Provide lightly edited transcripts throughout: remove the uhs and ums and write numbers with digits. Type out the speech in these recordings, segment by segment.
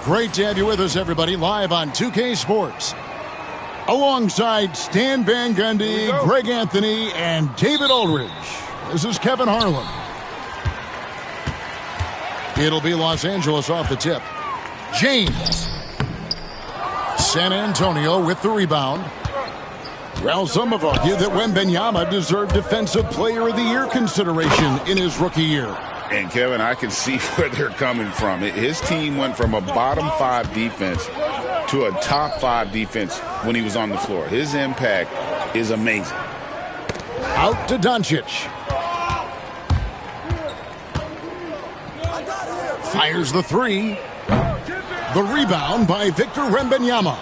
Great to have you with us, everybody, live on 2K Sports. Alongside Stan Van Gundy, Greg Anthony, and David Aldridge. This is Kevin Harlan. It'll be Los Angeles off the tip. James. San Antonio with the rebound. Well, some have argued that Wembanyama deserved Defensive Player of the Year consideration in his rookie year. And, Kevin, I can see where they're coming from. His team went from a bottom 5 defense to a top 5 defense when he was on the floor. His impact is amazing. Out to Doncic. Fires the three. The rebound by Victor Wembanyama.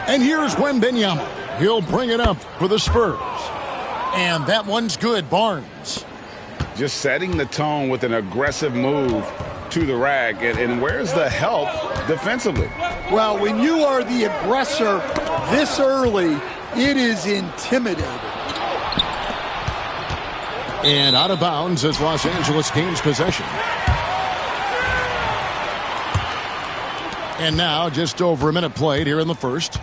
And here's Wembanyama. He'll bring it up for the Spurs. And that one's good, Barnes. Just setting the tone with an aggressive move to the rack. And where's the help defensively? Well, when you are the aggressor this early, it is intimidating. And out of bounds as Los Angeles gains possession. And now just over a minute played here in the first.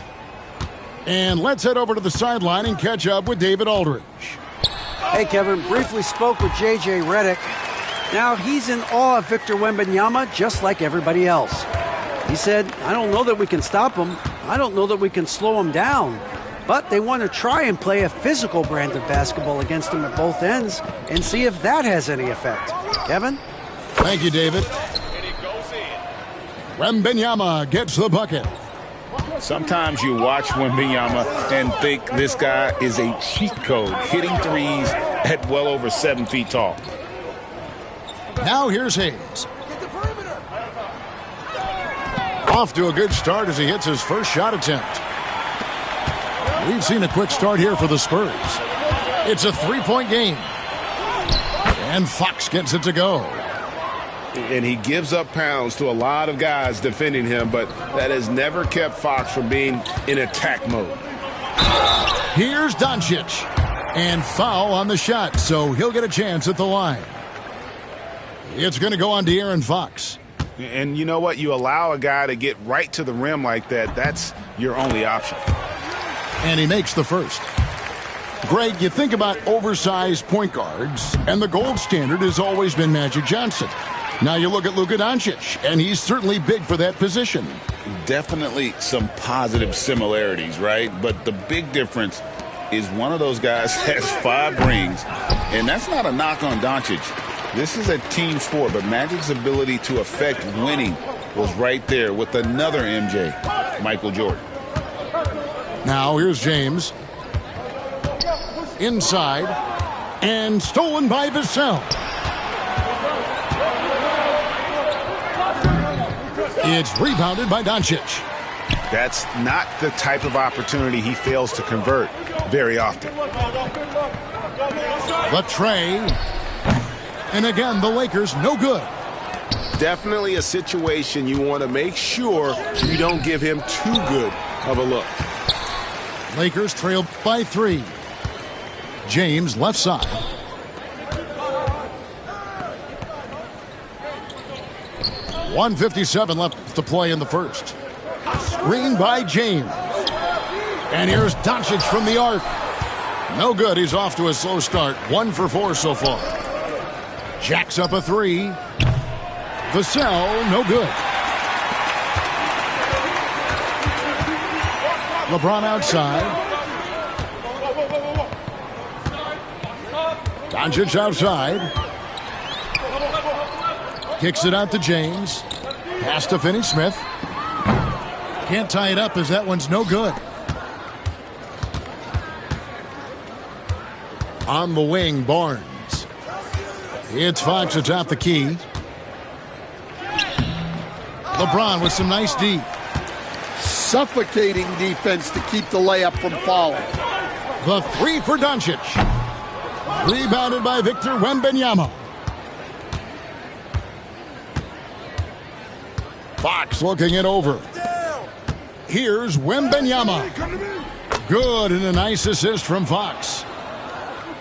And let's head over to the sideline and catch up with David Aldridge. Hey, Kevin, briefly spoke with J.J. Redick. Now he's in awe of Victor Wembanyama just like everybody else. He said, I don't know that we can stop him. I don't know that we can slow him down. But they want to try and play a physical brand of basketball against him at both ends and see if that has any effect. Kevin? Thank you, David. Wembanyama gets the bucket. Sometimes you watch Wembanyama and think this guy is a cheat code, hitting threes at well over 7 feet tall. Now here's Hayes. Off to a good start as he hits his first shot attempt. We've seen a quick start here for the Spurs. It's a 3-point game. And Fox gets it to go. And he gives up pounds to a lot of guys defending him, but that has never kept Fox from being in attack mode. Here's Doncic. And foul on the shot, so he'll get a chance at the line. It's going to go on De'Aaron Fox. And you know what? You allow a guy to get right to the rim like that, that's your only option. And he makes the first. Greg, you think about oversized point guards, and the gold standard has always been Magic Johnson. Now you look at Luka Doncic, and he's certainly big for that position. Definitely some positive similarities, right? But the big difference is one of those guys has 5 rings, and that's not a knock on Doncic. This is a team sport, but Magic's ability to affect winning was right there with another MJ, Michael Jordan. Now here's James. Inside, and stolen by Vassell. It's rebounded by Doncic. That's not the type of opportunity he fails to convert very often. The tray. And again, the Lakers no good. Definitely a situation you want to make sure you don't give him too good of a look. Lakers trail by 3. James left side. .157 left to play in the first. Screen by James. And here's Doncic from the arc. No good. He's off to a slow start. 1 for 4 so far. Jacks up a 3. Vassell, no good. LeBron outside. Doncic outside. Kicks it out to James. Pass to Finney-Smith. Can't tie it up as that one's no good. On the wing, Barnes. It's Fox atop the key. LeBron with some nice D. Suffocating defense to keep the layup from falling. The 3 for Doncic. Rebounded by Victor Wembanyama. Fox looking it over. Here's Wembanyama. Good, and a nice assist from Fox.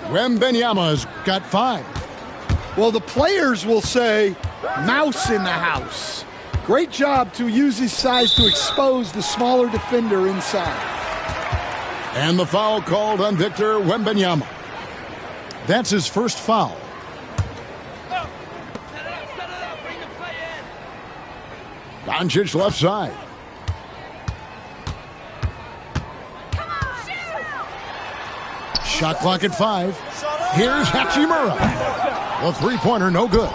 Wembanyama's got 5. Well, the players will say, mouse in the house. Great job to use his size to expose the smaller defender inside. And the foul called on Victor Wembanyama. That's his first foul. Doncic left side. Shot clock at 5. Here's Hachimura. The three-pointer, no good.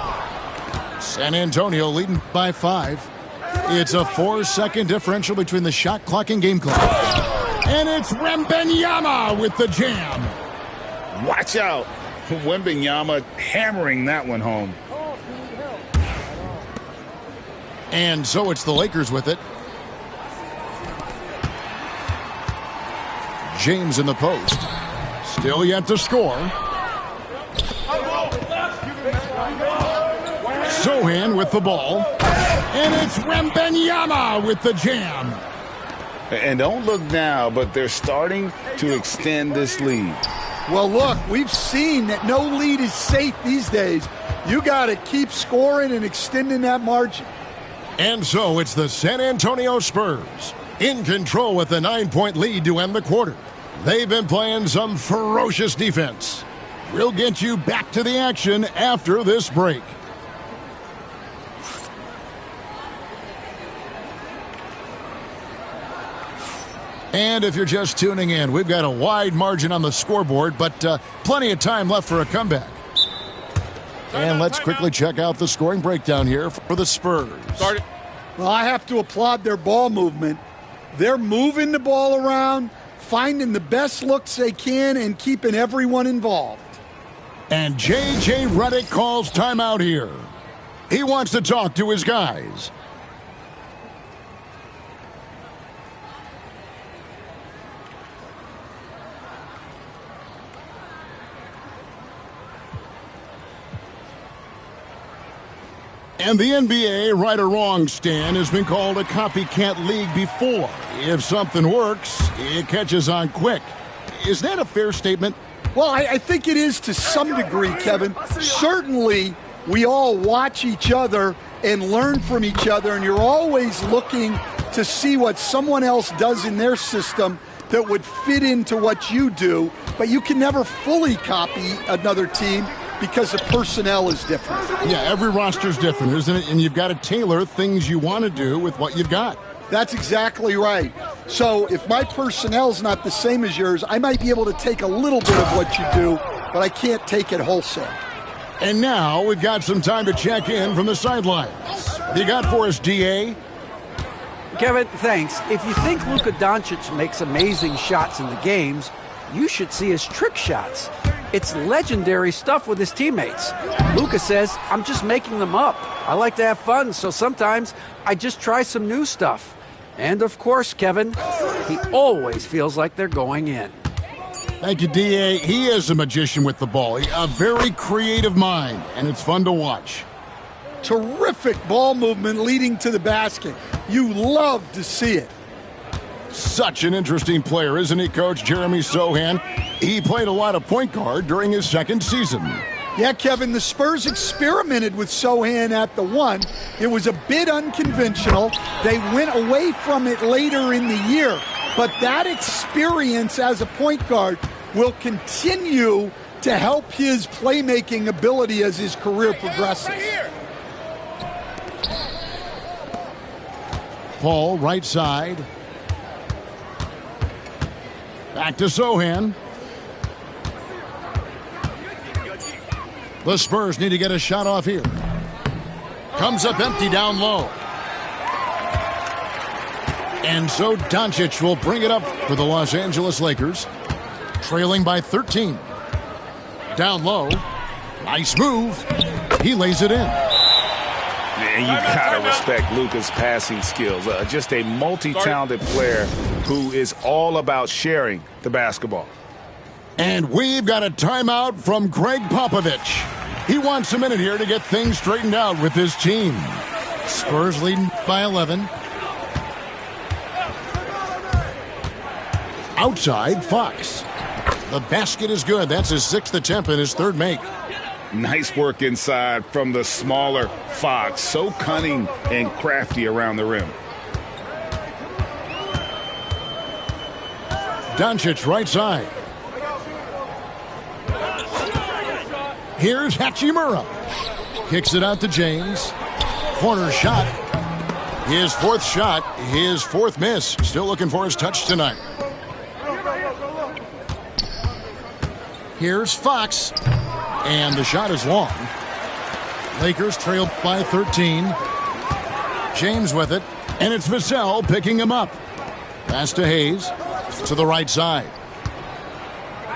San Antonio leading by 5. It's a 4-second differential between the shot clock and game clock. And it's Wembanyama with the jam. Watch out. Wembanyama hammering that one home. And so it's the Lakers with it. James in the post. Still yet to score. Sohan with the ball. And it's Wembanyama with the jam. And don't look now, but they're starting to extend this lead. Well, look, we've seen that no lead is safe these days. You got to keep scoring and extending that margin. And so it's the San Antonio Spurs in control with a 9-point lead to end the quarter. They've been playing some ferocious defense. We'll get you back to the action after this break. And if you're just tuning in, we've got a wide margin on the scoreboard, but plenty of time left for a comeback. And let's quickly check out the scoring breakdown here for the Spurs. Well, I have to applaud their ball movement. They're moving the ball around, finding the best looks they can, and keeping everyone involved. And J.J. Redick calls timeout here. He wants to talk to his guys. And the NBA, right or wrong, Stan, has been called a copycat league before. If something works, it catches on quick. Is that a fair statement? Well, I think it is to some degree, Kevin. Certainly, we all watch each other and learn from each other, and you're always looking to see what someone else does in their system that would fit into what you do, but you can never fully copy another team because the personnel is different. Yeah, every roster's different, isn't it? And you've got to tailor things you want to do with what you've got. That's exactly right. So if my personnel's not the same as yours, I might be able to take a little bit of what you do, but I can't take it wholesale. And now we've got some time to check in from the sidelines. You got for us, D.A.? Kevin, thanks. If you think Luka Doncic makes amazing shots in the games, you should see his trick shots. It's legendary stuff with his teammates. Luka says, I'm just making them up. I like to have fun, so sometimes I just try some new stuff. And of course, Kevin, he always feels like they're going in. Thank you, D.A. He is a magician with the ball. A very creative mind, and it's fun to watch. Terrific ball movement leading to the basket. You love to see it. Such an interesting player, isn't he, Coach Jeremy Sohan? He played a lot of point guard during his second season. Yeah, Kevin, the Spurs experimented with Sohan at the 1. It was a bit unconventional. They went away from it later in the year. But that experience as a point guard will continue to help his playmaking ability as his career progresses. Paul, right side. Back to Sohan. The Spurs need to get a shot off here. Comes up empty down low. And so Doncic will bring it up for the Los Angeles Lakers. Trailing by 13. Down low. Nice move. He lays it in. And you gotta respect Luka's passing skills. Just a multi-talented player who is all about sharing the basketball. And we've got a timeout from Greg Popovich. He wants a minute here to get things straightened out with his team. Spurs leading by 11. Outside, Fox. The basket is good. That's his 6th attempt and his 3rd make. Nice work inside from the smaller Fox. So cunning and crafty around the rim. Doncic right side. Here's Hachimura. Kicks it out to James. Corner shot. His 4th shot. His 4th miss. Still looking for his touch tonight. Here's Fox. And the shot is long. Lakers trail by 13. James with it. And it's Vassell picking him up. Pass to Hayes. To the right side.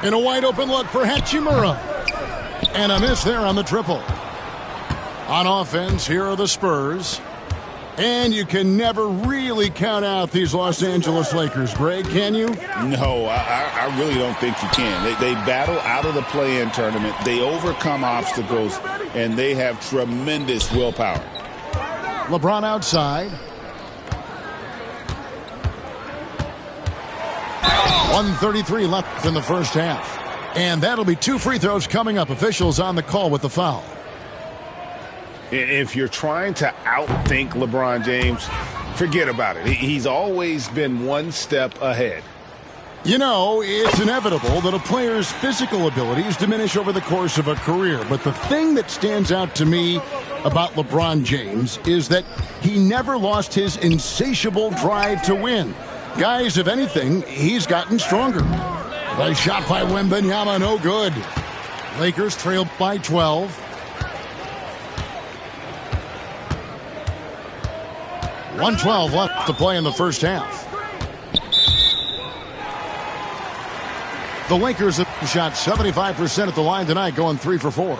And a wide open look for Hachimura. And a miss there on the triple. On offense, here are the Spurs. And you can never really count out these Los Angeles Lakers, Greg, can you? No, I really don't think you can. They battle out of the play-in tournament. They overcome obstacles, and they have tremendous willpower. LeBron outside. 1:33 left in the first half. And that'll be 2 free throws coming up. Officials on the call with the foul. If you're trying to outthink LeBron James, forget about it. He's always been one step ahead. You know, it's inevitable that a player's physical abilities diminish over the course of a career. But the thing that stands out to me about LeBron James is that he never lost his insatiable drive to win. Guys, if anything, he's gotten stronger. Nice shot by Wembanyama, no good. Lakers trail by 12. .112 left to play in the first half. The Lakers have shot 75% at the line tonight, going 3 for 4.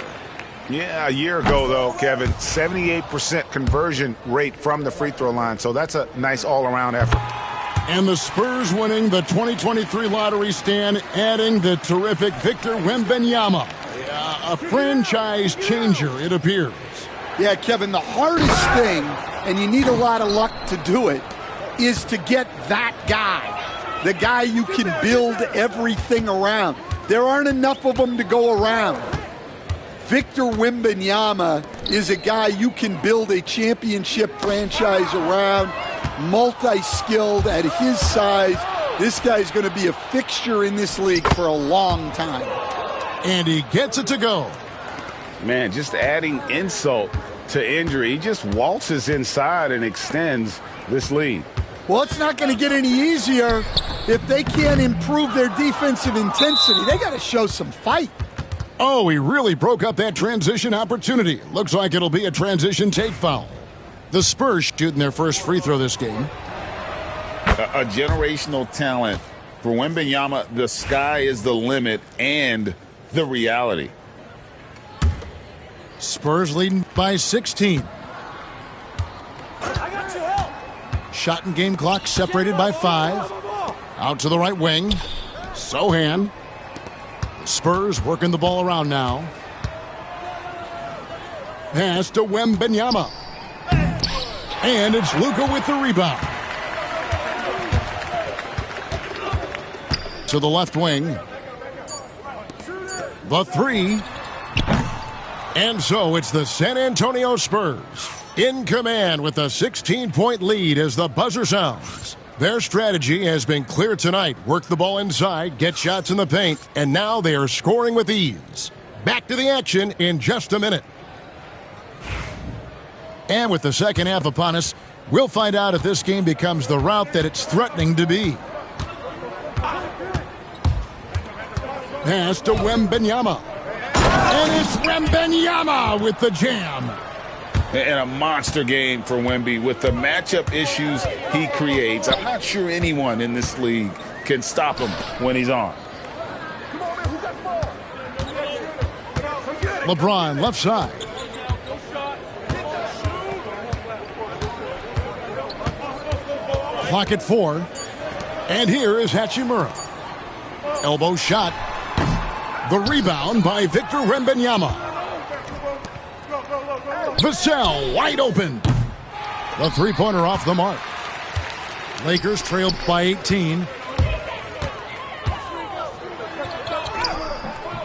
Yeah, a year ago, though, Kevin, 78% conversion rate from the free throw line. So that's a nice all-around effort. And the Spurs winning the 2023 lottery stand, adding the terrific Victor Wembanyama. A franchise changer, it appears. Yeah, Kevin, the hardest thing, and you need a lot of luck to do it, is to get that guy. The guy you can build everything around. There aren't enough of them to go around. Victor Wembanyama is a guy you can build a championship franchise around, multi-skilled at his size. This guy's going to be a fixture in this league for a long time. And he gets it to go. Man, just adding insult to injury. He just waltzes inside and extends this lead. Well, it's not going to get any easier if they can't improve their defensive intensity. They got to show some fight. Oh, he really broke up that transition opportunity. Looks like it'll be a transition take foul. The Spurs shooting their first free throw this game. A generational talent. For Wembanyama, the sky is the limit and the reality. Spurs leading by 16. Shot and game clock separated by 5. Out to the right wing. Sohan. The Spurs working the ball around now. Pass to Wembanyama. And it's Luka with the rebound. To the left wing. The 3. And so it's the San Antonio Spurs in command with a 16-point lead as the buzzer sounds. Their strategy has been clear tonight. Work the ball inside, get shots in the paint, and now they are scoring with ease. Back to the action in just a minute. And with the second half upon us, we'll find out if this game becomes the route that it's threatening to be. Pass to Wembanyama. And it's Wembanyama with the jam. And a monster game for Wemby with the matchup issues he creates. I'm not sure anyone in this league can stop him when he's on. LeBron left side. Clock at 4. And here is Hachimura. Elbow shot. The rebound by Victor Wembanyama. Vassell wide open. The three-pointer off the mark. Lakers trailed by 18.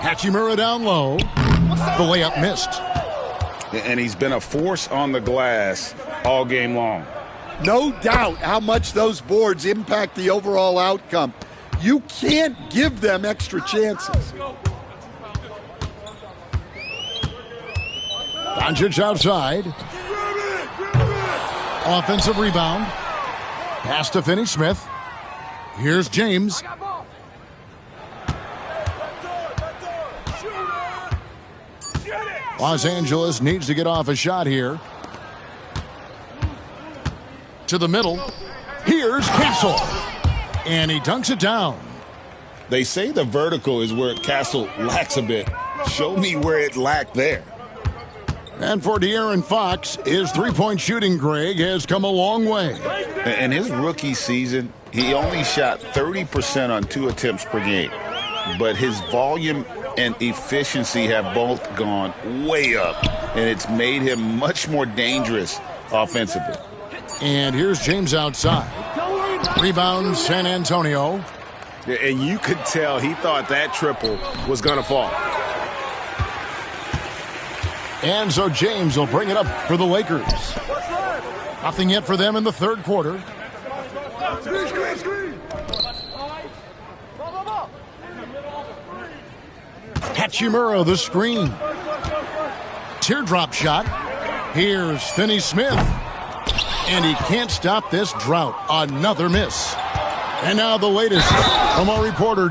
Hachimura down low. The layup missed. And he's been a force on the glass all game long. No doubt how much those boards impact the overall outcome. You can't give them extra chances. Doncic outside. Offensive rebound. Pass to Finney-Smith. Here's James. Los Angeles needs to get off a shot here. To the middle. Here's Castle. And he dunks it down. They say the vertical is where Castle lacks a bit. Show me where it lacked there. And for De'Aaron Fox, his three-point shooting, Greg, has come a long way. In his rookie season, he only shot 30% on 2 attempts per game. But his volume and efficiency have both gone way up, and it's made him much more dangerous offensively. And here's James outside. Rebound, San Antonio. And you could tell he thought that triple was going to fall. And so James will bring it up for the Lakers. Nothing yet for them in the third quarter. Hachimura the screen. Teardrop shot. Here's Finney-Smith. And he can't stop this drought. Another miss. And now the latest from our reporter.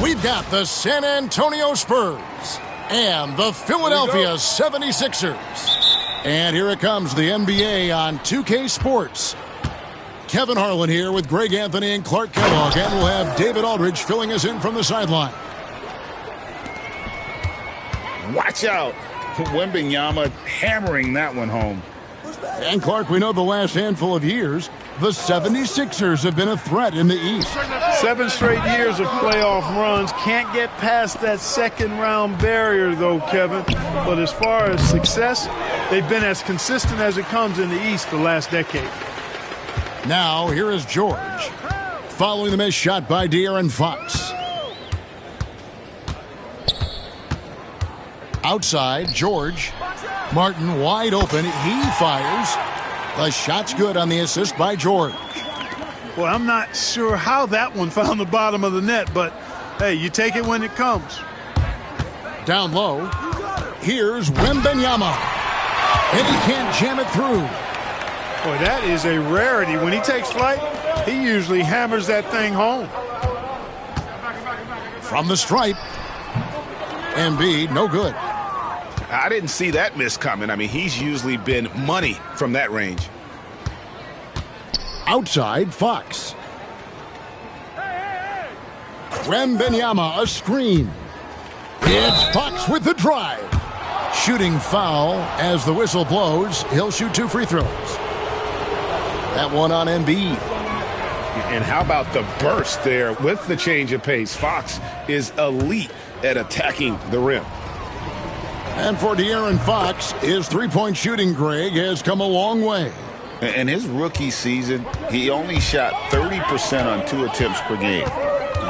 We've got the San Antonio Spurs and the Philadelphia 76ers. And here it comes, the NBA on 2K Sports. Kevin Harlan here with Greg Anthony and Clark Kellogg, and we'll have David Aldridge filling us in from the sideline. Watch out. Wembanyama hammering that one home. And Clark, we know the last handful of years, the 76ers have been a threat in the East. 7 straight years of playoff runs. Can't get past that second-round barrier, though, Kevin. But as far as success, they've been as consistent as it comes in the East the last decade. Now, here is George, following the missed shot by De'Aaron Fox. Outside, George. Martin wide open. He fires. The shot's good on the assist by George. Well, I'm not sure how that one found the bottom of the net, but, hey, you take it when it comes. Down low. Here's Wembanyama. And he can't jam it through. Boy, that is a rarity. When he takes flight, he usually hammers that thing home. From the stripe. Embiid, no good. I didn't see that miss coming. I mean, he's usually been money from that range. Outside, Fox. Wembanyama, a screen. It's Fox with the drive. Shooting foul as the whistle blows. He'll shoot 2 free throws. That one on Embiid. And how about the burst there with the change of pace? Fox is elite at attacking the rim. And for De'Aaron Fox, his three-point shooting, Greg, has come a long way. In his rookie season, he only shot 30% on 2 attempts per game.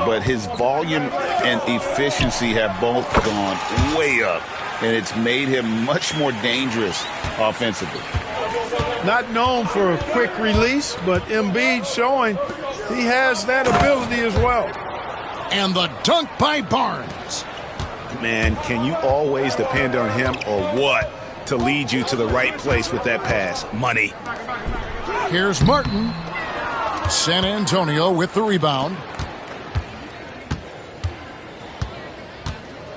But his volume and efficiency have both gone way up, and it's made him much more dangerous offensively. Not known for a quick release, but Embiid showing he has that ability as well. And the dunk by Barnes. Man, can you always depend on him or what to lead you to the right place with that pass? Money. Here's Martin. San Antonio with the rebound.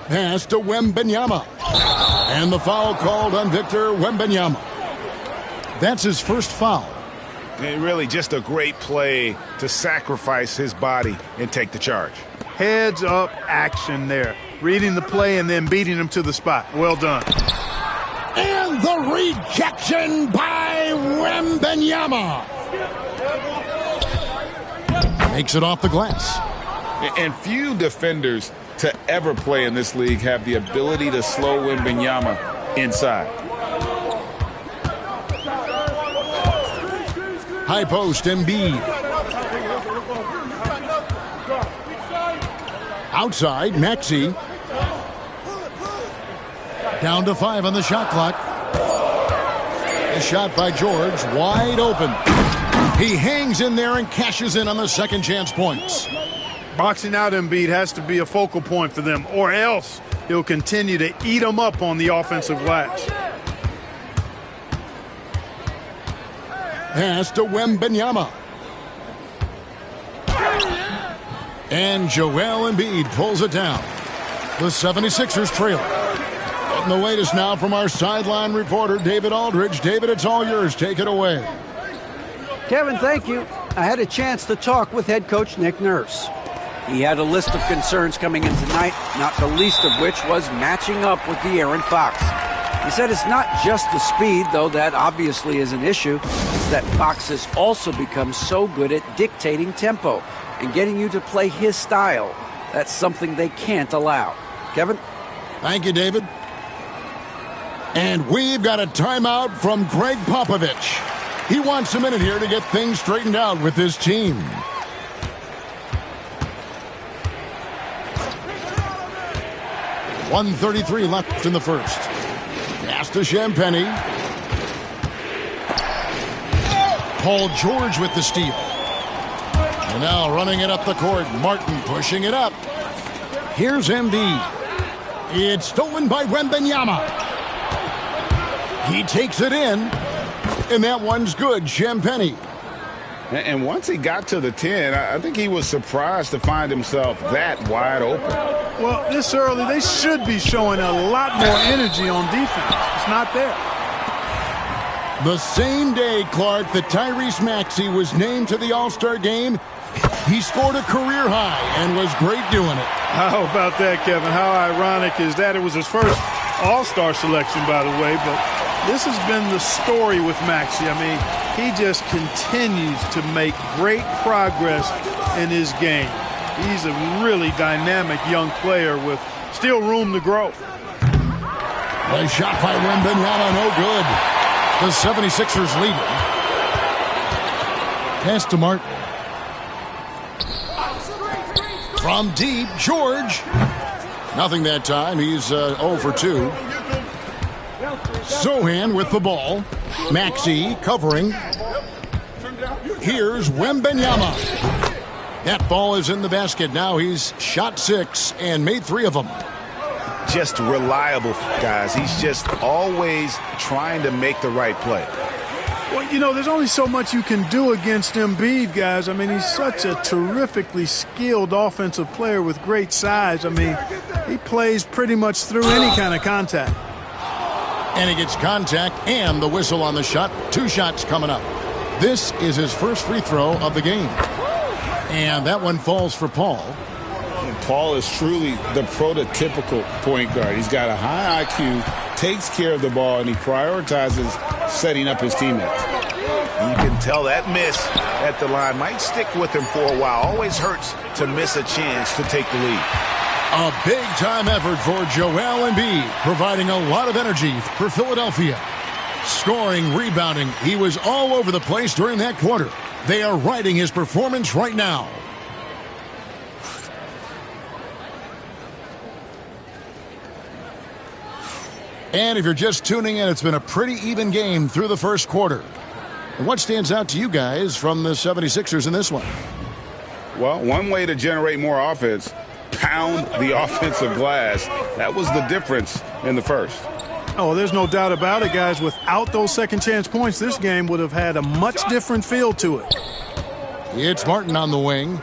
Pass to Wembanyama. And the foul called on Victor Wembanyama. That's his first foul. And really just a great play to sacrifice his body and take the charge. Heads up action there. Reading the play and then beating him to the spot. Well done. And the rejection by Wembanyama. Makes it off the glass. And few defenders to ever play in this league have the ability to slow Wembanyama inside. High post, Embiid. Outside, Maxey. Down to 5 on the shot clock. A shot by George, wide open. He hangs in there and cashes in on the second chance points. Boxing out Embiid has to be a focal point for them, or else he'll continue to eat them up on the offensive glass. Pass to Wembanyama. And Joel Embiid pulls it down. The 76ers trail. Getting the latest now from our sideline reporter, David Aldridge. David, it's all yours. Take it away. Kevin, thank you. I had a chance to talk with head coach Nick Nurse. He had a list of concerns coming in tonight, not the least of which was matching up with De'Aaron Fox. He said it's not just the speed, though that obviously is an issue. It's that Fox has also become so good at dictating tempo and getting you to play his style. That's something they can't allow. Kevin? Thank you, David. And we've got a timeout from Greg Popovich. He wants a minute here to get things straightened out with his team. .133 left in the first. Pass to Champagnie. Paul George with the steal. And now running it up the court. Martin pushing it up. Here's Embiid. It's stolen by Wembanyama. He takes it in. And that one's good. Champagnie. And once he got to the 10, I think he was surprised to find himself that wide open. Well, this early, they should be showing a lot more energy on defense. It's not there. The same day, Clark, that Tyrese Maxey was named to the All-Star game, he scored a career high and was great doing it. How about that, Kevin? How ironic is that? It was his first All-Star selection, by the way, but this has been the story with Maxey. I mean, he just continues to make great progress in his game. He's a really dynamic young player with still room to grow. A shot by Wembanyama, no good. The 76ers lead it. Pass to Martin. From deep, George. Nothing that time. He's 0 for 2. Sohan with the ball. Maxey covering. Here's Wembanyama. That ball is in the basket. Now he's shot 6 and made 3 of them. Just reliable, guys. He's just always trying to make the right play. Well, you know, there's only so much you can do against Embiid, guys. I mean, he's such a terrifically skilled offensive player with great size. I mean, he plays pretty much through any kind of contact. And he gets contact and the whistle on the shot. 2 shots coming up. This is his first free throw of the game. And that one falls for Paul. And Paul is truly the prototypical point guard. He's got a high IQ, takes care of the ball, and he prioritizes setting up his teammates. You can tell that miss at the line might stick with him for a while. Always hurts to miss a chance to take the lead. A big-time effort for Joel Embiid, providing a lot of energy for Philadelphia. Scoring, rebounding, he was all over the place during that quarter. They are riding his performance right now. And if you're just tuning in, it's been a pretty even game through the first quarter. And what stands out to you guys from the 76ers in this one? Well, one way to generate more offense, pound the offensive glass. That was the difference in the first. Oh, there's no doubt about it, guys. Without those second chance points, this game would have had a much different feel to it. It's Martin on the wing.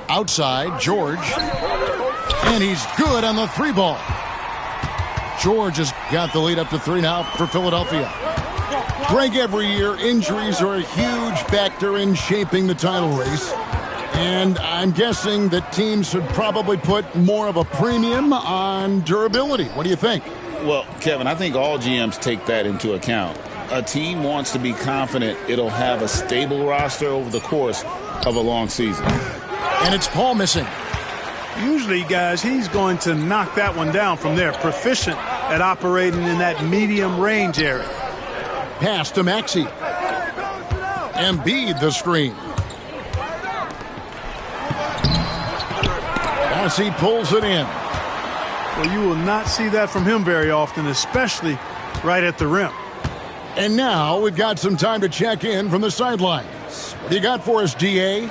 Outside, George. And he's good on the 3 ball. George has got the lead up to 3 now for Philadelphia. Greg, every year, injuries are a huge factor in shaping the title race. And I'm guessing that teams should probably put more of a premium on durability. What do you think? Well, Kevin, I think all GMs take that into account. A team wants to be confident it'll have a stable roster over the course of a long season. And it's Paul missing. Usually, guys, he's going to knock that one down from there. Proficient at operating in that medium range area. Pass to Maxey. Embiid the screen. As he pulls it in. Well, you will not see that from him very often, especially right at the rim. And now we've got some time to check in from the sidelines. What do you got for us, DA?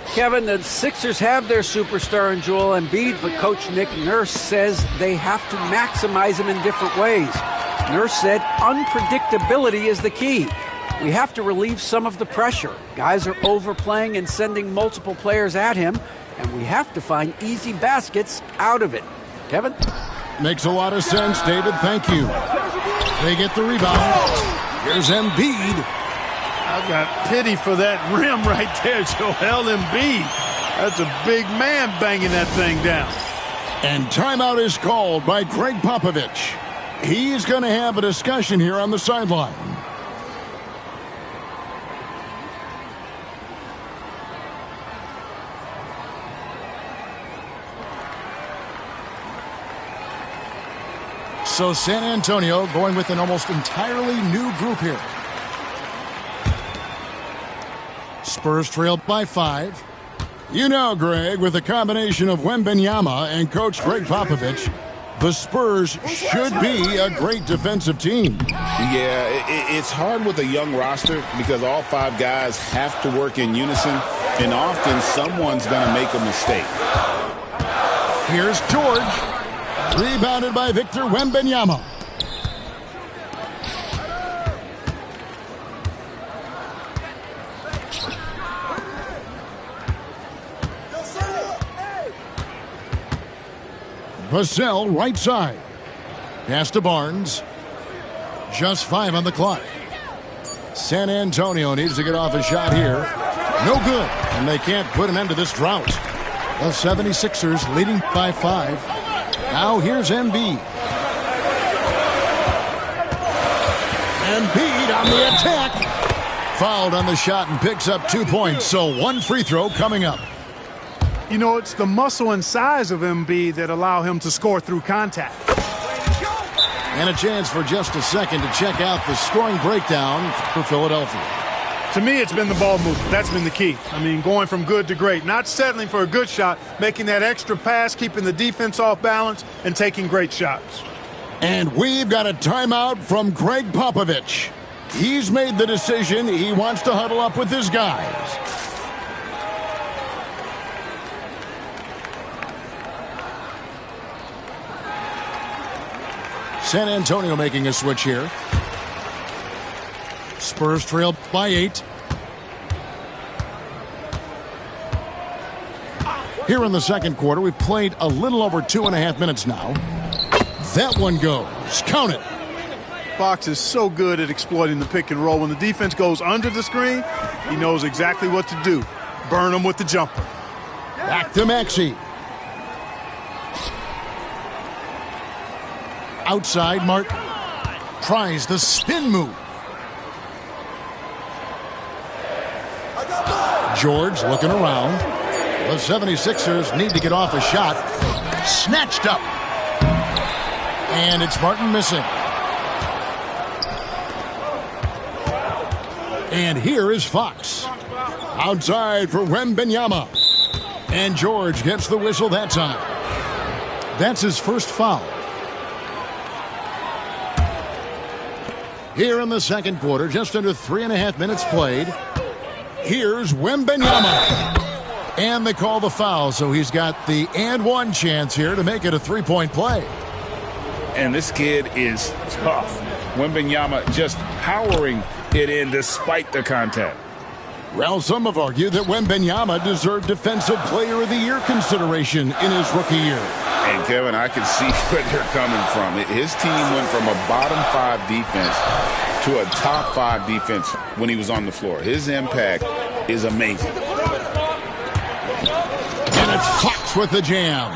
Kevin, the Sixers have their superstar in Joel Embiid, but Coach Nick Nurse says they have to maximize him in different ways. Nurse said unpredictability is the key. We have to relieve some of the pressure. Guys are overplaying and sending multiple players at him, and we have to find easy baskets out of it. Kevin? Makes a lot of sense, David. Thank you. They get the rebound. Here's Embiid. I've got pity for that rim right there, Joel Embiid. That's a big man banging that thing down. And timeout is called by Greg Popovich. He's going to have a discussion here on the sideline. So San Antonio going with an almost entirely new group here. Spurs trailed by 5. You know, Greg, with a combination of Wembanyama and Coach Greg Popovich, the Spurs should be a great defensive team. Yeah, it's hard with a young roster because all 5 guys have to work in unison, and often someone's going to make a mistake. Here's George. Rebounded by Victor Wembanyama. Vassell, right side. Pass to Barnes. Just 5 on the clock. San Antonio needs to get off a shot here. No good, and they can't put an end to this drought. The 76ers leading by 5. Now here's Embiid. Embiid on the attack. Fouled on the shot and picks up 2 points, so 1 free throw coming up. You know, it's the muscle and size of Embiid that allow him to score through contact. And a chance for just a second to check out the scoring breakdown for Philadelphia. To me, it's been the ball movement. That's been the key. I mean, going from good to great. Not settling for a good shot, making that extra pass, keeping the defense off balance, and taking great shots. And we've got a timeout from Greg Popovich. He's made the decision. He wants to huddle up with his guys. San Antonio making a switch here. Spurs trail by 8. Here in the second quarter, we've played a little over 2.5 minutes now. That one goes. Count it. Fox is so good at exploiting the pick and roll. When the defense goes under the screen, he knows exactly what to do. Burn them with the jumper. Back to Maxey. Outside, Martin tries the spin move. George looking around. The 76ers need to get off a shot. Snatched up. And it's Martin missing. And here is Fox. Outside for Wembanyama. And George gets the whistle that time. That's his first foul. Here in the second quarter, just under 3.5 minutes played. Here's Wembanyama. And they call the foul, so he's got the and one chance here to make it a three-point play. And this kid is tough. Wembanyama just powering it in despite the contact. Well, some have argued that Wembanyama deserved Defensive Player of the Year consideration in his rookie year. And, Kevin, I can see where they're coming from. His team went from a bottom 5 defense to a top 5 defense when he was on the floor. His impact is amazing. And it's Fox with the jam.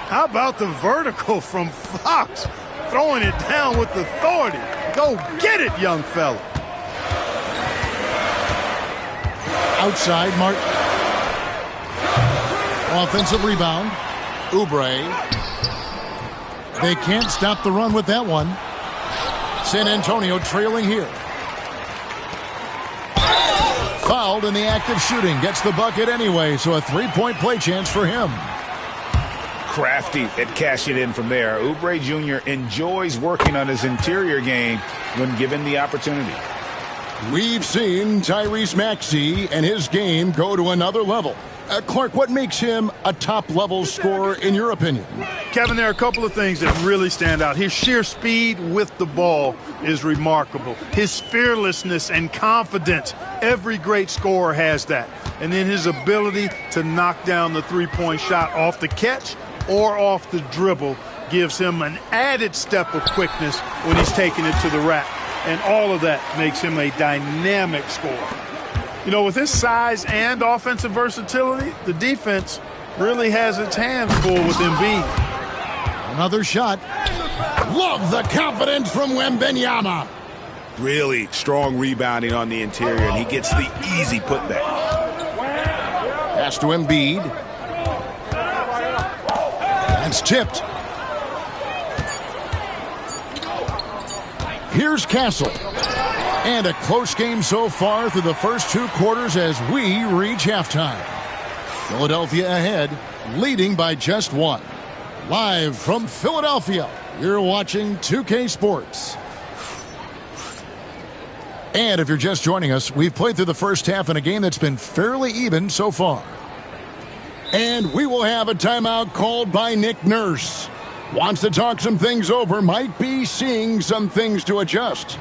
How about the vertical from Fox? Throwing it down with authority. Go get it, young fella. Outside, Martin. Offensive rebound. Oubre. They can't stop the run with that one. San Antonio trailing here. Fouled in the act of shooting. Gets the bucket anyway, so a three-point play chance for him. Crafty at cashing in from there. Oubre Jr. enjoys working on his interior game when given the opportunity. We've seen Tyrese Maxey and his game go to another level. Clark, what makes him a top-level scorer in your opinion? Kevin, there are a couple of things that really stand out. His sheer speed with the ball is remarkable. His fearlessness and confidence, every great scorer has that. And then his ability to knock down the three-point shot off the catch or off the dribble gives him an added step of quickness when he's taking it to the rack. And all of that makes him a dynamic scorer. You know, with his size and offensive versatility, the defense really has its hands full with Embiid. Another shot. Love the confidence from Wembanyama. Really strong rebounding on the interior, and he gets the easy putback. Pass to Embiid. That's tipped. Here's Castle. And a close game so far through the first 2 quarters as we reach halftime. Philadelphia ahead, leading by just 1. Live from Philadelphia, you're watching 2K Sports. And if you're just joining us, we've played through the first half in a game that's been fairly even so far. And we will have a timeout called by Nick Nurse. Wants to talk some things over, might be seeing some things to adjust.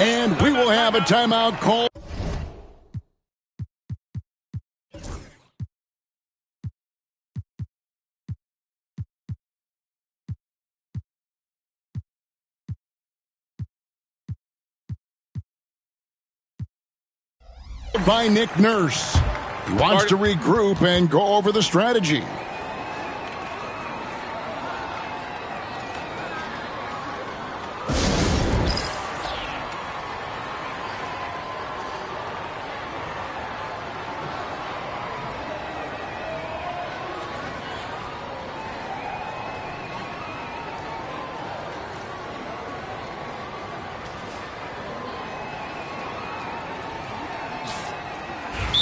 And we will have a timeout call. By Nick Nurse. He wants to regroup and go over the strategy.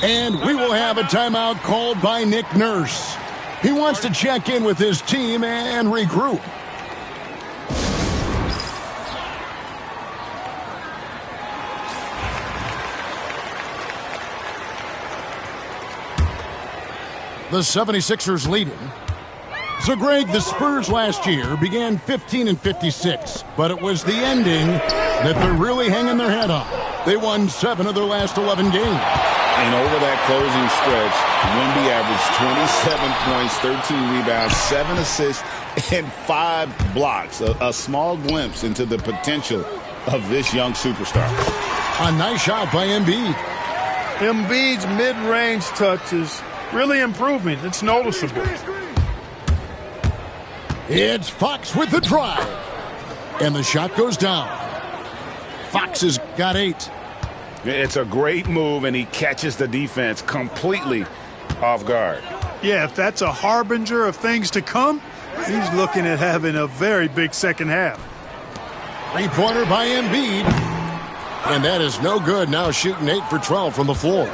And we will have a timeout called by Nick Nurse. He wants to check in with his team and regroup. The 76ers leading. So, Greg, the Spurs last year began 15-56, but it was the ending that they're really hanging their head on. They won 7 of their last 11 games. And over that closing stretch, Wemby averaged 27 points, 13 rebounds, 7 assists, and 5 blocks. A small glimpse into the potential of this young superstar. A nice shot by Embiid. Embiid's mid-range touch is really improving. It's noticeable. It's Fox with the drive. And the shot goes down. Fox has got 8. It's a great move, and he catches the defense completely off guard. Yeah, if that's a harbinger of things to come, he's looking at having a very big second half. 3-pointer by Embiid. And that is no good. Now shooting 8 for 12 from the floor.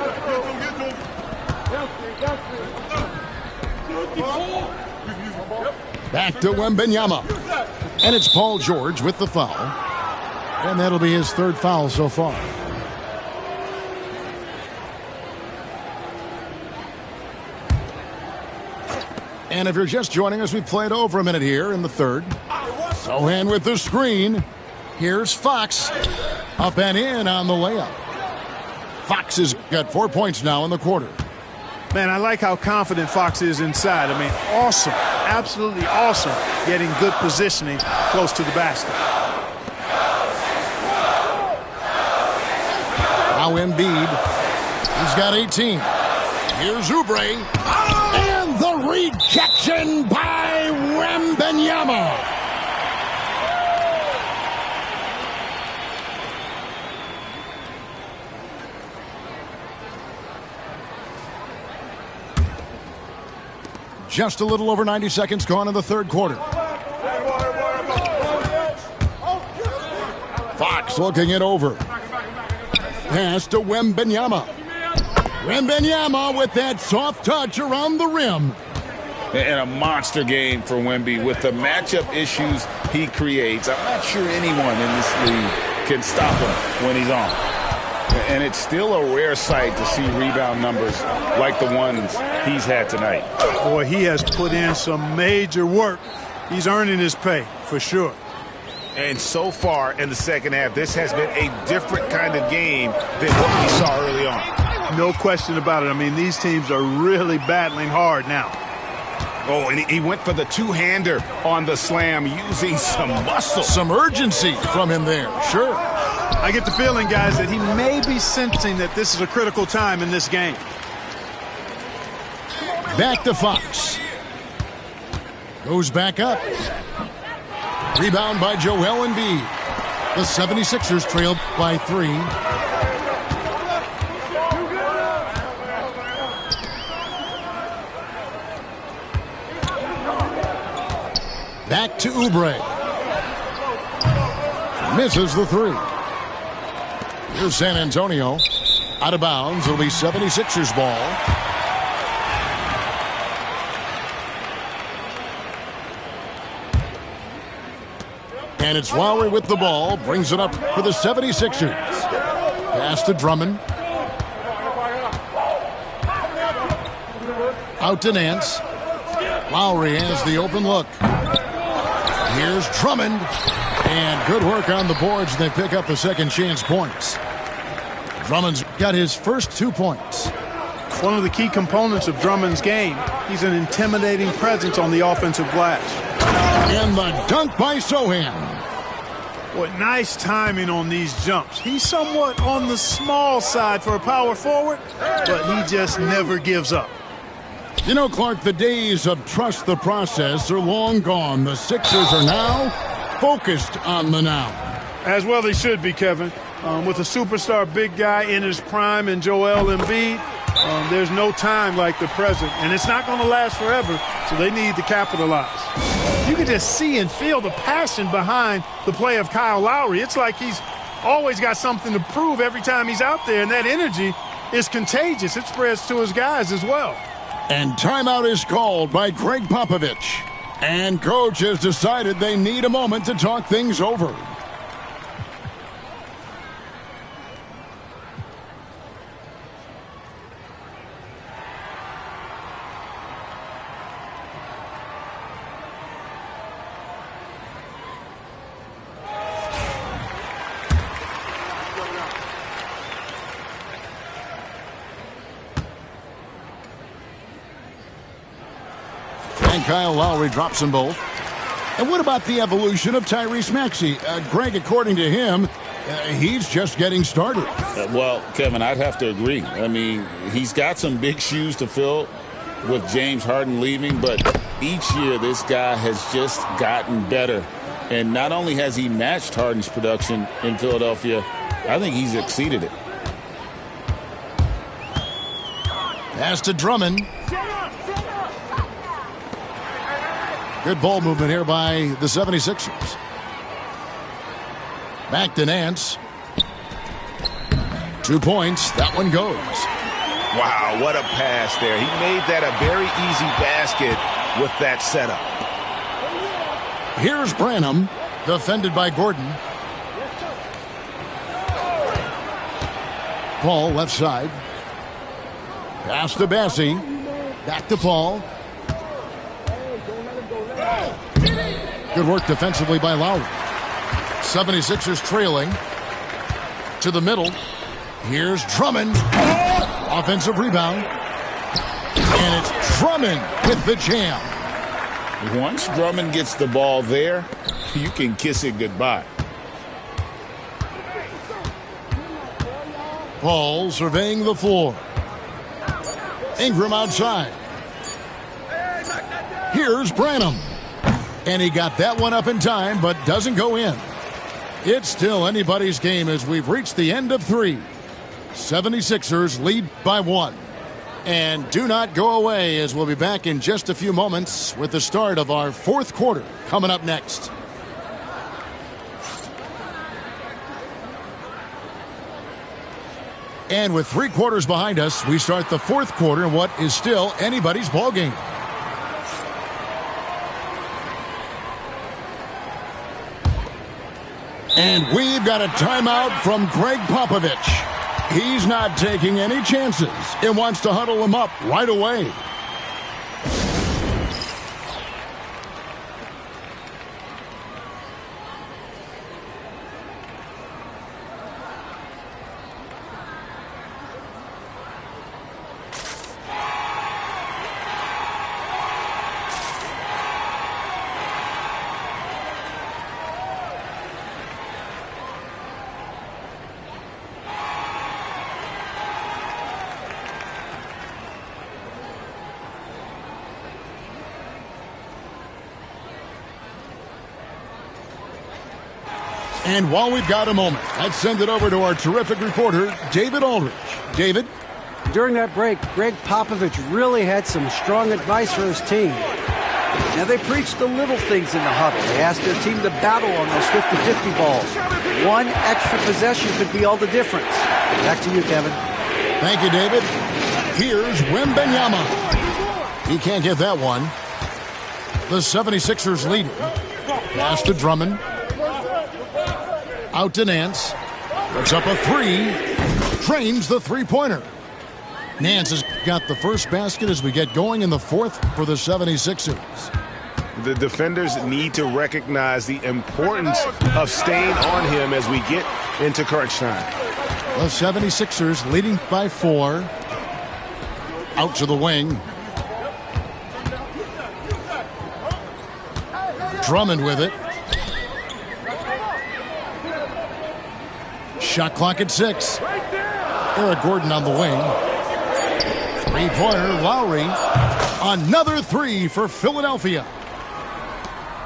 Back to Wembanyama. And it's Paul George with the foul. And that'll be his 3rd foul so far. And if you're just joining us, we played over a minute here in the 3rd. Sohan with the screen. Here's Fox. Up and in on the layup. Fox has got 4 points now in the quarter. Man, I like how confident Fox is inside. I mean, awesome. Absolutely awesome getting good positioning close to the basket. Now Embiid. He's got 18. Here's Oubre. And the rejection by Wembanyama. Just a little over 90 seconds gone in the 3rd quarter. Fox looking it over. Pass to Wembanyama. Wembanyama with that soft touch around the rim. And a monster game for Wemby with the matchup issues he creates. I'm not sure anyone in this league can stop him when he's on. And it's still a rare sight to see rebound numbers like the ones he's had tonight. Boy, he has put in some major work. He's earning his pay, for sure. And so far in the second half, this has been a different kind of game than what we saw early on. No question about it. I mean, these teams are really battling hard now. Oh, and he went for the two-hander on the slam using some muscle. Some urgency from him there, sure. I get the feeling, guys, that he may be sensing that this is a critical time in this game. Back to Fox. Goes back up. Rebound by Joel Embiid. The 76ers trailed by 3. Back to Oubre. Misses the 3. Here's San Antonio. Out of bounds. It'll be 76ers ball. And it's Lowry with the ball. Brings it up for the 76ers. Pass to Drummond. Out to Nance. Lowry has the open look. Here's Drummond. And good work on the boards. They pick up the second chance points. Drummond's got his first 2 points. One of the key components of Drummond's game. He's an intimidating presence on the offensive glass. And the dunk by Sohan. What nice timing on these jumps. He's somewhat on the small side for a power forward, but he just never gives up. You know, Clark, the days of trust the process are long gone. The Sixers are now focused on the now. As well they should be, Kevin. With a superstar big guy in his prime and Joel Embiid, there's no time like the present. And it's not going to last forever, so they need to capitalize. You can just see and feel the passion behind the play of Kyle Lowry. It's like he's always got something to prove every time he's out there, and that energy is contagious. It spreads to his guys as well. And timeout is called by Greg Popovich. And coach has decided they need a moment to talk things over. And Kyle Lowry drops them both. And what about the evolution of Tyrese Maxey? Greg, according to him, he's just getting started. Well, Kevin, I'd have to agree. I mean, he's got some big shoes to fill with James Harden leaving, but each year this guy has just gotten better. And not only has he matched Harden's production in Philadelphia, I think he's exceeded it. Pass to Drummond. Good ball movement here by the 76ers. Back to Nance. 2 points. That one goes. Wow, what a pass there. He made that a very easy basket with that setup. Here's Branham, defended by Gordon. Paul left side. Pass to Bassie. Back to Paul. Good work defensively by Lowry. 76ers trailing. To the middle. Here's Drummond. Offensive rebound. And it's Drummond with the jam. Once Drummond gets the ball there, you can kiss it goodbye. Paul surveying the floor. Ingram outside. Here's Branham. And he got that one up in time, but doesn't go in. It's still anybody's game as we've reached the end of 3. 76ers lead by 1. And do not go away, as we'll be back in just a few moments with the start of our 4th quarter coming up next. And with 3 quarters behind us, we start the 4th quarter in what is still anybody's ball game. And we've got a timeout from Greg Popovich. He's not taking any chances and wants to huddle him up right away. And while we've got a moment, let's send it over to our terrific reporter, David Aldridge. David? During that break, Greg Popovich really had some strong advice for his team. Now, they preached the little things in the huddle. They asked their team to battle on those 50-50 balls. One extra possession could be all the difference. Back to you, Kevin. Thank you, David. Here's Wembanyama. He can't get that one. The 76ers leading. Pass to Drummond. Out to Nance. Puts up a 3. Trains the three-pointer. Nance has got the first basket as we get going in the 4th for the 76ers. The defenders need to recognize the importance of staying on him as we get into crunch time. The 76ers leading by 4. Out to the wing. Drummond with it. Shot clock at 6. Eric Gordon on the wing. Three-pointer, Lowry. Another 3 for Philadelphia.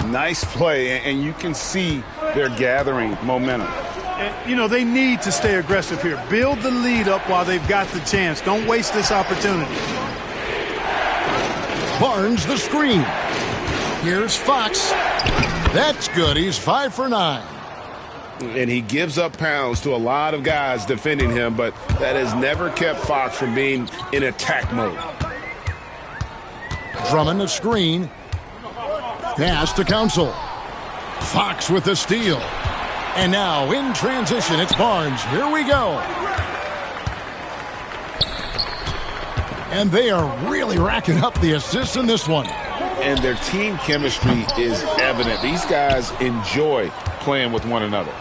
Nice play, and you can see they're gathering momentum. And, you know, they need to stay aggressive here. Build the lead up while they've got the chance. Don't waste this opportunity. Barnes the screen. Here's Fox. That's good. He's 5 for 9. And he gives up pounds to a lot of guys defending him, but that has never kept Fox from being in attack mode. Drummond a screen. Pass to Council. Fox with the steal. And now in transition, it's Barnes. Here we go. And they are really racking up the assists in this one. And their team chemistry is evident. These guys enjoy playing with one another.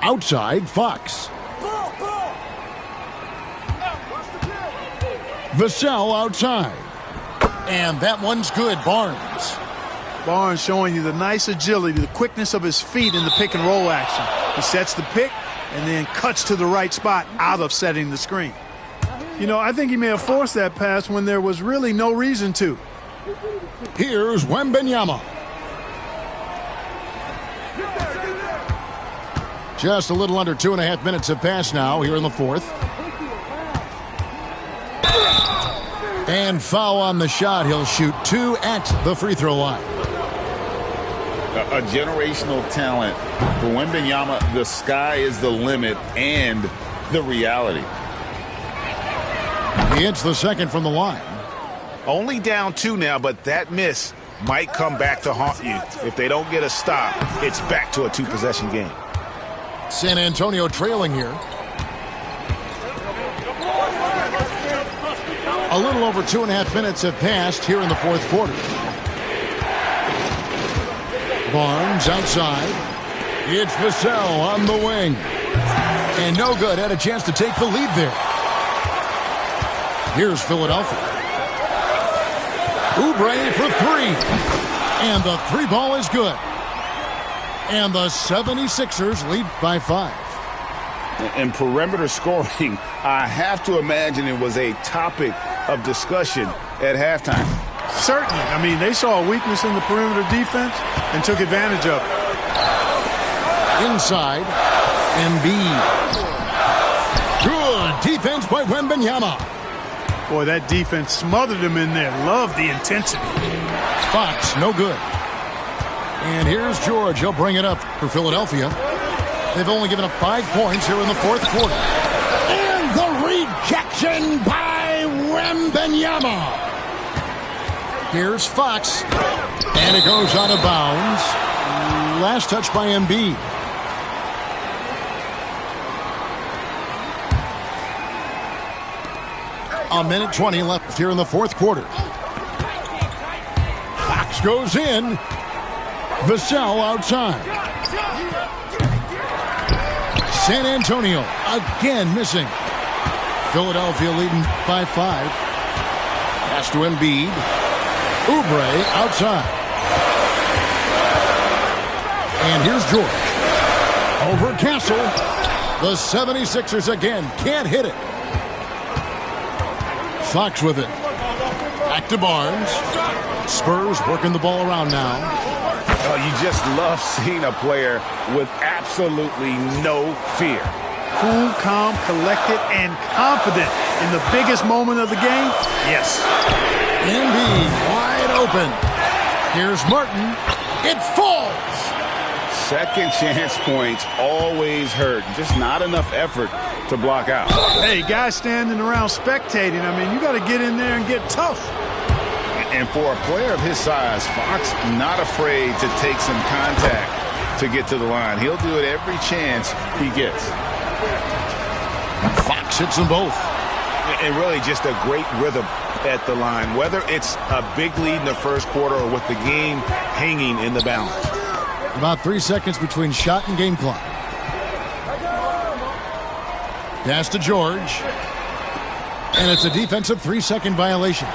Outside, Fox. Vassell outside. And that one's good, Barnes. Barnes showing you the nice agility, the quickness of his feet in the pick and roll action. He sets the pick and then cuts to the right spot out of setting the screen. You know, I think he may have forced that pass when there was really no reason to. Here's Wembanyama. Just a little under 2.5 minutes have passed now here in the fourth. And foul on the shot. He'll shoot 2 at the free throw line. A generational talent for Wembanyama. The sky is the limit and the reality. He hits the second from the line. Only down 2 now, but that miss might come back to haunt you. If they don't get a stop, it's back to a 2-possession game. San Antonio trailing here. A little over 2.5 minutes have passed here in the fourth quarter. Barnes outside. It's Vassell on the wing. And no good. Had a chance to take the lead there. Here's Philadelphia. Oubre for 3. And the 3 ball is good. And the 76ers lead by 5. And perimeter scoring, I have to imagine it was a topic of discussion at halftime. Certainly. I mean, they saw a weakness in the perimeter defense and took advantage of it. Inside. Embiid. Good defense by Wembanyama. Boy, that defense smothered him in there. Love the intensity. Fox, no good. And here's George. He'll bring it up for Philadelphia. They've only given up 5 points here in the fourth quarter. And the rejection by Wembanyama. Here's Fox. And it goes out of bounds. Last touch by Embiid. A minute 20 left here in the fourth quarter. Fox goes in. Vassell outside. San Antonio again missing. Philadelphia leading by 5. Pass to Embiid. Oubre outside. And here's George. Over Castle. The 76ers again can't hit it. Fox with it. Back to Barnes. Spurs working the ball around now. Oh, you just love seeing a player with absolutely no fear. Cool, calm, collected, and confident in the biggest moment of the game. Yes. Embiid wide open. Here's Martin. It falls. Second chance points always hurt. Just not enough effort to block out. Hey, guys standing around spectating. I mean, you got to get in there and get tough. And for a player of his size, Fox not afraid to take some contact to get to the line. He'll do it every chance he gets. Fox hits them both. And really just a great rhythm at the line, whether it's a big lead in the first quarter or with the game hanging in the balance. About 3 seconds between shot and game clock. Pass to George. And it's a defensive 3-second violation.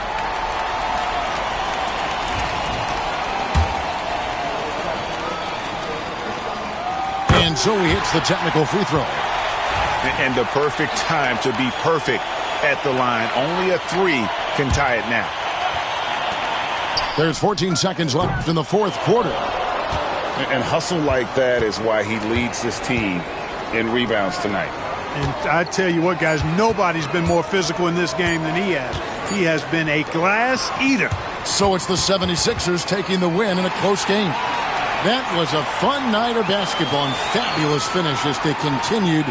And so he hits the technical free throw. And the perfect time to be perfect at the line. Only a 3 can tie it now. There's 14 seconds left in the fourth quarter. And hustle like that is why he leads this team in rebounds tonight. And I tell you what, guys, nobody's been more physical in this game than he has. He has been a glass eater. So it's the 76ers taking the win in a close game. That was a fun night of basketball and fabulous finish as they continued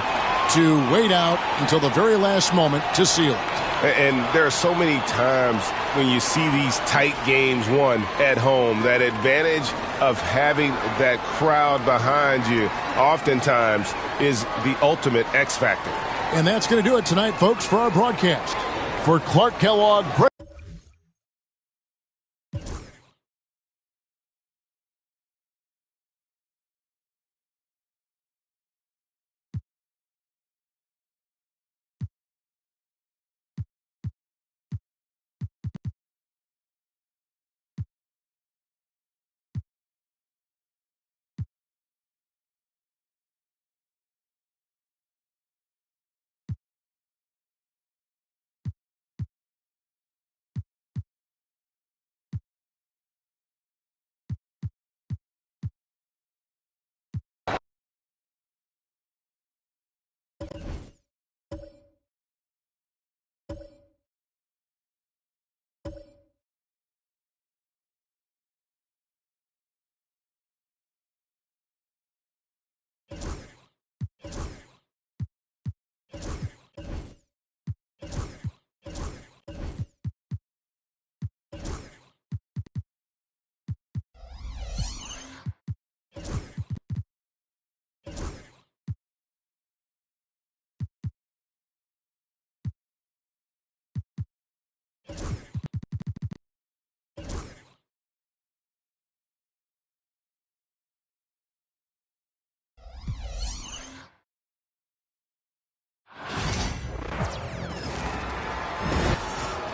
to wait out until the very last moment to seal it. And there are so many times when you see these tight games won at home, that advantage of having that crowd behind you oftentimes is the ultimate X factor. And that's going to do it tonight, folks, for our broadcast. For Clark Kellogg,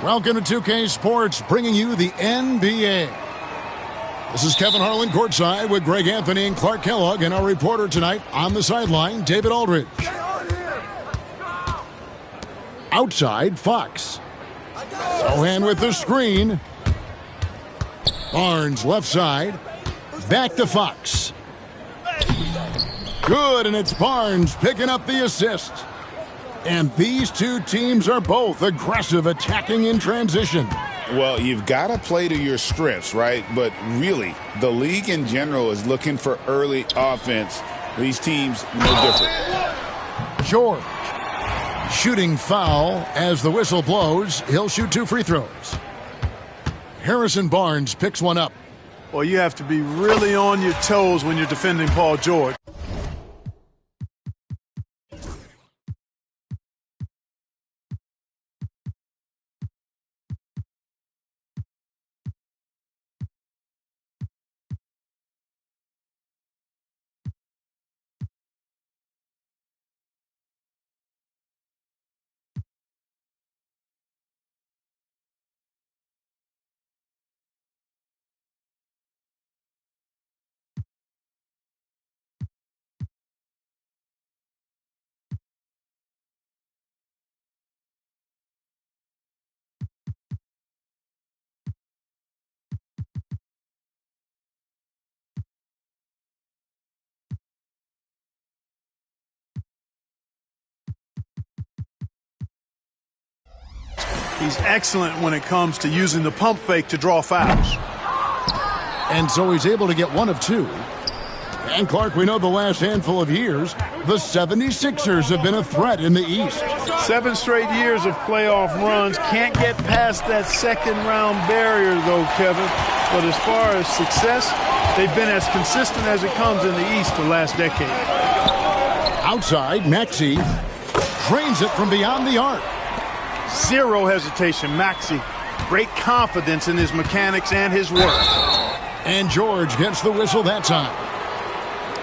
welcome to 2K Sports, bringing you the NBA. This is Kevin Harlan courtside with Greg Anthony and Clark Kellogg, and our reporter tonight on the sideline, David Aldridge. Outside, Fox. Sohan with the screen. Barnes left side. Back to Fox. Good, and it's Barnes picking up the assist. And these two teams are both aggressive, attacking in transition. Well, you've got to play to your strengths, right? But really, the league in general is looking for early offense. These teams, no different. George. Shooting foul as the whistle blows. He'll shoot 2 free throws. Harrison Barnes picks one up. Well, you have to be really on your toes when you're defending Paul George. He's excellent when it comes to using the pump fake to draw fouls. And so he's able to get 1 of 2. And Clark, we know the last handful of years, the 76ers have been a threat in the East. 7 straight years of playoff runs. Can't get past that second-round barrier, though, Kevin. But as far as success, they've been as consistent as it comes in the East the last decade. Outside, Maxey drains it from beyond the arc. Zero hesitation. Maxey, great confidence in his mechanics and his work. And George gets the whistle that time.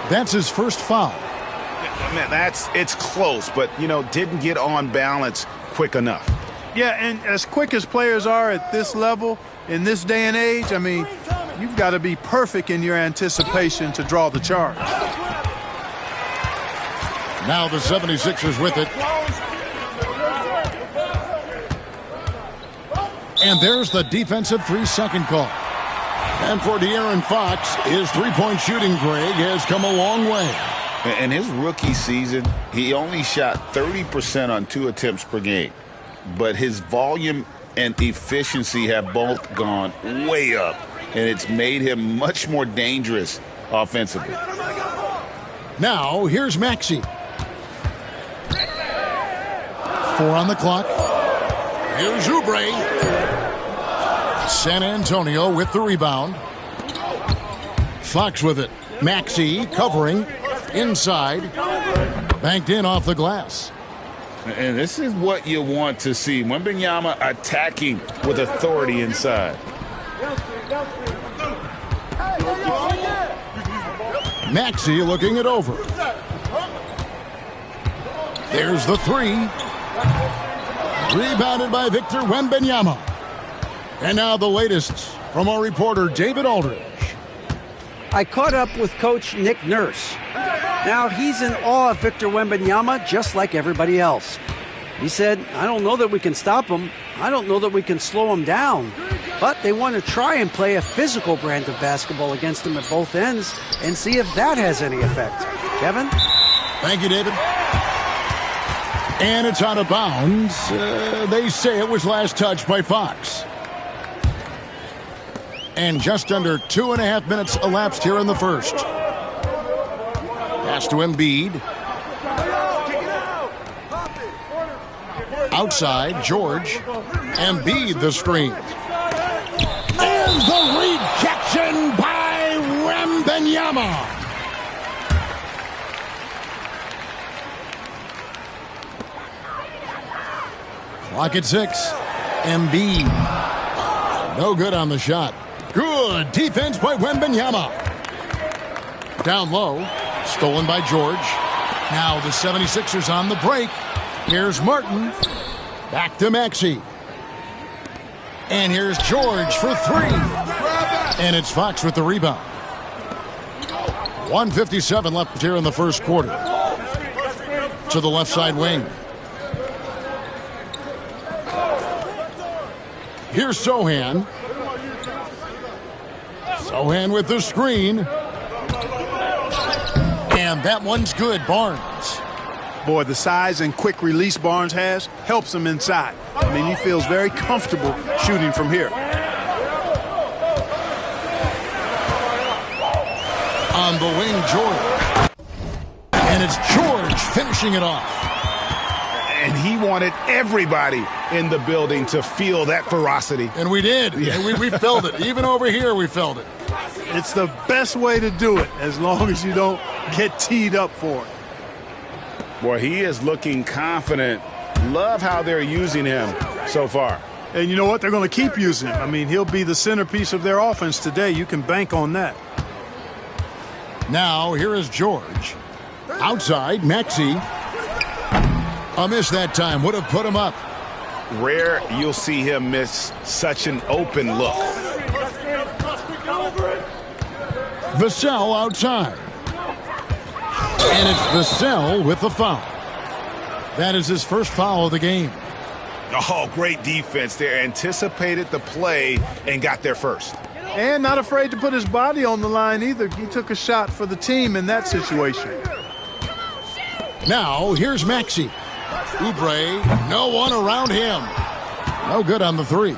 That's his first foul. Man, it's close, but, didn't get on balance quick enough. Yeah, and as quick as players are at this level, in this day and age, I mean, you've got to be perfect in your anticipation to draw the charge. Now the 76ers with it. And there's the defensive 3-second call. And for De'Aaron Fox, his three-point shooting, Greg, has come a long way. In his rookie season, he only shot 30% on 2 attempts per game. But his volume and efficiency have both gone way up. And it's made him much more dangerous offensively. Now, here's Maxey. 4 on the clock. Here's Oubre. San Antonio with the rebound. Fox with it. Maxey covering inside. Banked in off the glass. And this is what you want to see. Wembanyama attacking with authority inside. Maxey looking it over. There's the 3. Rebounded by Victor Wembanyama. And now the latest from our reporter, David Aldridge. I caught up with Coach Nick Nurse. Now, he's in awe of Victor Wembanyama, just like everybody else. He said, I don't know that we can stop him. I don't know that we can slow him down. But they want to try and play a physical brand of basketball against him at both ends and see if that has any effect. Kevin? Thank you, David. And it's out of bounds. They say it was last touched by Fox. And just under 2.5 minutes elapsed here in the first. Pass to Embiid. Outside, George. Embiid the screen. And the rejection by Wembanyama. Clock at 6. Embiid. No good on the shot. Good defense by Wembanyama. Down low. Stolen by George. Now the 76ers on the break. Here's Martin. Back to Maxey. And here's George for 3. And it's Fox with the rebound. 1:57 left here in the first quarter. To the left side wing. Here's Sohan. Sohan with the screen. And that one's good, Barnes. Boy, the size and quick release Barnes has helps him inside. I mean, he feels very comfortable shooting from here. On the wing, George. And it's George finishing it off. And he wanted everybody in the building to feel that ferocity. And we did. Yeah. And we felt it. Even over here, we felt it. It's the best way to do it, as long as you don't get teed up for it. Boy, he is looking confident. Love how they're using him so far. And you know what? They're going to keep using him. I mean, he'll be the centerpiece of their offense today. You can bank on that. Now, here is George. Outside, Maxey. A miss that time. Would have put him up. Rare you'll see him miss such an open look. Vassell outside. And it's Vassell with the foul. That is his first foul of the game. Oh, great defense there. Anticipated the play and got there first. And not afraid to put his body on the line either. He took a shot for the team in that situation. Now, here's Maxey. Oubre, no one around him. No good on the 3.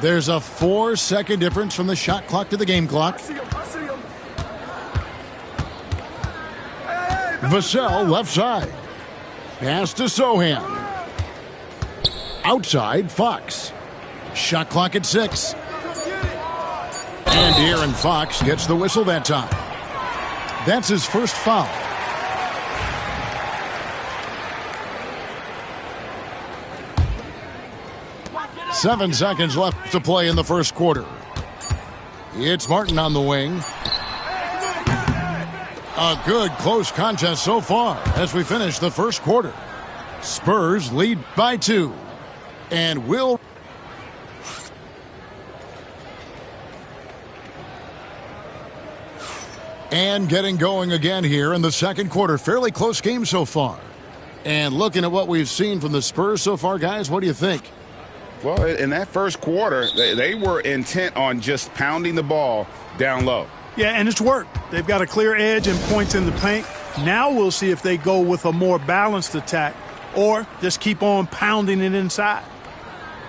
There's a 4-second difference from the shot clock to the game clock. Vassell left side. Pass to Sohan. Outside, Fox. Shot clock at 6. And De'Aaron Fox gets the whistle that time. That's his first foul. Seven seconds left to play in the first quarter. It's Martin on the wing. A good close contest so far as we finish the first quarter. Spurs lead by 2. And will and getting going again here in the second quarter. Fairly close game so far. And looking at what we've seen from the Spurs so far, guys, what do you think? Well, in that first quarter, they were intent on just pounding the ball down low. Yeah, and it's worked. They've got a clear edge and points in the paint. Now we'll see if they go with a more balanced attack or just keep on pounding it inside.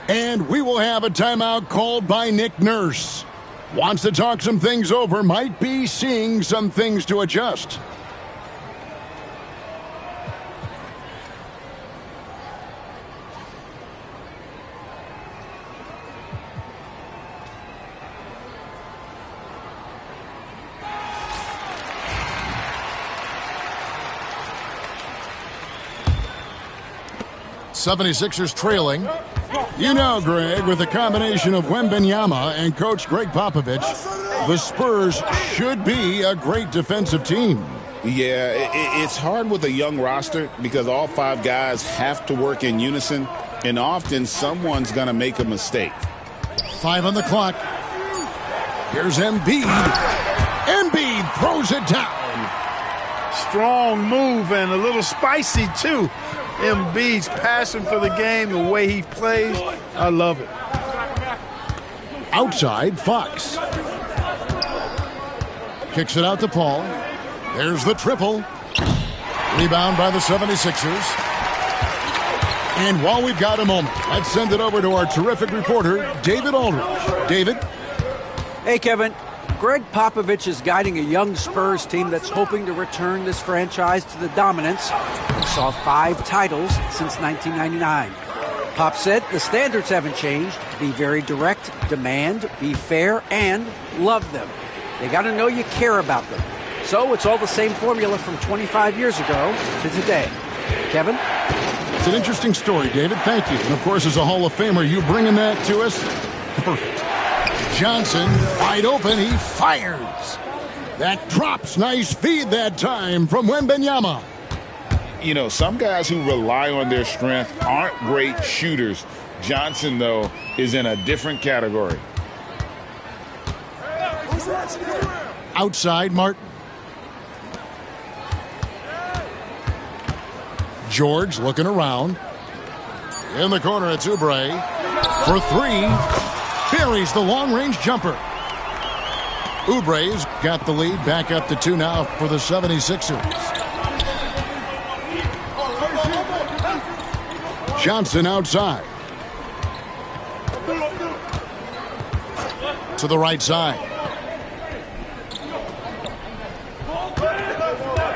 And we will have a timeout called by Nick Nurse. Wants to talk some things over. Might be seeing some things to adjust. '76ers trailing. You know, Greg, with the combination of Wembanyama and Coach Greg Popovich, the Spurs should be a great defensive team. Yeah, it's hard with a young roster because all 5 guys have to work in unison, and often someone's going to make a mistake. 5 on the clock. Here's Embiid. Embiid throws it down. Strong move and a little spicy, too. Embiid's passion for the game, the way he plays, I love it. Outside, Fox. Kicks it out to Paul. There's the triple. Rebound by the 76ers. And while we've got a moment, let's send it over to our terrific reporter, David Aldridge. David? Hey, Kevin. Greg Popovich is guiding a young Spurs team that's hoping to return this franchise to the dominance that saw 5 titles since 1999. Pop said the standards haven't changed. Be very direct, demand, be fair, and love them. They got to know you care about them. So it's all the same formula from 25 years ago to today. Kevin? It's an interesting story, David. Thank you. And, of course, as a Hall of Famer, you bringing that to us? Perfect. Johnson, wide open, he fires. That drops. Nice feed that time from Wembanyama. You know, some guys who rely on their strength aren't great shooters. Johnson, though, is in a different category. Outside, Martin. George looking around. In the corner, it's Oubre. For 3. Buries the long-range jumper. Oubre's got the lead back up to 2 now for the 76ers. Johnson outside. To the right side.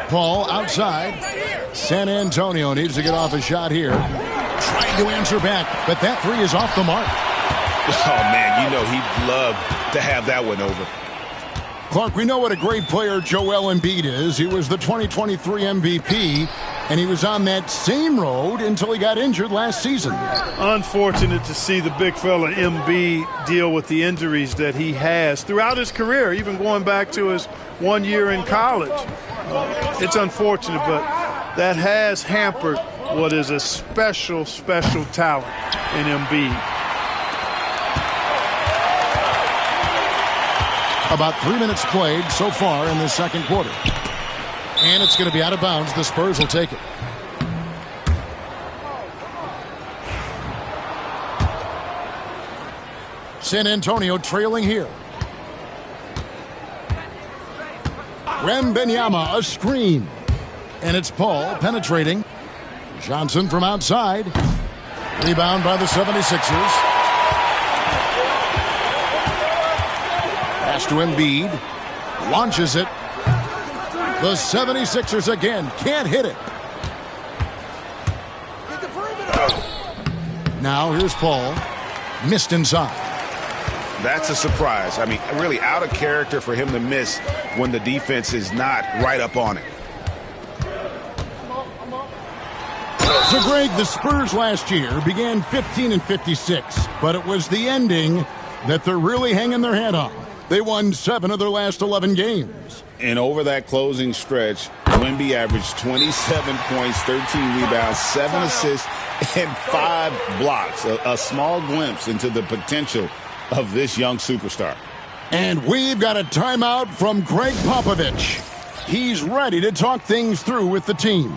Paul outside. San Antonio needs to get off a shot here. Trying to answer back, but that 3 is off the mark. Oh, man, you know he'd love to have that one over. Clark, we know what a great player Joel Embiid is. He was the 2023 MVP, and he was on that same road until he got injured last season. Unfortunate to see the big fella Embiid deal with the injuries that he has throughout his career, even going back to his 1 year in college. It's unfortunate, but that has hampered what is a special, special talent in Embiid. About 3 minutes played so far in the second quarter. And it's going to be out of bounds. The Spurs will take it. San Antonio trailing here. Wembanyama, a screen. And it's Paul penetrating. Johnson from outside. Rebound by the 76ers. Pass to Embiid. Launches it. The 76ers again can't hit it. Now here's Paul. Missed inside. That's a surprise. I mean, really out of character for him to miss when the defense is not right up on it. So, Greg, the Spurs last year began 15-56, but it was the ending that they're really hanging their head on. They won 7 of their last 11 games. And over that closing stretch, Wemby averaged 27 points, 13 rebounds, 7 assists, and 5 blocks. A small glimpse into the potential of this young superstar. And we've got a timeout from Greg Popovich. He's ready to talk things through with the team.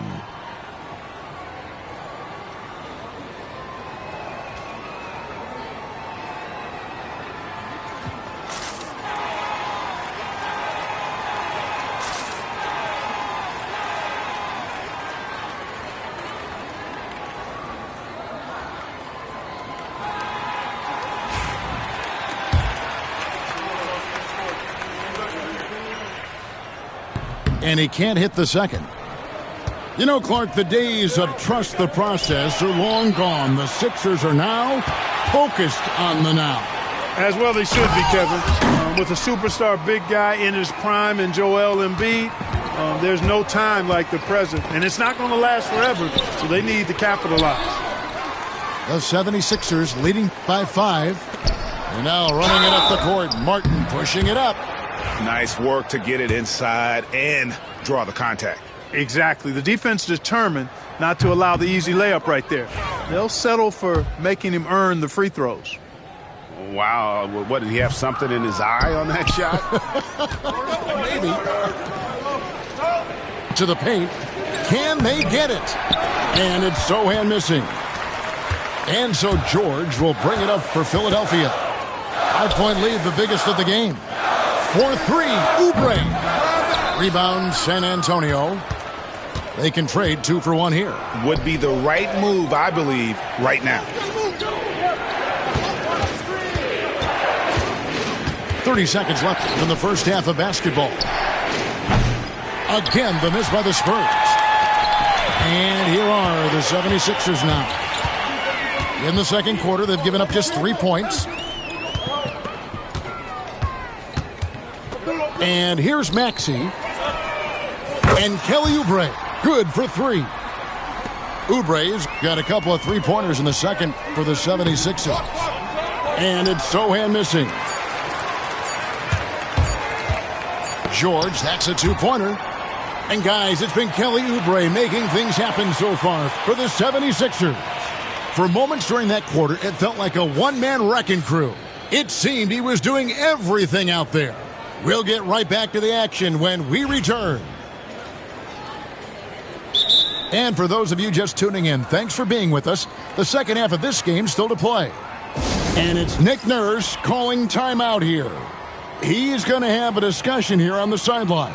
And he can't hit the second. You know, Clark, the days of trust the process are long gone. The Sixers are now focused on the now. As well they should be, Kevin. With a superstar big guy in his prime and Joel Embiid, there's no time like the present. And it's not going to last forever, so they need to capitalize. The 76ers leading by 5. And now running it up the court. Martin pushing it up. Nice work to get it inside and draw the contact. Exactly. The defense determined not to allow the easy layup right there. They'll settle for making him earn the free throws. Wow. What, did he have something in his eye on that shot? Maybe. To the paint. Can they get it? And it's Sochan missing. And so George will bring it up for Philadelphia. 5-point lead, the biggest of the game. 4-3, Oubre. Rebound, San Antonio. They can trade 2 for 1 here. Would be the right move, I believe, right now. 30 seconds left in the first half of basketball. Again, the miss by the Spurs. And here are the 76ers now. In the second quarter, they've given up just 3 points. And here's Maxey. And Kelly Oubre, good for 3. Oubre's got a couple of three-pointers in the second for the 76ers. And it's Sochan missing. George, that's a 2-pointer. And guys, it's been Kelly Oubre making things happen so far for the 76ers. For moments during that quarter, it felt like a one-man wrecking crew. It seemed he was doing everything out there. We'll get right back to the action when we return. And for those of you just tuning in, thanks for being with us. The second half of this game still to play. And it's Nick Nurse calling timeout here. He's going to have a discussion here on the sideline.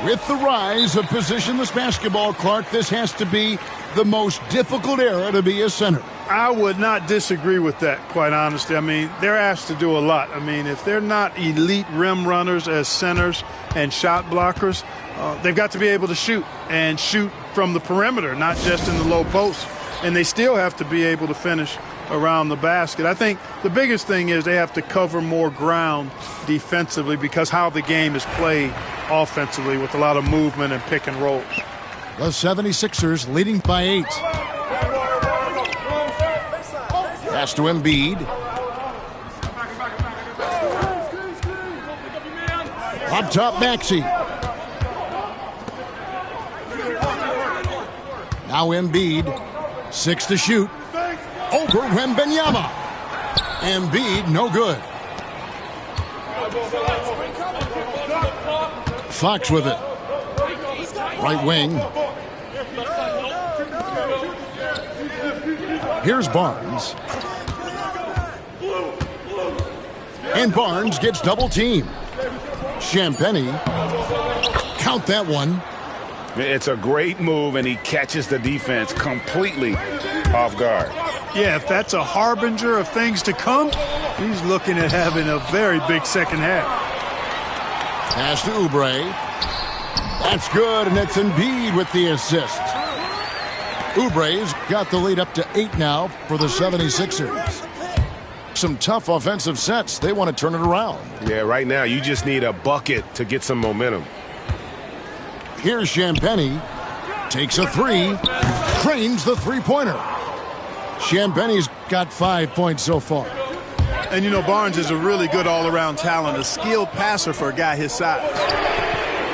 With the rise of positionless basketball, Clark, this has to be the most difficult era to be a center. I would not disagree with that, quite honestly. I mean, they're asked to do a lot. I mean, if they're not elite rim runners as centers and shot blockers, they've got to be able to shoot and shoot from the perimeter, not just in the low post. And they still have to be able to finish around the basket. I think the biggest thing is they have to cover more ground defensively because how the game is played offensively with a lot of movement and pick and rolls. The 76ers leading by 8. Pass to Embiid. Up top, Maxey. Now Embiid. 6 to shoot. Over Wembanyama. Embiid, no good. Fox with it. Right wing. Here's Barnes. And Barnes gets double teamed. Champagnie. Count that one. It's a great move, and he catches the defense completely off guard. Yeah, if that's a harbinger of things to come, he's looking at having a very big second half. Pass to Oubre. That's good, and it's Embiid with the assist. Oubre's got the lead up to 8 now for the 76ers. Some tough offensive sets. They want to turn it around. Yeah, right now you just need a bucket to get some momentum. Here's Champagnie. Takes a 3. Cranes the three-pointer. Champagnie's got 5 points so far. And, you know, Barnes is a really good all-around talent, a skilled passer for a guy his size.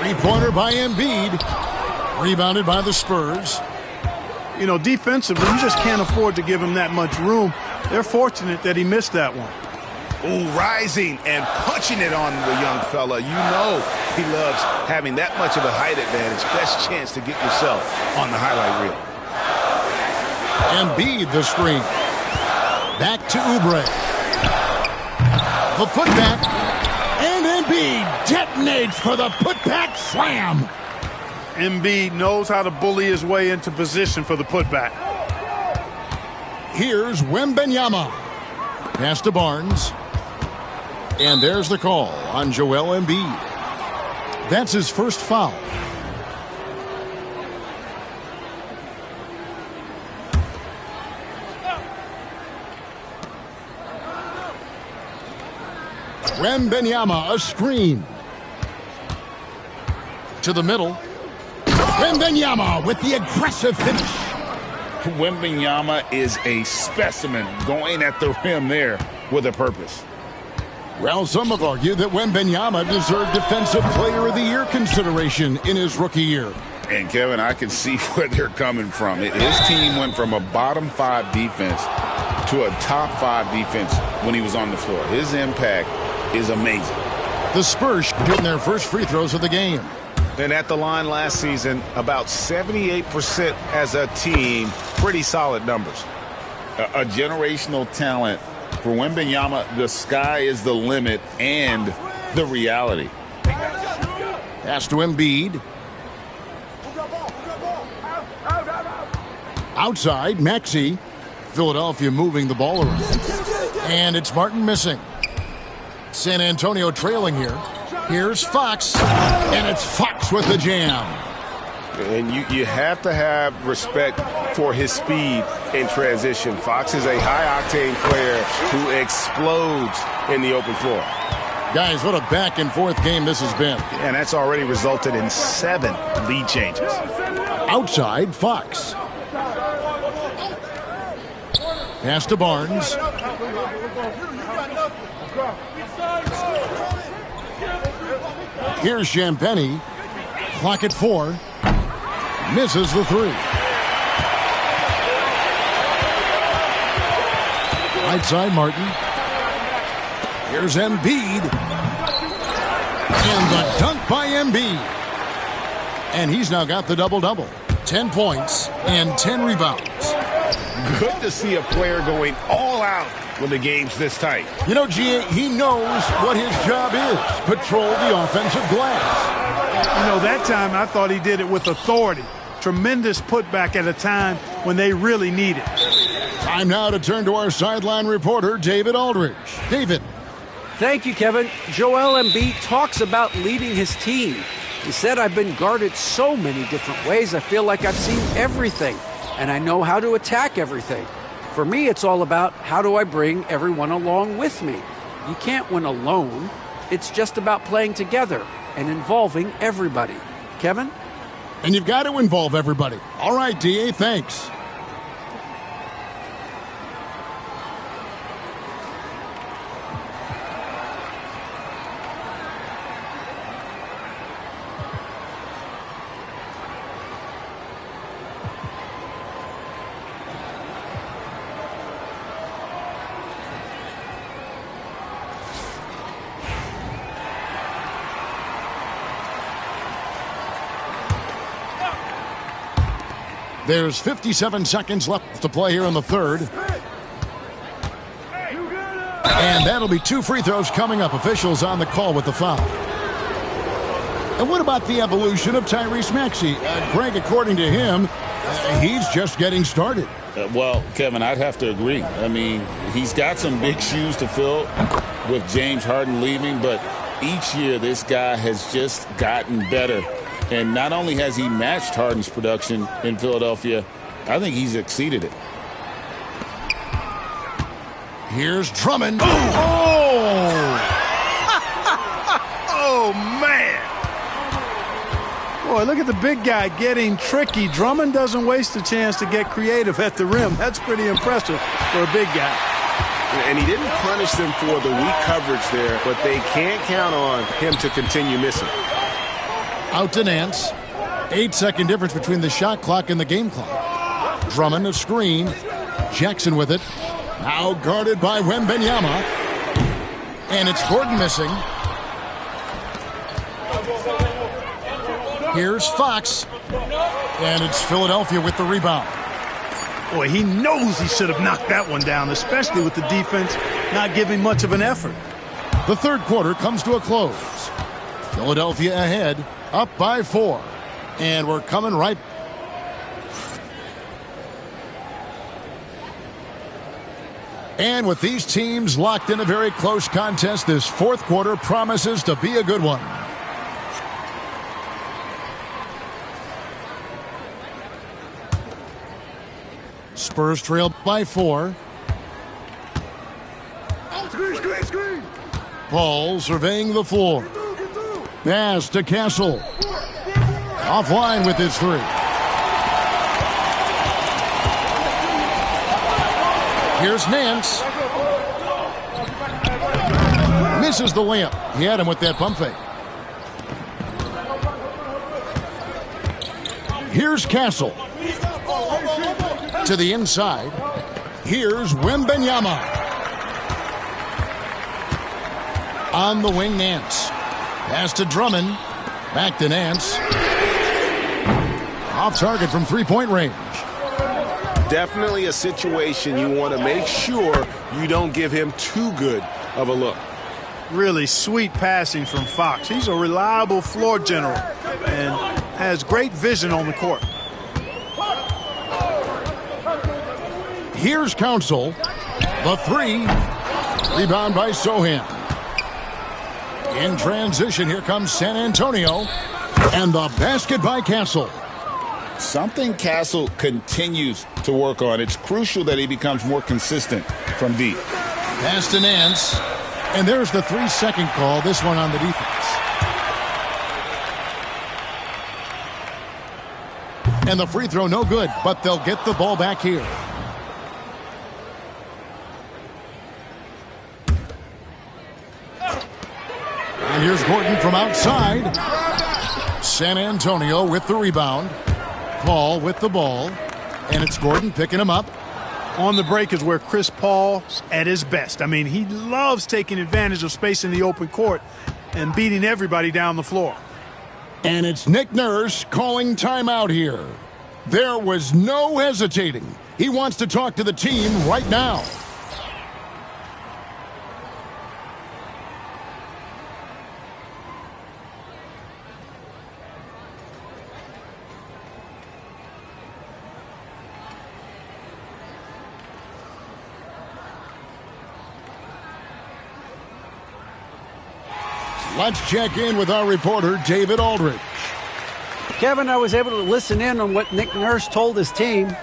Three-pointer by Embiid. Rebounded by the Spurs. You know, defensively, you just can't afford to give him that much room. They're fortunate that he missed that one. Ooh, rising and punching it on the young fella. You know he loves having that much of a height advantage. Best chance to get yourself on the highlight reel. Embiid the screen. Back to Oubre. The putback. And Embiid detonates for the putback slam. Embiid knows how to bully his way into position for the putback. Here's Wembanyama. Pass to Barnes. And there's the call on Joel Embiid. That's his first foul. Wembanyama, a screen. To the middle. Wembanyama with the aggressive finish. Wembanyama is a specimen going at the rim there with a purpose. Well, some have argued that Wembanyama deserved Defensive Player of the Year consideration in his rookie year. And, Kevin, I can see where they're coming from. His team went from a bottom 5 defense to a top 5 defense when he was on the floor. His impact is amazing. The Spurs shooting their first free throws of the game. And at the line last season, about 78% as a team. Pretty solid numbers. A generational talent. For Wembanyama, the sky is the limit and the reality. Pass to Embiid. Outside, Maxey. Philadelphia moving the ball around. And it's Martin missing. San Antonio trailing here. Here's Fox. And it's Fox with the jam. And you have to have respect for his speed in transition. Fox is a high-octane player who explodes in the open floor. Guys, what a back-and-forth game this has been. And that's already resulted in 7 lead changes. Outside, Fox. Pass to Barnes. Here's Champagnie. Clock at 4. Misses the 3. Right side, Martin. Here's Embiid. And the dunk by Embiid. And he's now got the double-double. 10 points and 10 rebounds. Good to see a player going all out when the game's this tight. You know, G.A., he knows what his job is. Patrol the offensive glass. You know, that time I thought he did it with authority. Tremendous putback at a time when they really need it. Time now to turn to our sideline reporter, David Aldridge. David. Thank you, Kevin. Joel Embiid talks about leading his team. He said, I've been guarded so many different ways, I feel like I've seen everything, and I know how to attack everything. For me, it's all about how do I bring everyone along with me. You can't win alone. It's just about playing together and involving everybody. Kevin? And you've got to involve everybody. All right, D.A., thanks. There's 57 seconds left to play here in the third. And that'll be 2 free throws coming up. Officials on the call with the foul. And what about the evolution of Tyrese Maxey? Greg, according to him, he's just getting started. Well, Kevin, I'd have to agree. I mean, he's got some big shoes to fill with James Harden leaving, but each year this guy has just gotten better. And not only has he matched Harden's production in Philadelphia, I think he's exceeded it. Here's Drummond. Oh, man. Boy, look at the big guy getting tricky. Drummond doesn't waste a chance to get creative at the rim. That's pretty impressive for a big guy. And he didn't punish them for the weak coverage there, but they can't count on him to continue missing. Out to Nance. 8-second difference between the shot clock and the game clock. Drummond a screen. Jackson with it. Now guarded by Wembanyama. And it's Gordon missing. Here's Fox. And it's Philadelphia with the rebound. Boy, he knows he should have knocked that one down, especially with the defense not giving much of an effort. The third quarter comes to a close. Philadelphia ahead, up by 4. And we're coming right. And with these teams locked in a very close contest, this fourth quarter promises to be a good one. Spurs trail by 4. Paul surveying the floor. Pass to Castle. Offline with his 3. Here's Nance. Misses the layup. He had him with that pump fake. Here's Castle. To the inside. Here's Wembanyama. On the wing, Nance. Pass to Drummond. Back to Nance. Off target from three-point range. Definitely a situation you want to make sure you don't give him too good of a look. Really sweet passing from Fox. He's a reliable floor general and has great vision on the court. Here's Council. The 3. Rebound by Sohan. In transition, here comes San Antonio. And the basket by Castle. Something Castle continues to work on. It's crucial that he becomes more consistent from deep. Pass to Nance. And there's the 3-second call, this one on the defense. And the free throw no good, but they'll get the ball back here. And here's Gordon from outside. San Antonio with the rebound. Paul with the ball. And it's Gordon picking him up. On the break is where Chris Paul's at his best. I mean, he loves taking advantage of space in the open court and beating everybody down the floor. And it's Nick Nurse calling timeout here. There was no hesitating. He wants to talk to the team right now. Let's check in with our reporter, David Aldridge. Kevin, I was able to listen in on what Nick Nurse told his team.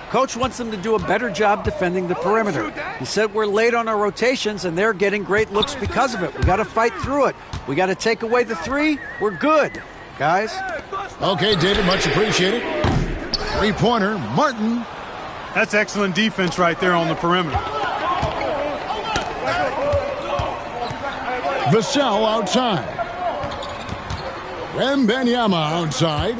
Coach wants them to do a better job defending the perimeter. He said we're late on our rotations, and they're getting great looks because of it. We got to fight through it. We got to take away the 3. We're good, guys. Okay, David, much appreciated. 3-pointer, Martin. That's excellent defense right there on the perimeter. Vassell outside. Wembanyama outside.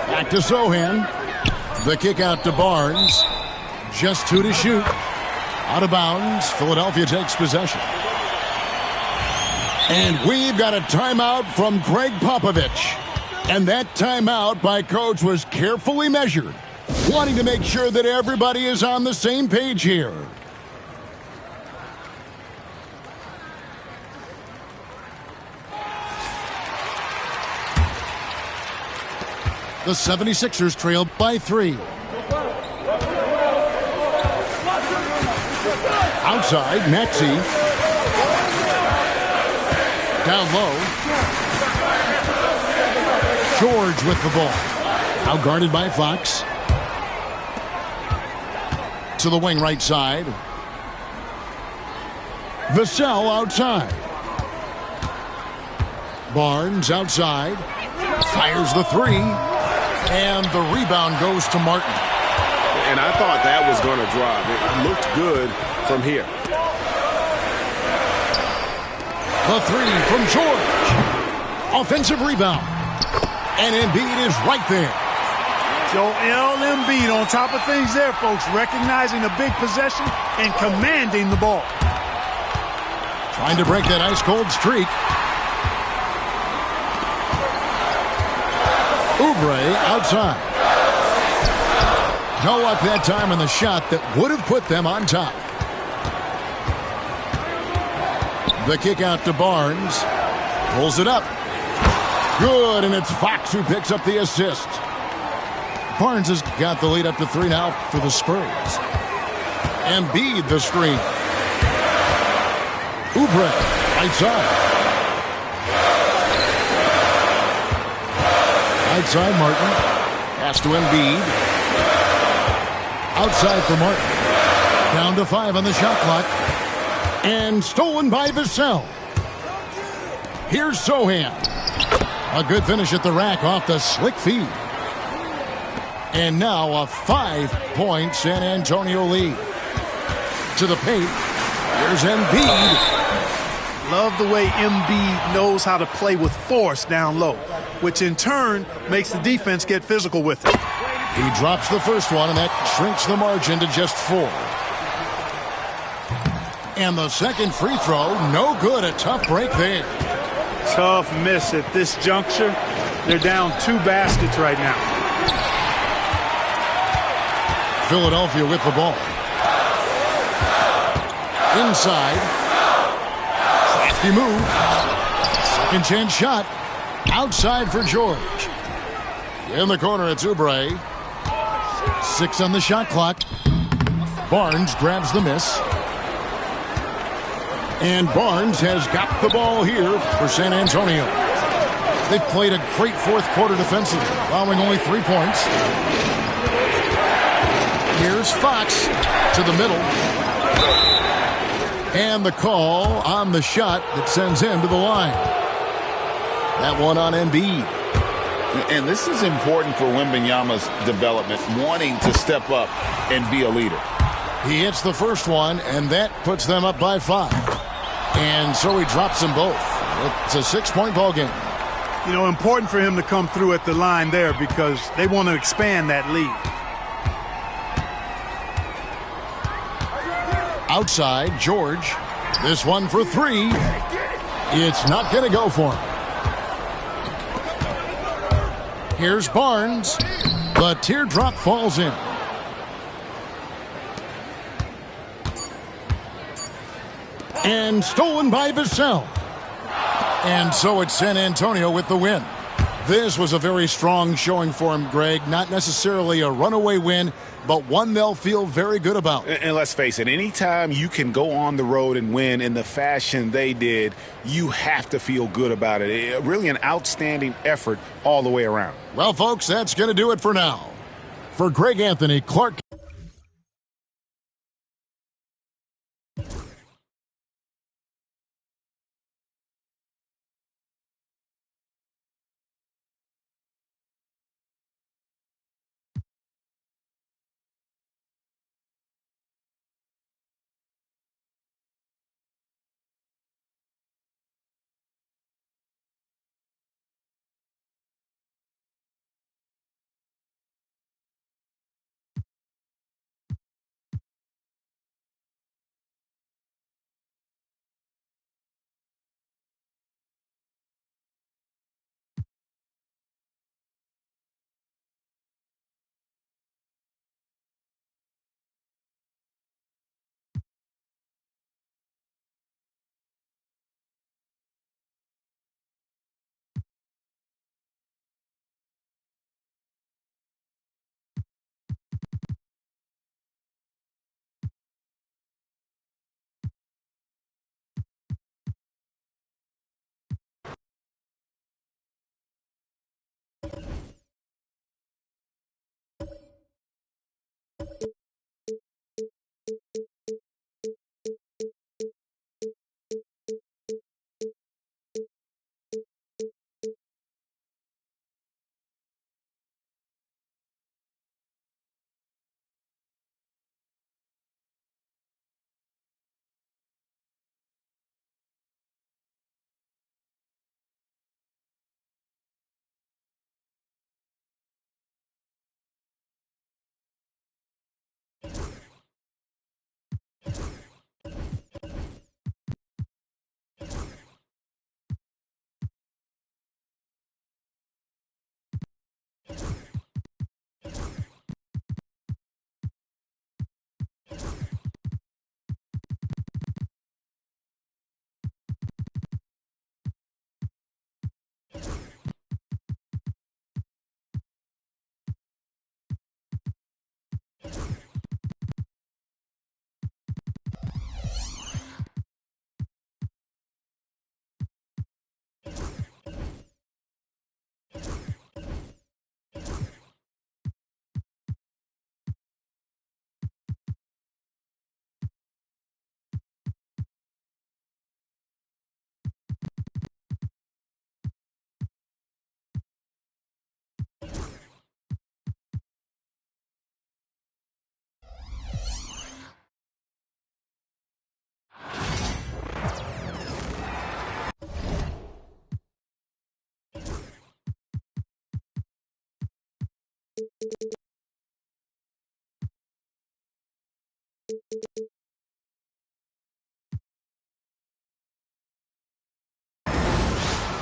Back to Sohan. The kick out to Barnes. Just 2 to shoot. Out of bounds. Philadelphia takes possession. And we've got a timeout from Greg Popovich. And that timeout by Coach was carefully measured, wanting to make sure that everybody is on the same page here. The 76ers trail by 3. Outside, Maxey. Down low. George with the ball. Now guarded by Fox. To the wing right side. Vassell outside. Barnes outside. Fires the 3. And the rebound goes to Martin. And I thought that was going to drop. It looked good from here. The 3 from George. Offensive rebound. And Embiid is right there. Joel Embiid on top of things there, folks. Recognizing a big possession and commanding the ball. Trying to break that ice-cold streak. Oubre outside. No luck that time on the shot that would have put them on top. The kick out to Barnes. Pulls it up. Good, and it's Fox who picks up the assist. Barnes has got the lead up to 3 now for the Spurs. Embiid the screen. Oubre, right side. Right side, Martin. Pass to Embiid. Outside for Martin. Down to 5 on the shot clock. And stolen by Vassell. Here's Sohan. A good finish at the rack off the slick feed. And now a 5-point San Antonio lead. To the paint. Here's Embiid. Love the way Embiid knows how to play with force down low, which in turn makes the defense get physical with it. He drops the first one, and that shrinks the margin to just 4. And the second free throw, no good. A tough break there. Tough miss at this juncture. They're down 2 baskets right now. Philadelphia with the ball. Inside. Crafty move. Second chance shot. Outside for George. In the corner, it's Oubre. 6 on the shot clock. Barnes grabs the miss. And Barnes has got the ball here for San Antonio. They've played a great fourth quarter defensively, allowing only 3 points. Here's Fox to the middle. And the call on the shot that sends him to the line. That one on Embiid. And this is important for Wembanyama's development, wanting to step up and be a leader. He hits the first one, and that puts them up by 5. And so he drops them both. It's a 6-point ball game. You know, important for him to come through at the line there because they want to expand that lead. Outside, George. This one for 3. It's not going to go for him. Here's Barnes. The teardrop falls in. And stolen by Vassell. And so it's San Antonio with the win. This was a very strong showing for him, Greg. Not necessarily a runaway win, but one they'll feel very good about. And let's face it, anytime you can go on the road and win in the fashion they did, you have to feel good about it. Really an outstanding effort all the way around. Well, folks, that's going to do it for now. For Greg Anthony, Clark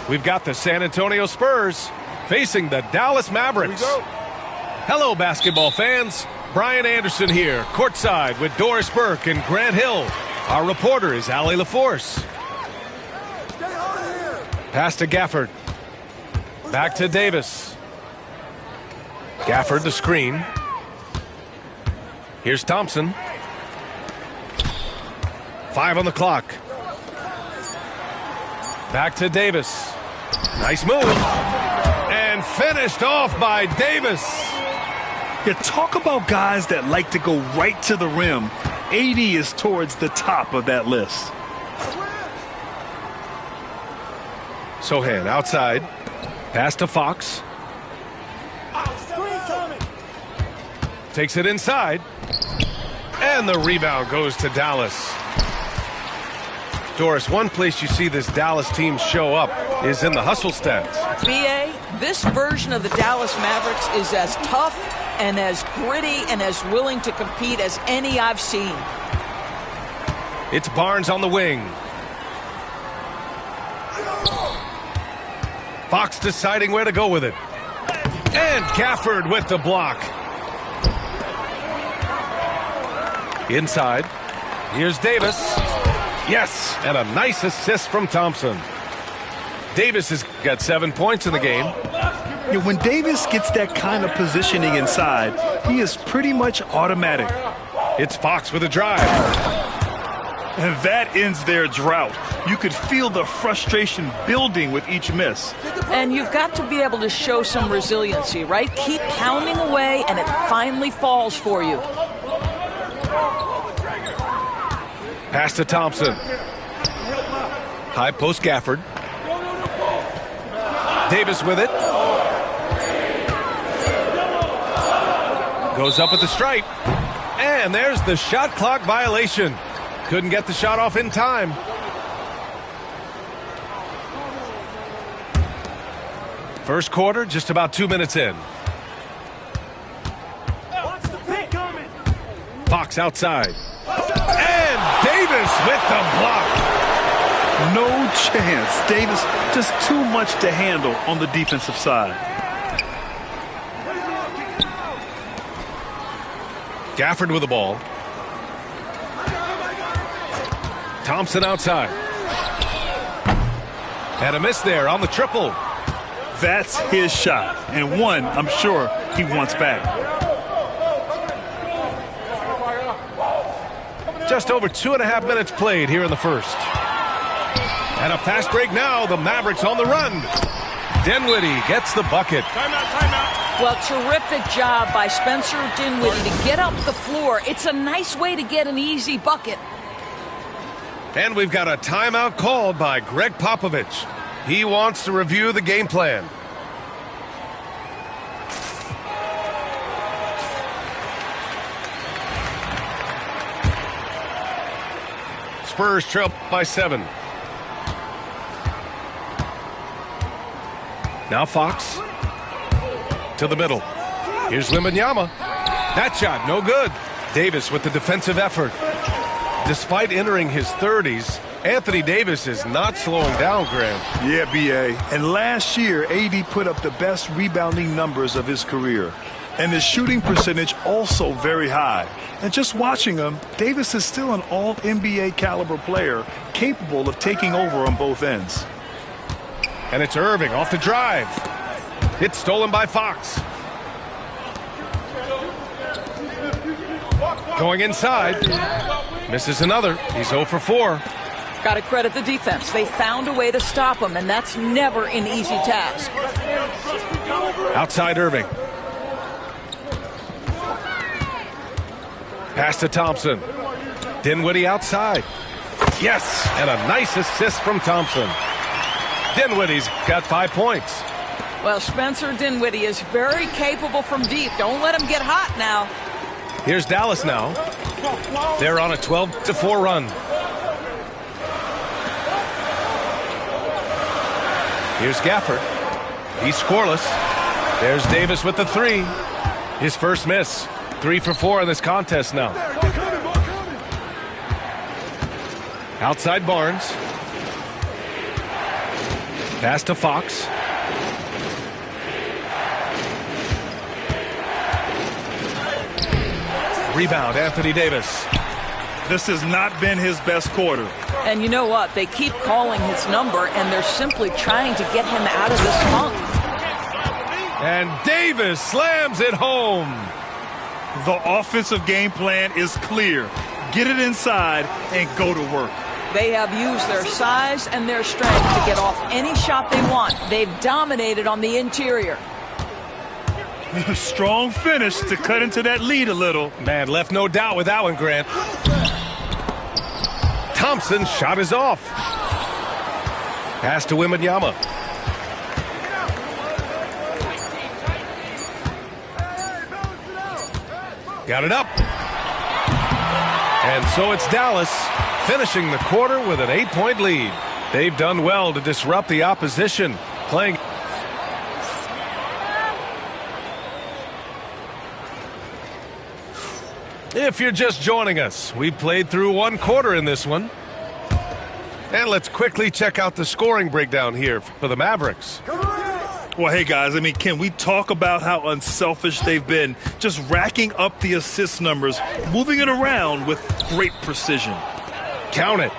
We've got the San Antonio Spurs facing the Dallas Mavericks. Hello, basketball fans. Brian Anderson here, courtside with Doris Burke and Grant Hill. Our reporter is Allie LaForce. Pass to Gafford. Back to Davis. Gafford the screen. Here's Thompson. 5 on the clock. Back to Davis. Nice move. And finished off by Davis. Yeah, talk about guys that like to go right to the rim. AD is towards the top of that list. Sochan outside. Pass to Fox. Takes it inside. And the rebound goes to Dallas. Doris, one place you see this Dallas team show up is in the hustle stats. B.A., this version of the Dallas Mavericks is as tough and as gritty and as willing to compete as any I've seen. It's Barnes on the wing. Fox deciding where to go with it. And Gafford with the block. Inside. Here's Davis. Yes, and a nice assist from Thompson. Davis has got 7 points in the game. Yeah, when Davis gets that kind of positioning inside, he is pretty much automatic. It's Fox with a drive. And that ends their drought. You could feel the frustration building with each miss. And you've got to be able to show some resiliency, right? Keep pounding away, and it finally falls for you. Pass to Thompson. High post Gafford. Davis with it. Goes up at the stripe. And there's the shot clock violation. Couldn't get the shot off in time. First quarter, just about 2 minutes in. Fox outside. And Davis with the block. No chance. Davis just too much to handle on the defensive side. Gafford with the ball. Thompson outside. And a miss there on the triple. That's his shot, and one I'm sure he wants back. Just over 2.5 minutes played here in the first. And a fast break now. The Mavericks on the run. Dinwiddie gets the bucket. Timeout. Well, terrific job by Spencer Dinwiddie to get up the floor. It's a nice way to get an easy bucket. And we've got a timeout called by Greg Popovich. He wants to review the game plan. Spurs trail by 7. Now Fox to the middle. Here's Wembanyama. That shot, no good. Davis with the defensive effort. Despite entering his 30s, Anthony Davis is not slowing down, Graham. Yeah, B.A. And last year, AD put up the best rebounding numbers of his career. And his shooting percentage also very high. And just watching him, Davis is still an all-NBA caliber player capable of taking over on both ends. And it's Irving off the drive. It's stolen by Fox. Going inside. Misses another. He's 0 for 4. Got to credit the defense. They found a way to stop him, and that's never an easy task. Outside Irving. Pass to Thompson. Dinwiddie outside. Yes, and a nice assist from Thompson. Dinwiddie's got 5 points. Well, Spencer Dinwiddie is very capable from deep. Don't let him get hot now. Here's Dallas now. They're on a 12-4 run. Here's Gafford. He's scoreless. There's Davis with the 3. His first miss. 3 for 4 in this contest now. Outside Barnes. Pass to Fox. Rebound, Anthony Davis. This has not been his best quarter. And you know what? They keep calling his number, and they're simply trying to get him out of this funk. And Davis slams it home. The offensive game plan is clear. Get it inside and go to work. They have used their size and their strength to get off any shot they want. They've dominated on the interior. Strong finish to cut into that lead a little. Man, left no doubt with that one, Grant. Thompson's shot is off. Pass to Wembanyama. Got it up. And so it's Dallas finishing the quarter with an 8-point lead. They've done well to disrupt the opposition, playing. If you're just joining us, we played through one quarter in this one. And let's quickly check out the scoring breakdown here for the Mavericks. Well, hey, guys, I mean, can we talk about how unselfish they've been? Just racking up the assist numbers, moving it around with great precision. Count it.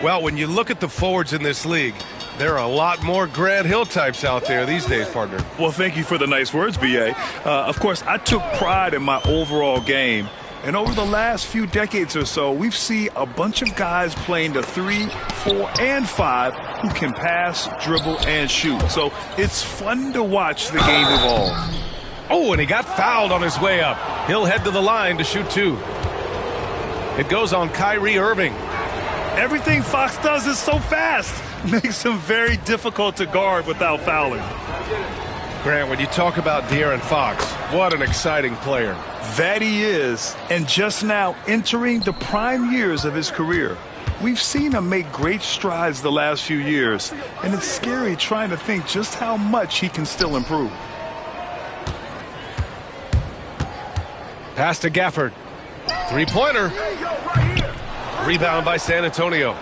Well, when you look at the forwards in this league, there are a lot more Grant Hill types out there these days, partner. Well, thank you for the nice words, B.A. Of course, I took pride in my overall game. And over the last few decades or so, we've seen a bunch of guys playing the 3, 4, and 5 who can pass, dribble, and shoot. So it's fun to watch the game evolve. Oh, and he got fouled on his way up. He'll head to the line to shoot 2. It goes on Kyrie Irving. Everything Fox does is so fast. Makes him very difficult to guard without fouling. Grant, when you talk about De'Aaron Fox, what an exciting player. That he is, and just now entering the prime years of his career. We've seen him make great strides the last few years, and it's scary trying to think just how much he can still improve. Pass to Gafford. Three-pointer. Rebound by San Antonio.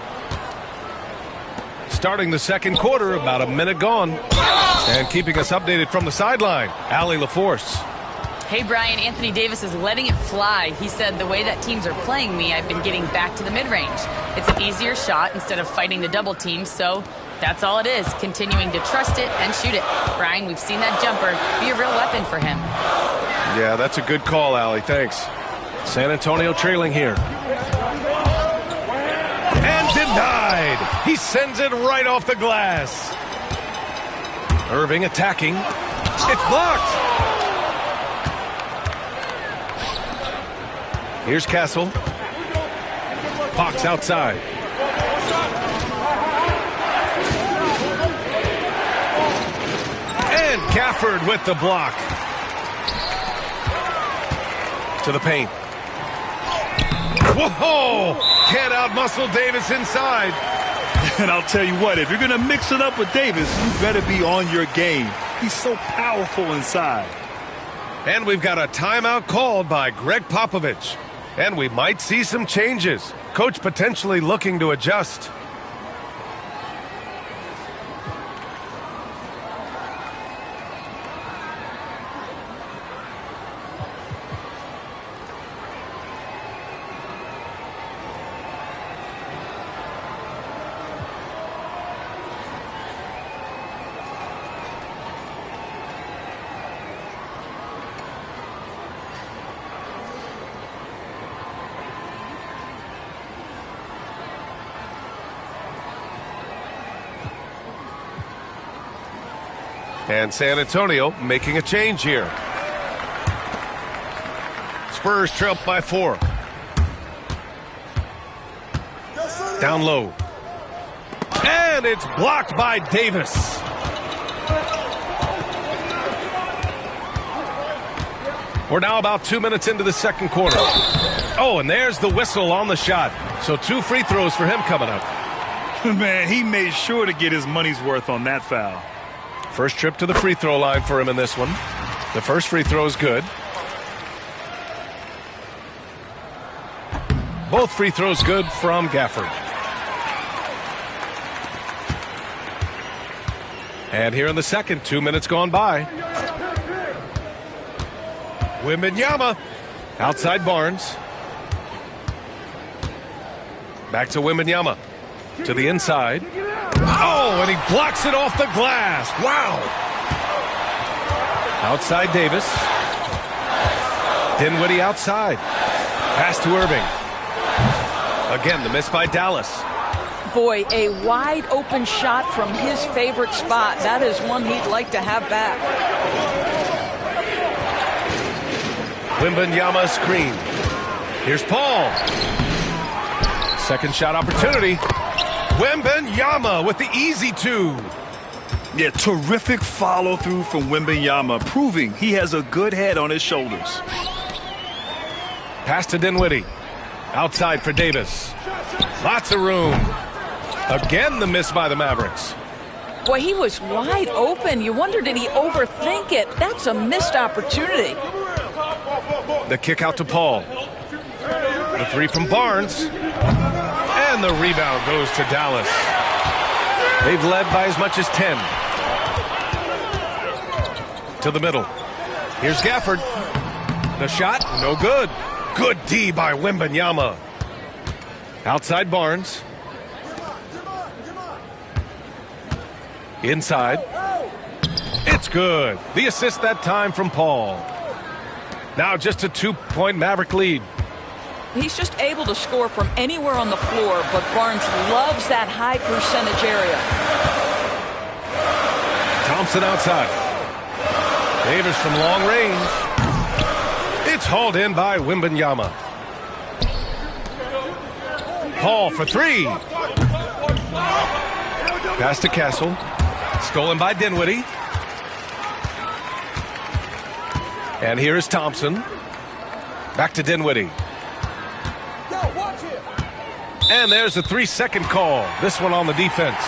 Starting the second quarter, about a minute gone. And keeping us updated from the sideline, Allie LaForce. Hey, Brian, Anthony Davis is letting it fly. He said, the way that teams are playing me, I've been getting back to the mid-range. It's an easier shot instead of fighting the double team, so that's all it is, continuing to trust it and shoot it. Brian, we've seen that jumper be a real weapon for him. Yeah, that's a good call, Allie. Thanks. San Antonio trailing here. And denied. He sends it right off the glass. Irving attacking. It's blocked. Here's Castle. Fox outside. And Gafford with the block. To the paint. Whoa! Can't outmuscle Davis inside. And I'll tell you what, if you're going to mix it up with Davis, you better be on your game. He's so powerful inside. And we've got a timeout called by Greg Popovich. And we might see some changes. Coach potentially looking to adjust. And San Antonio making a change here. Spurs trail by 4. Down low. And it's blocked by Davis. We're now about 2 minutes into the second quarter. Oh, and there's the whistle on the shot. So 2 free throws for him coming up. Man, he made sure to get his money's worth on that foul. First trip to the free throw line for him in this one. The first free throw is good. Both free throws good from Gafford. And here in the second, 2 minutes gone by. Wembanyama outside Barnes. Back to Wembanyama. To the inside. Oh, and he blocks it off the glass. Wow. Outside Davis. Dinwiddie outside. Pass to Irving. Again, the miss by Dallas. Boy, a wide open shot from his favorite spot. That is one he'd like to have back. Wembanyama screen. Here's Paul. Second shot opportunity. Wembanyama with the easy two. Yeah, terrific follow through from Wembanyama, proving he has a good head on his shoulders. Pass to Dinwiddie. Outside for Davis. Lots of room. Again, the miss by the Mavericks. Boy, he was wide open. You wonder, did he overthink it? That's a missed opportunity. The kick out to Paul. The three from Barnes. And the rebound goes to Dallas. They've led by as much as 10. To the middle. Here's Gafford. The shot, no good. Good D by Wembanyama. Outside Barnes. Inside. It's good. The assist that time from Paul. Now just a 2-point Maverick lead. He's just able to score from anywhere on the floor, but Barnes loves that high percentage area. Thompson outside. Davis from long range. It's hauled in by Wembanyama. Paul for three. Pass to Castle. Stolen by Dinwiddie. And here is Thompson. Back to Dinwiddie. And there's a 3-second call. This one on the defense.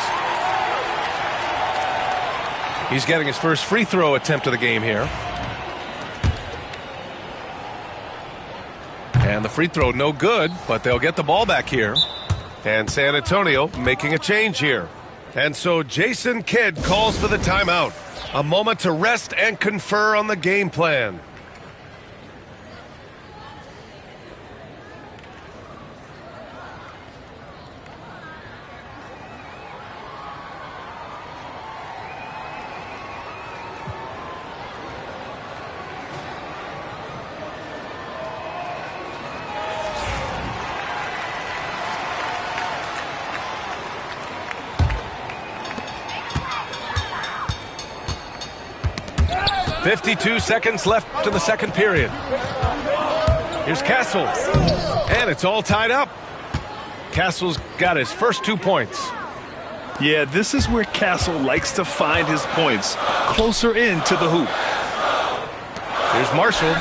He's getting his first free throw attempt of the game here. And the free throw no good, but they'll get the ball back here. And San Antonio making a change here. And so Jason Kidd calls for the timeout. A moment to rest and confer on the game plan. .52 seconds left to the second period. Here's Castle. And it's all tied up. Castle's got his first 2 points. Yeah, this is where Castle likes to find his points. Closer in to the hoop. Here's Marshall.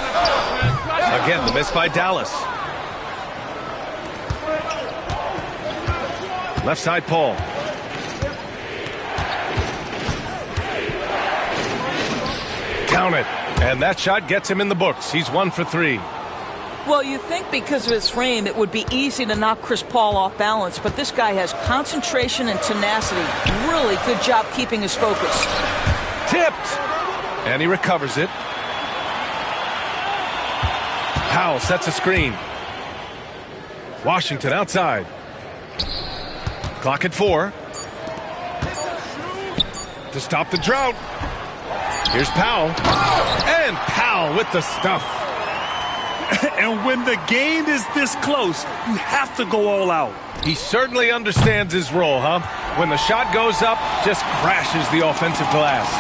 Again, the miss by Dallas. Left side, Paul. Count it. And that shot gets him in the books. He's 1 for 3. Well, you think because of his frame, it would be easy to knock Chris Paul off balance, but this guy has concentration and tenacity. Really good job keeping his focus. Tipped. And he recovers it. Powell sets a screen. Washington outside. Clock at 4. To stop the drought. Here's Powell. And Powell with the stuff. And when the game is this close, you have to go all out. He certainly understands his role, huh? When the shot goes up, just crashes the offensive glass.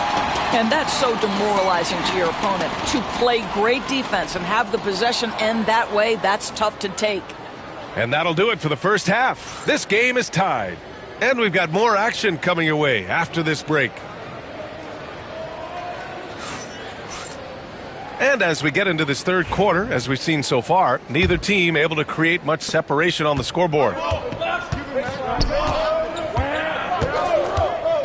And that's so demoralizing to your opponent. To play great defense and have the possession end that way, that's tough to take. And that'll do it for the first half. This game is tied. And we've got more action coming your way after this break. And as we get into this third quarter, as we've seen so far, neither team able to create much separation on the scoreboard. All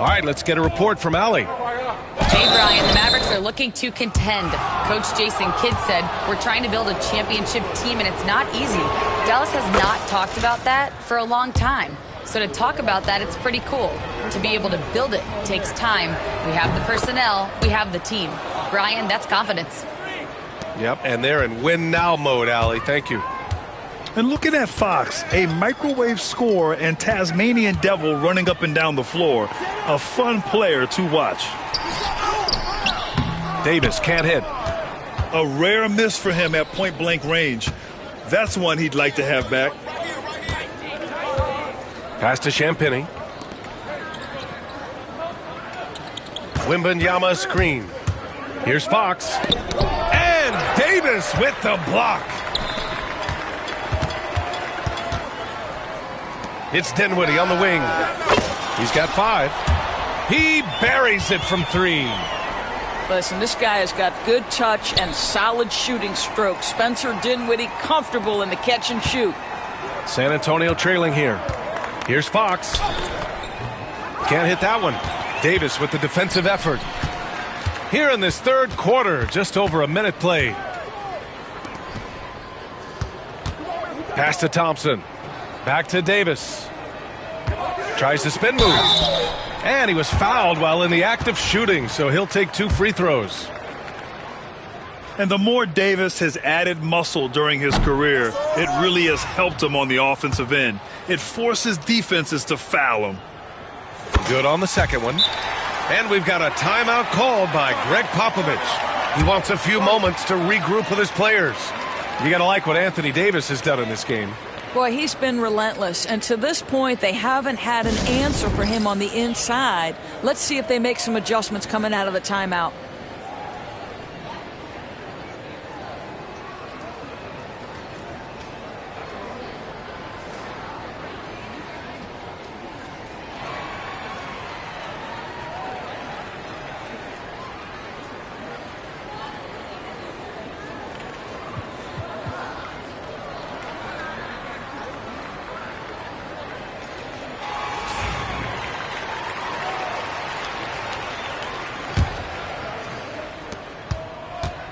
right, let's get a report from Allie. Jay Bryan, the Mavericks are looking to contend. Coach Jason Kidd said, we're trying to build a championship team, and it's not easy. Dallas has not talked about that for a long time. So to talk about that, it's pretty cool. To be able to build it takes time. We have the personnel, we have the team. Brian, that's confidence. Yep, and they're in win now mode, Allie. Thank you. And looking at Fox, a microwave scorer and Tasmanian devil running up and down the floor. A fun player to watch. Davis can't hit. A rare miss for him at point-blank range. That's one he'd like to have back. Pass to Champagnie. Wembanyama screen. Here's Fox. And Davis with the block. It's Dinwiddie on the wing. He's got 5. He buries it from 3. Listen, this guy has got good touch and solid shooting stroke. Spencer Dinwiddie comfortable in the catch and shoot. San Antonio trailing here. Here's Fox. Can't hit that one. Davis with the defensive effort. Here in this third quarter, just over a minute play. Pass to Thompson. Back to Davis. Tries to spin move. And he was fouled while in the act of shooting, so he'll take 2 free throws. And the more Davis has added muscle during his career, it really has helped him on the offensive end. It forces defenses to foul him. Good on the second one. And we've got a timeout called by Greg Popovich. He wants a few moments to regroup with his players. You got to like what Anthony Davis has done in this game. Boy, he's been relentless, and to this point, they haven't had an answer for him on the inside. Let's see if they make some adjustments coming out of the timeout.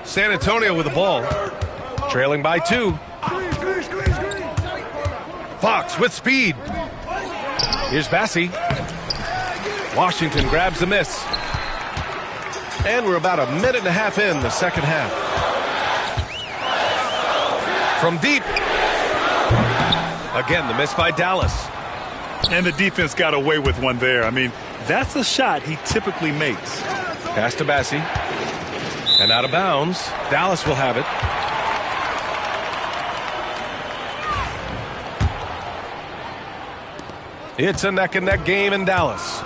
San Antonio with the ball, trailing by 2. Fox with speed. Here's Bassi. Washington grabs the miss. And we're about a minute and a half in the second half. From deep. Again, the miss by Dallas. And the defense got away with one there. I mean, that's a shot he typically makes. Pass to Bassi. And out of bounds. Dallas will have it. It's a neck-and-neck game in Dallas.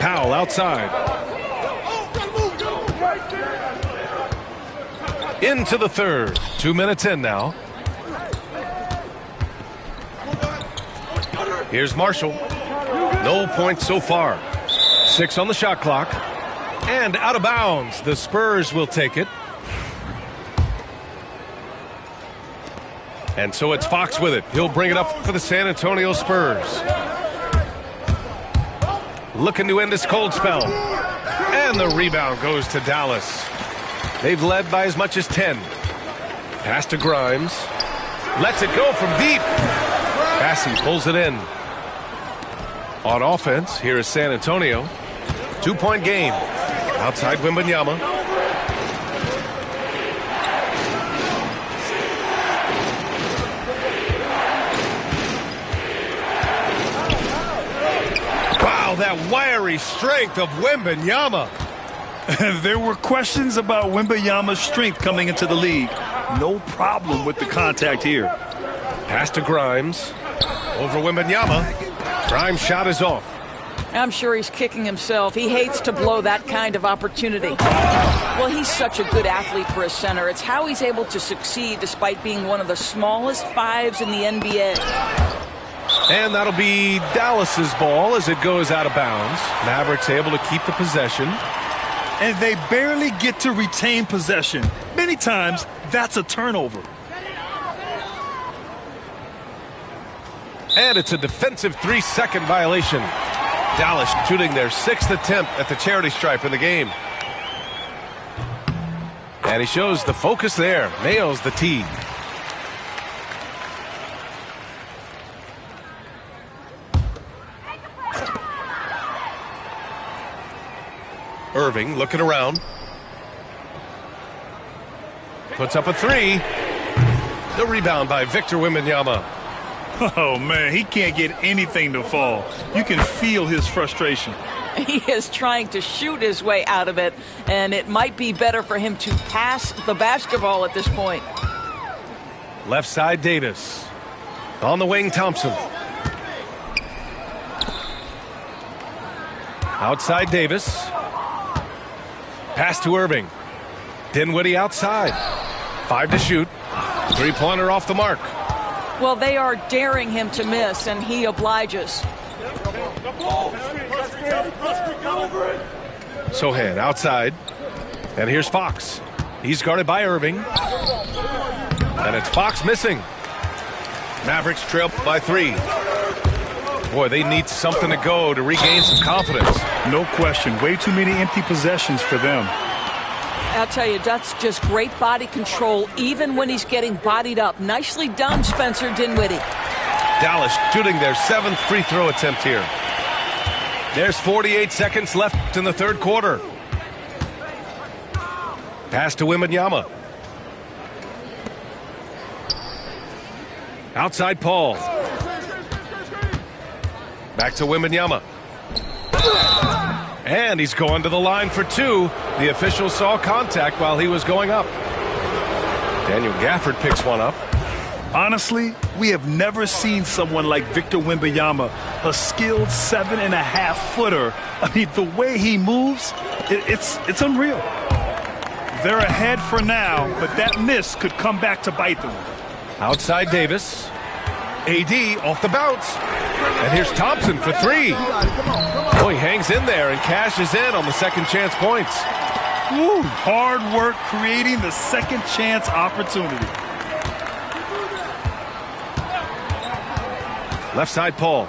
Powell outside. Into the third. 2 minutes in now. Here's Marshall. No points so far. 6 on the shot clock. And out of bounds. The Spurs will take it. And so it's Fox with it. He'll bring it up for the San Antonio Spurs. Looking to end this cold spell. And the rebound goes to Dallas. They've led by as much as 10. Pass to Grimes. Lets it go from deep. Bassi pulls it in. On offense, here is San Antonio. 2-point game. Outside Wembanyama. Wow, that wiry strength of Wembanyama. There were questions about Wembanyama's strength coming into the league. No problem with the contact here. Pass to Grimes. Over Wembanyama. Grimes' shot is off. I'm sure he's kicking himself. He hates to blow that kind of opportunity. Well, he's such a good athlete for a center. It's how he's able to succeed despite being one of the smallest 5s in the NBA. And that'll be Dallas's ball as it goes out of bounds. Mavericks able to keep the possession. And they barely get to retain possession. Many times, that's a turnover. And it's a defensive 3-second violation. Dallas shooting their 6th attempt at the charity stripe in the game. And he shows the focus there. Nails the tee. Irving looking around. Puts up a three. The rebound by Victor Wembanyama. Oh, man, he can't get anything to fall. You can feel his frustration. He is trying to shoot his way out of it, and it might be better for him to pass the basketball at this point. Left side, Davis. On the wing, Thompson. Outside, Davis. Pass to Irving. Dinwiddie outside. 5 to shoot. Three-pointer off the mark. Well, they are daring him to miss, and he obliges. Sohan outside. And here's Fox. He's guarded by Irving. And it's Fox missing. Mavericks trail by 3. Boy, they need something to go to regain some confidence. No question. Way too many empty possessions for them. I'll tell you, that's just great body control, even when he's getting bodied up. Nicely done, Spencer Dinwiddie. Dallas shooting their 7th free throw attempt here. There's 48 seconds left in the third quarter. Pass to Wembanyama. Outside Paul. Back to Wembanyama. And he's going to the line for 2. The official saw contact while he was going up. Daniel Gafford picks one up. Honestly, we have never seen someone like Victor Wembanyama, a skilled 7.5-footer. I mean, the way he moves, it's unreal. They're ahead for now, but that miss could come back to bite them. Outside Davis. AD off the bounce. And here's Thompson for 3. Oh, he hangs in there and cashes in on the second chance points. Woo, hard work creating the second chance opportunity. Left side Paul.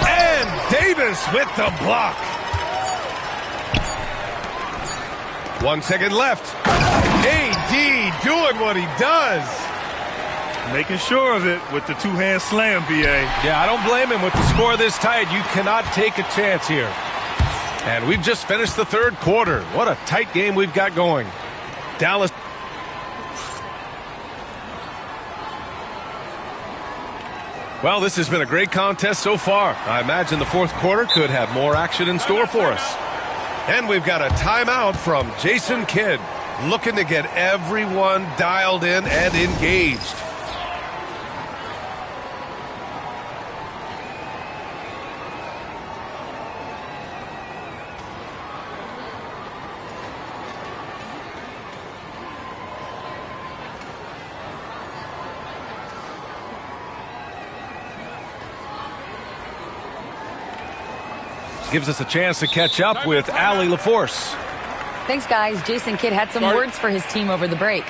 And Davis with the block. 1 second left. AD doing what he does. Making sure of it with the two-hand slam, B.A. Yeah, I don't blame him with the score this tight. You cannot take a chance here. And we've just finished the third quarter. What a tight game we've got going. Dallas. Well, this has been a great contest so far. I imagine the fourth quarter could have more action in store for us. And we've got a timeout from Jason Kidd, looking to get everyone dialed in and engaged. Gives us a chance to catch up with Allie LaForce. Thanks, guys. Jason Kidd had some words for his team over the break.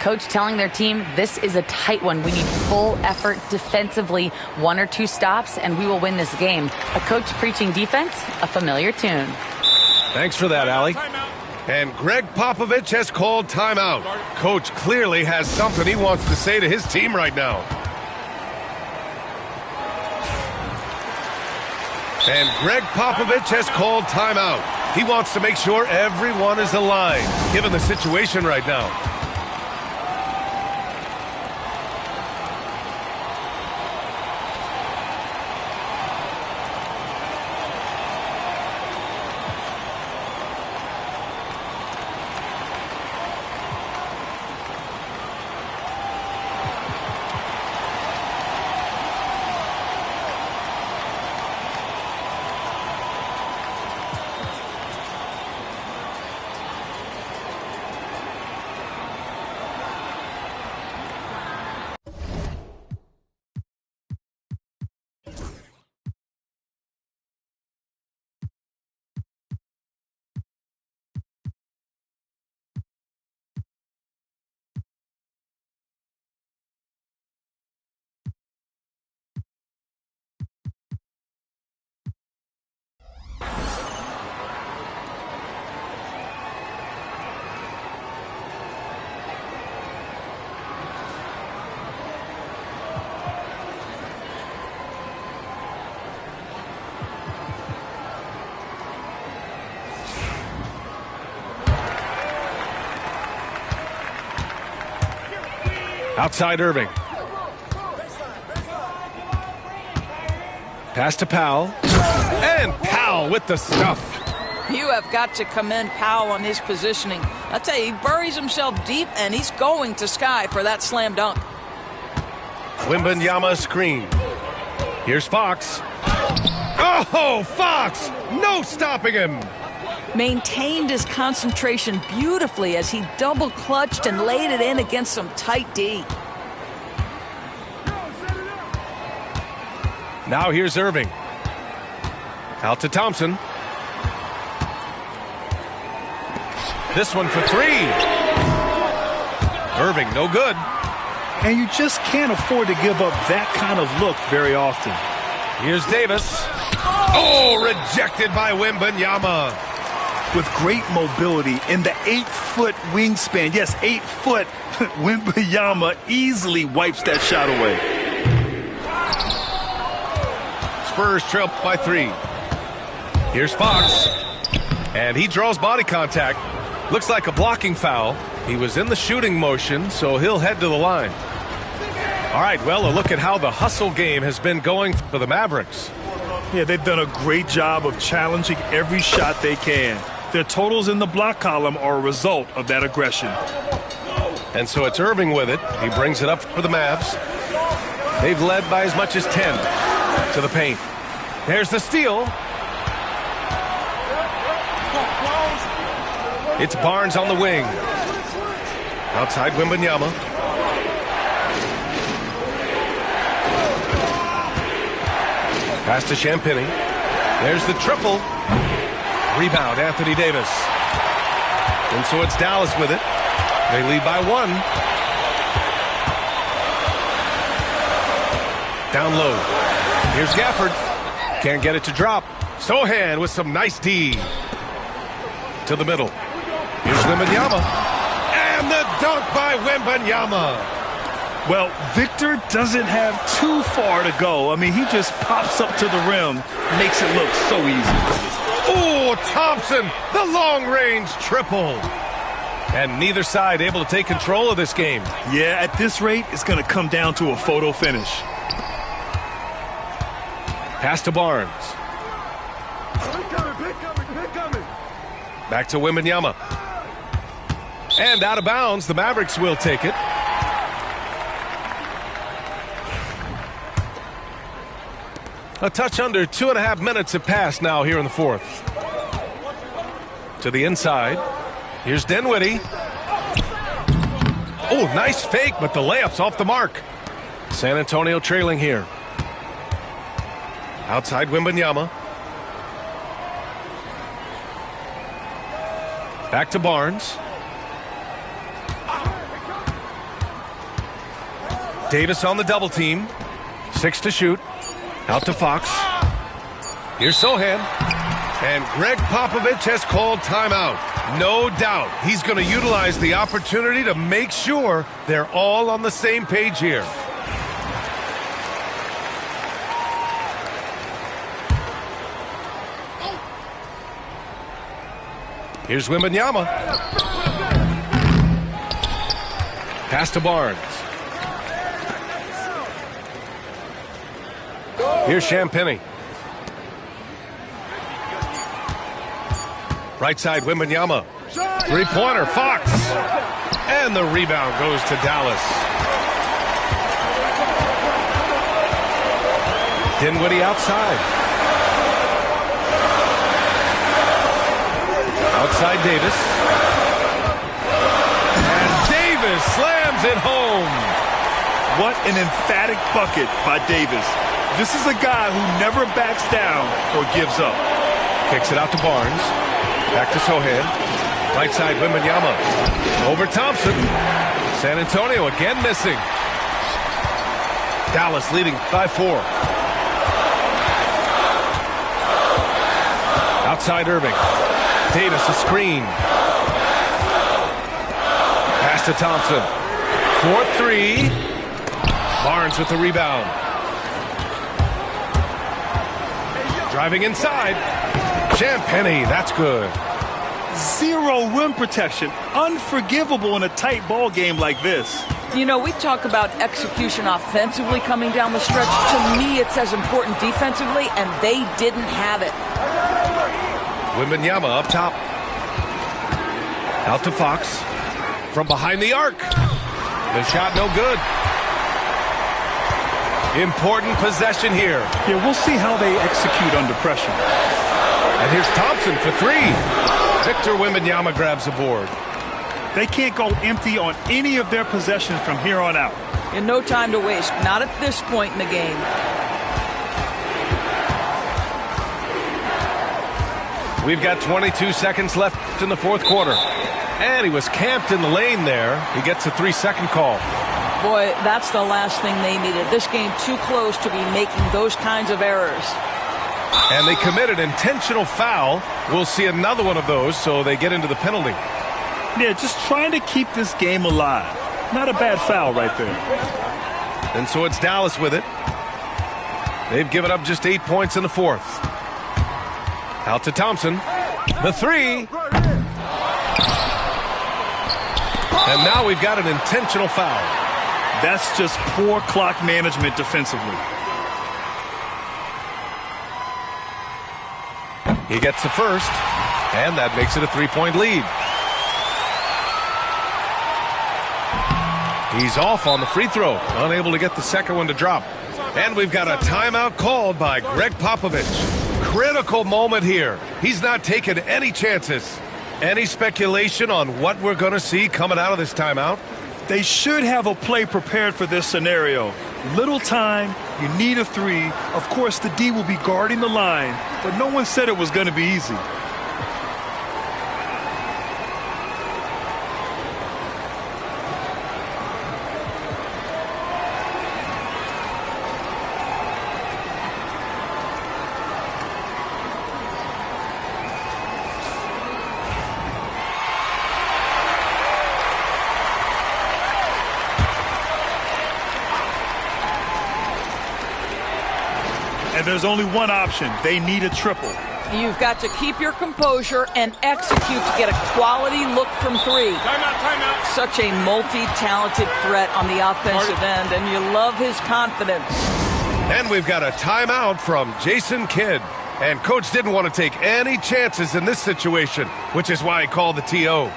Coach telling their team, this is a tight one. We need full effort defensively, 1 or 2 stops, and we will win this game. A coach preaching defense, a familiar tune. Thanks for that, Allie. And Greg Popovich has called timeout. Coach clearly has something he wants to say to his team right now. And Greg Popovich has called timeout. He wants to make sure everyone is aligned, given the situation right now. Outside Irving. Pass to Powell. And Powell with the stuff. You have got to commend Powell on his positioning. I tell you, he buries himself deep, and he's going to sky for that slam dunk. Wembanyama screen. Here's Fox. Oh, Fox! No stopping him! Maintained his concentration beautifully as he double-clutched and laid it in against some tight D. Now here's Irving. Out to Thompson. This one for three. Irving, no good. And you just can't afford to give up that kind of look very often. Here's Davis. Oh, rejected by Wembanyama. With great mobility in the 8-foot wingspan. Yes, 8 foot. Wembanyama easily wipes that shot away. Spurs trail by 3. Here's Fox. And he draws body contact. Looks like a blocking foul. He was in the shooting motion, so he'll head to the line. All right, well, a look at how the hustle game has been going for the Mavericks. Yeah, they've done a great job of challenging every shot they can. Their totals in the block column are a result of that aggression. And so it's Irving with it. He brings it up for the Mavs. They've led by as much as 10 to the paint. There's the steal. It's Barnes on the wing. Outside Wembanyama. Pass to Champagnie. There's the triple. Rebound, Anthony Davis. And so it's Dallas with it. They lead by 1. Down low. Here's Gafford. Can't get it to drop. Sohan with some nice D. To the middle. Here's Wembanyama. And the dunk by Wembanyama. Well, Victor doesn't have too far to go. I mean, he just pops up to the rim, makes it look so easy. Oh, Thompson, the long-range triple. And neither side able to take control of this game. Yeah, at this rate, it's going to come down to a photo finish. Pass to Barnes. Back to Wembanyama. And out of bounds, the Mavericks will take it. A touch under 2.5 minutes have passed now here in the fourth. To the inside. Here's Dinwiddie. Oh, nice fake, but the layup's off the mark. San Antonio trailing here. Outside Wembanyama. Back to Barnes. Davis on the double team. 6 to shoot. Out to Fox. Here's Sohan. And Greg Popovich has called timeout. No doubt he's going to utilize the opportunity to make sure they're all on the same page here. Here's Wembanyama. Pass to Barnes. Here's Champagnie. Right side, Wembanyama. Three-pointer, Fox. And the rebound goes to Dallas. Dinwiddie outside. Outside Davis. And Davis slams it home. What an emphatic bucket by Davis. This is a guy who never backs down or gives up. Kicks it out to Barnes. Back to Sohan. Right side, Wembanyama. Over Thompson. San Antonio again missing. Dallas leading by 4. Outside Irving. Davis a screen. Pass to Thompson. 4-3. Barnes with the rebound. Driving inside. Champagnie, that's good. Zero rim protection. Unforgivable in a tight ball game like this. You know, we talk about execution offensively coming down the stretch. To me, it's as important defensively, and they didn't have it. Wembanyama up top. Out to Fox. From behind the arc. The shot no good. Important possession here. Yeah, we'll see how they execute under pressure. And here's Thompson for three. Victor Wembanyama grabs the board. They can't go empty on any of their possessions from here on out. And no time to waste. Not at this point in the game. We've got 22 seconds left in the fourth quarter. And he was camped in the lane there. He gets a 3-second call. Boy, that's the last thing they needed. This game too close to be making those kinds of errors. And they committed intentional foul. We'll see another one of those, so they get into the penalty. Yeah, just trying to keep this game alive. Not a bad foul right there. And so it's Dallas with it. They've given up just 8 points in the fourth. Out to Thompson. The three. And now we've got an intentional foul. That's just poor clock management defensively. He gets the first, and that makes it a 3-point lead. He's off on the free throw, unable to get the second one to drop. And we've got a timeout called by Greg Popovich. Critical moment here. He's not taking any chances. Any speculation on what we're going to see coming out of this timeout? They should have a play prepared for this scenario. Little time, you need a three. Of course, the D will be guarding the line, but no one said it was going to be easy. And there's only one option. They need a triple. You've got to keep your composure and execute to get a quality look from three. Timeout. Such a multi-talented threat on the offensive end, and you love his confidence. And we've got a timeout from Jason Kidd. And Coach didn't want to take any chances in this situation, which is why he called the TO.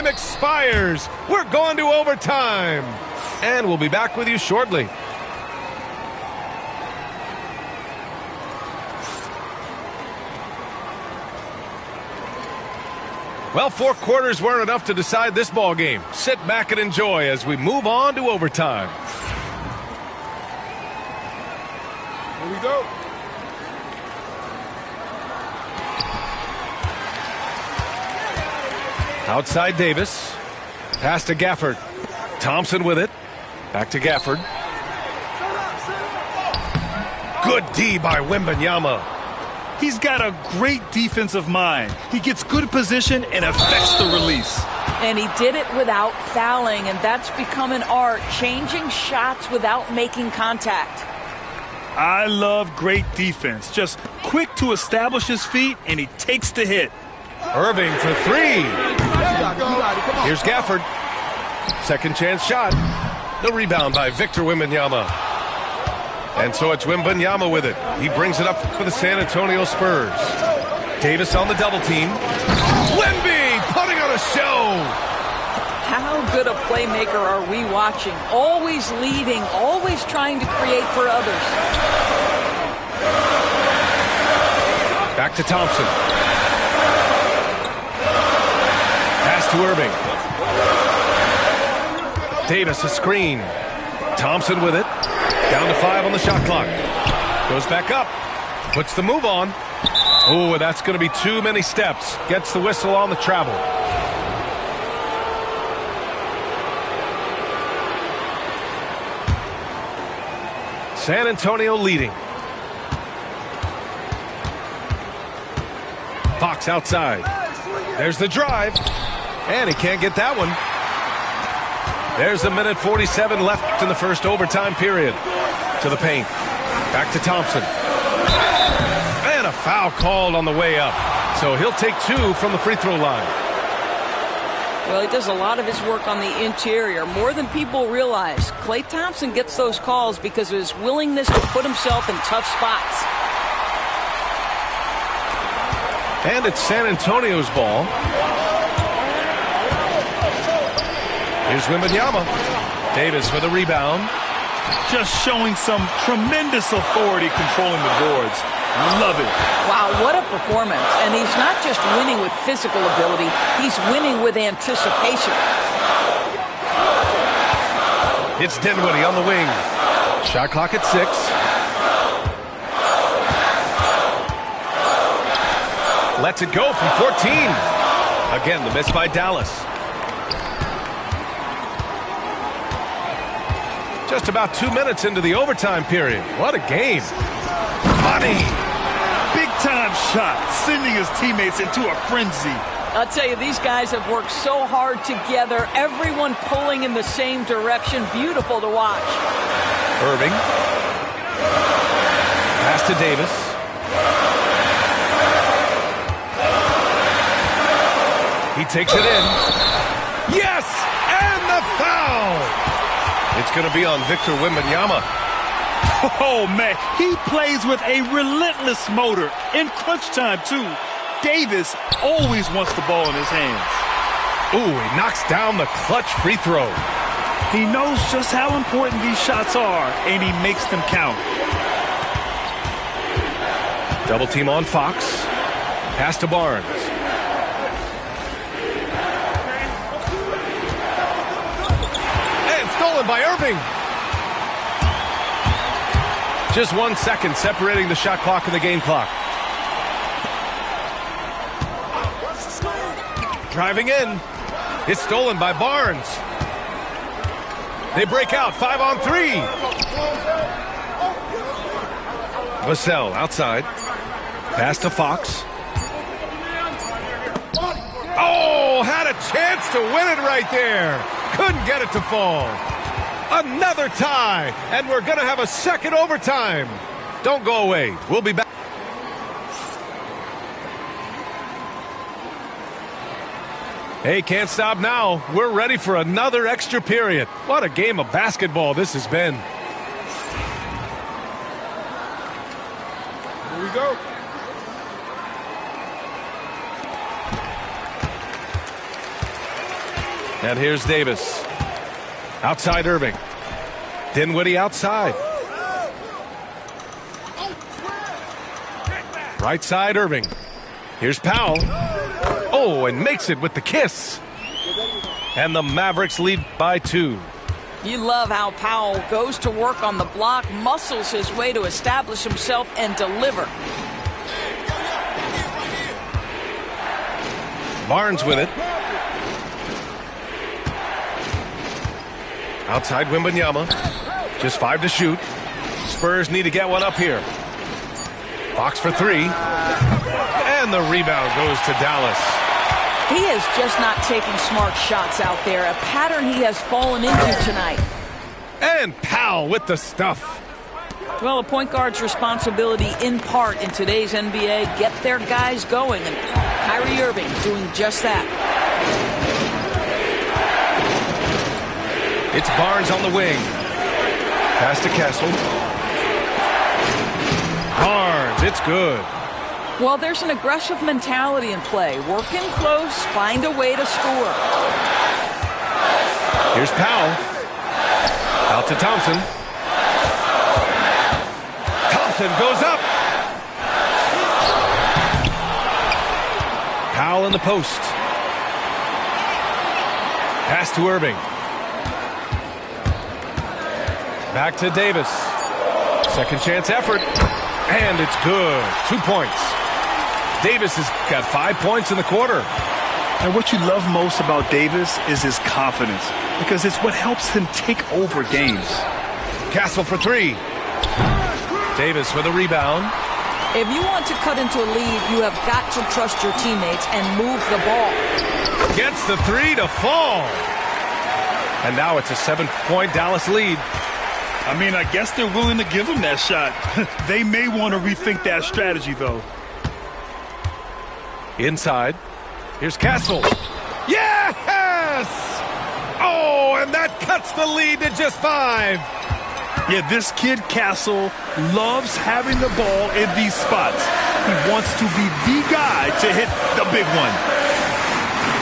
Expires. We're going to overtime. And we'll be back with you shortly. Well, 4 quarters weren't enough to decide this ball game. Sit back and enjoy as we move on to overtime. Here we go. Outside Davis. Pass to Gafford. Thompson with it. Back to Gafford. Good D by Wembanyama. He's got a great defensive mind. He gets good position and affects the release. And he did it without fouling, and that's become an art, changing shots without making contact. I love great defense. Just quick to establish his feet, and he takes the hit. Irving for three. Here's Gafford. Second chance shot. The rebound by Victor Wembanyama. And so it's Wembanyama with it. He brings it up for the San Antonio Spurs. Davis on the double team. Wemby putting on a show. How good a playmaker are we watching? Always leading, always trying to create for others. Back to Thompson. To Irving. Davis a screen. Thompson with it. Down to 5 on the shot clock. Goes back up. Puts the move on. Oh, that's going to be too many steps. Gets the whistle on the travel. San Antonio leading. Fox outside. There's the drive. And he can't get that one. There's a minute 47 left in the first overtime period. To the paint. Back to Thompson. And a foul called on the way up. So he'll take 2 from the free throw line. Well, he does a lot of his work on the interior, more than people realize. Klay Thompson gets those calls because of his willingness to put himself in tough spots. And it's San Antonio's ball. Here's Wembanyama. Davis for the rebound. Just showing some tremendous authority controlling the boards. Love it. Wow, what a performance. And he's not just winning with physical ability, he's winning with anticipation. It's Dinwiddie on the wing. Shot clock at 6. Lets it go from 14. Again, the miss by Dallas. Just about 2 minutes into the overtime period. What a game. Money. Big time shot, sending his teammates into a frenzy. I'll tell you, these guys have worked so hard together. Everyone pulling in the same direction. Beautiful to watch. Irving. Pass to Davis. He takes it in. Yes! And the foul! It's going to be on Victor Wembanyama. Oh, man, he plays with a relentless motor. In crunch time, too. Davis always wants the ball in his hands. Ooh, he knocks down the clutch free throw. He knows just how important these shots are, and he makes them count. Double team on Fox. Pass to Barnes. And stolen by Irving. Just 1 second separating the shot clock and the game clock. Driving in. It's stolen by Barnes. They break out 5 on 3. Vassell outside. Pass to Fox. Oh, had a chance to win it right there. Couldn't get it to fall. Another tie, and we're going to have a second overtime. Don't go away. We'll be back. Hey, can't stop now. We're ready for another extra period. What a game of basketball this has been. Here we go. And here's Davis. Outside Irving. Dinwiddie outside. Right side Irving. Here's Powell. Oh, and makes it with the kiss. And the Mavericks lead by 2. You love how Powell goes to work on the block, muscles his way to establish himself and deliver. Barnes with it. Outside Wembanyama. Just 5 to shoot. Spurs need to get one up here. Fox for 3. And the rebound goes to Dallas. He is just not taking smart shots out there, a pattern he has fallen into tonight. And Powell with the stuff. Well, a point guard's responsibility in part in today's NBA, get their guys going, and Kyrie Irving doing just that. It's Barnes on the wing. Pass to Kessel. Barnes, it's good. Well, there's an aggressive mentality in play. Work in close, find a way to score. Here's Powell. Out to Thompson. Thompson goes up. Powell in the post. Pass to Irving. Back to Davis. Second chance effort. And it's good. 2 points. Davis has got 5 points in the quarter. And what you love most about Davis is his confidence, because it's what helps him take over games. Castle for 3. Davis with a rebound. If you want to cut into a lead, you have got to trust your teammates and move the ball. Gets the three to fall. And now it's a 7-point Dallas lead. I mean, I guess they're willing to give him that shot. They may want to rethink that strategy, though. Inside. Here's Castle. Yes! Oh, and that cuts the lead to just 5. Yeah, this kid, Castle, loves having the ball in these spots. He wants to be the guy to hit the big one.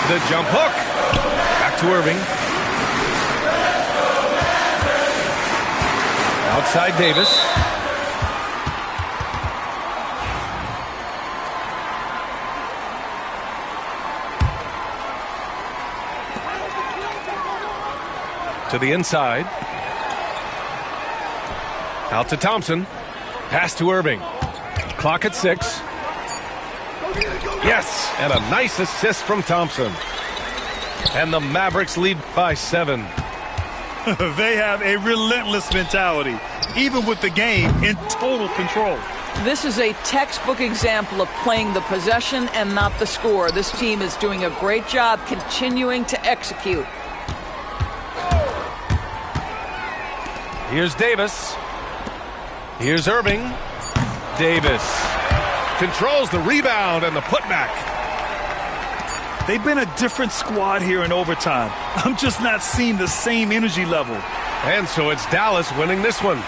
The jump hook. Back to Irving. Outside Davis. To the inside. Out to Thompson. Pass to Irving. Clock at 6. Yes, and a nice assist from Thompson. And the Mavericks lead by 7. They have a relentless mentality, even with the game in total control. This is a textbook example of playing the possession and not the score. This team is doing a great job continuing to execute. Here's Davis. Here's Irving. Davis controls the rebound and the putback. They've been a different squad here in overtime. I'm just not seeing the same energy level. And so it's Dallas winning this one.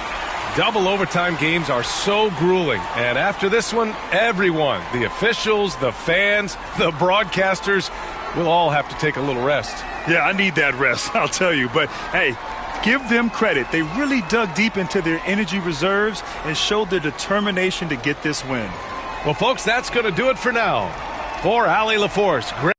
Double overtime games are so grueling. And after this one, everyone, the officials, the fans, the broadcasters, will all have to take a little rest. Yeah, I need that rest, I'll tell you. But, hey, give them credit. They really dug deep into their energy reserves and showed their determination to get this win. Well, folks, that's going to do it for now. For Allie LaForce, great.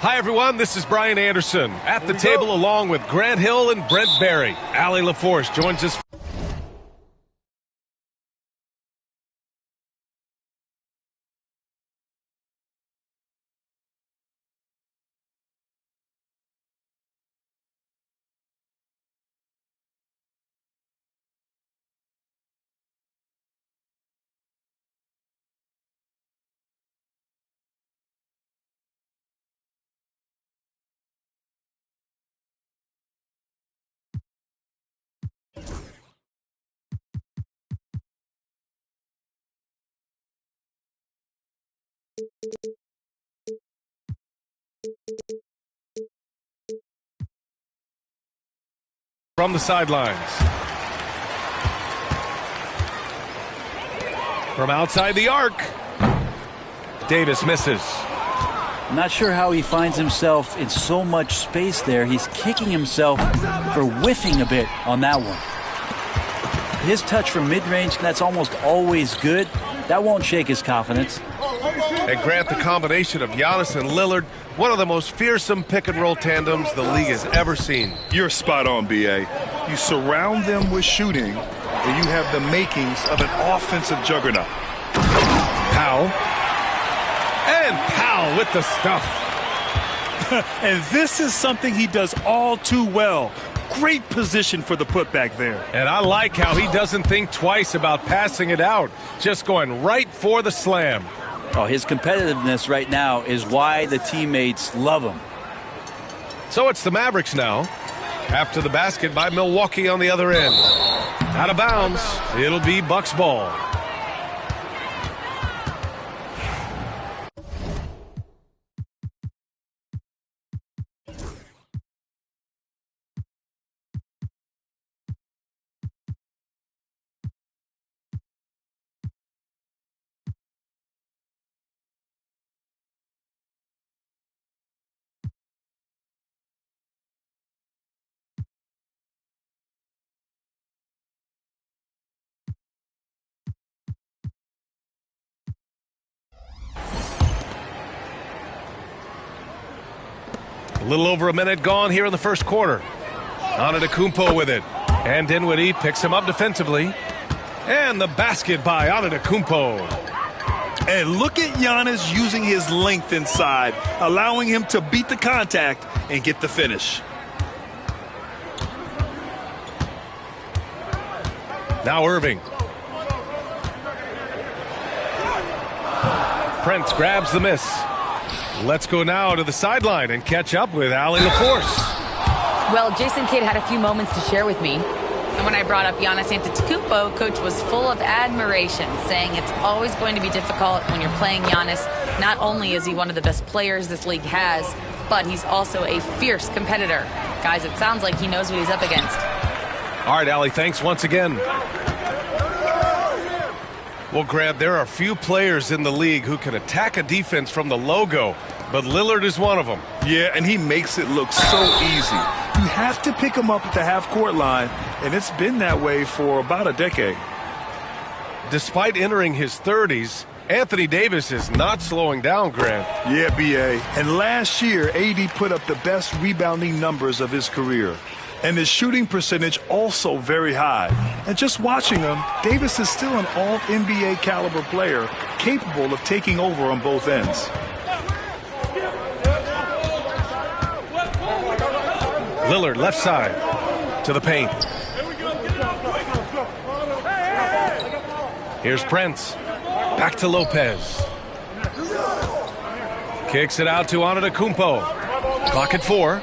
Hi, everyone. This is Brian Anderson at the table along with Grant Hill and Brent Barry. Allie LaForce joins us. From the sidelines. From outside the arc. Davis misses. I'm not sure how he finds himself in so much space there. He's kicking himself for whiffing a bit on that one. His touch from mid-range, that's almost always good. That won't shake his confidence. And Grant, the combination of Giannis and Lillard, one of the most fearsome pick-and-roll tandems the league has ever seen. You're spot on, B.A. You surround them with shooting, and you have the makings of an offensive juggernaut. Powell. And Powell with the stuff. And this is something he does all too well. Great position for the putback there. And I like how he doesn't think twice about passing it out, just going right for the slam. Oh, his competitiveness right now is why the teammates love him. So it's the Mavericks now. After the basket by Milwaukee on the other end. Out of bounds. It'll be Bucks ball. A little over a minute gone here in the first quarter. Antetokounmpo with it. And Dinwiddie picks him up defensively. And the basket by Antetokounmpo. And look at Giannis using his length inside, allowing him to beat the contact and get the finish. Now Irving. Prince grabs the miss. Let's go now to the sideline and catch up with Allie LaForce. Well, Jason Kidd had a few moments to share with me. And when I brought up Giannis Antetokounmpo, Coach was full of admiration, saying it's always going to be difficult when you're playing Giannis. Not only is he one of the best players this league has, but he's also a fierce competitor. Guys, it sounds like he knows what he's up against. All right, Allie, thanks once again. Well, Grant, there are few players in the league who can attack a defense from the logo, but Lillard is one of them. Yeah, and he makes it look so easy. You have to pick him up at the half-court line, and it's been that way for about a decade. Despite entering his 30s, Anthony Davis is not slowing down, Grant. Yeah, B.A. And last year, AD put up the best rebounding numbers of his career. And his shooting percentage also very high. And just watching him, Davis is still an all-NBA caliber player, capable of taking over on both ends. Lillard left side to the paint. Here's Prince. Back to Lopez. Kicks it out to Antetokounmpo. Clock at 4.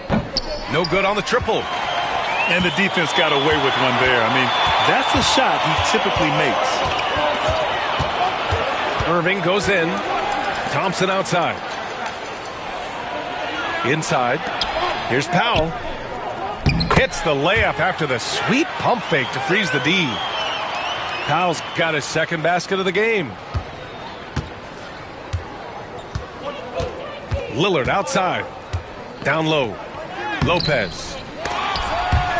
No good on the triple. And the defense got away with one there. I mean, that's a shot he typically makes. Irving goes in. Thompson outside. Inside. Here's Powell. Hits the layup after the sweet pump fake to freeze the D. Powell's got his second basket of the game. Lillard outside. Down low. Lopez.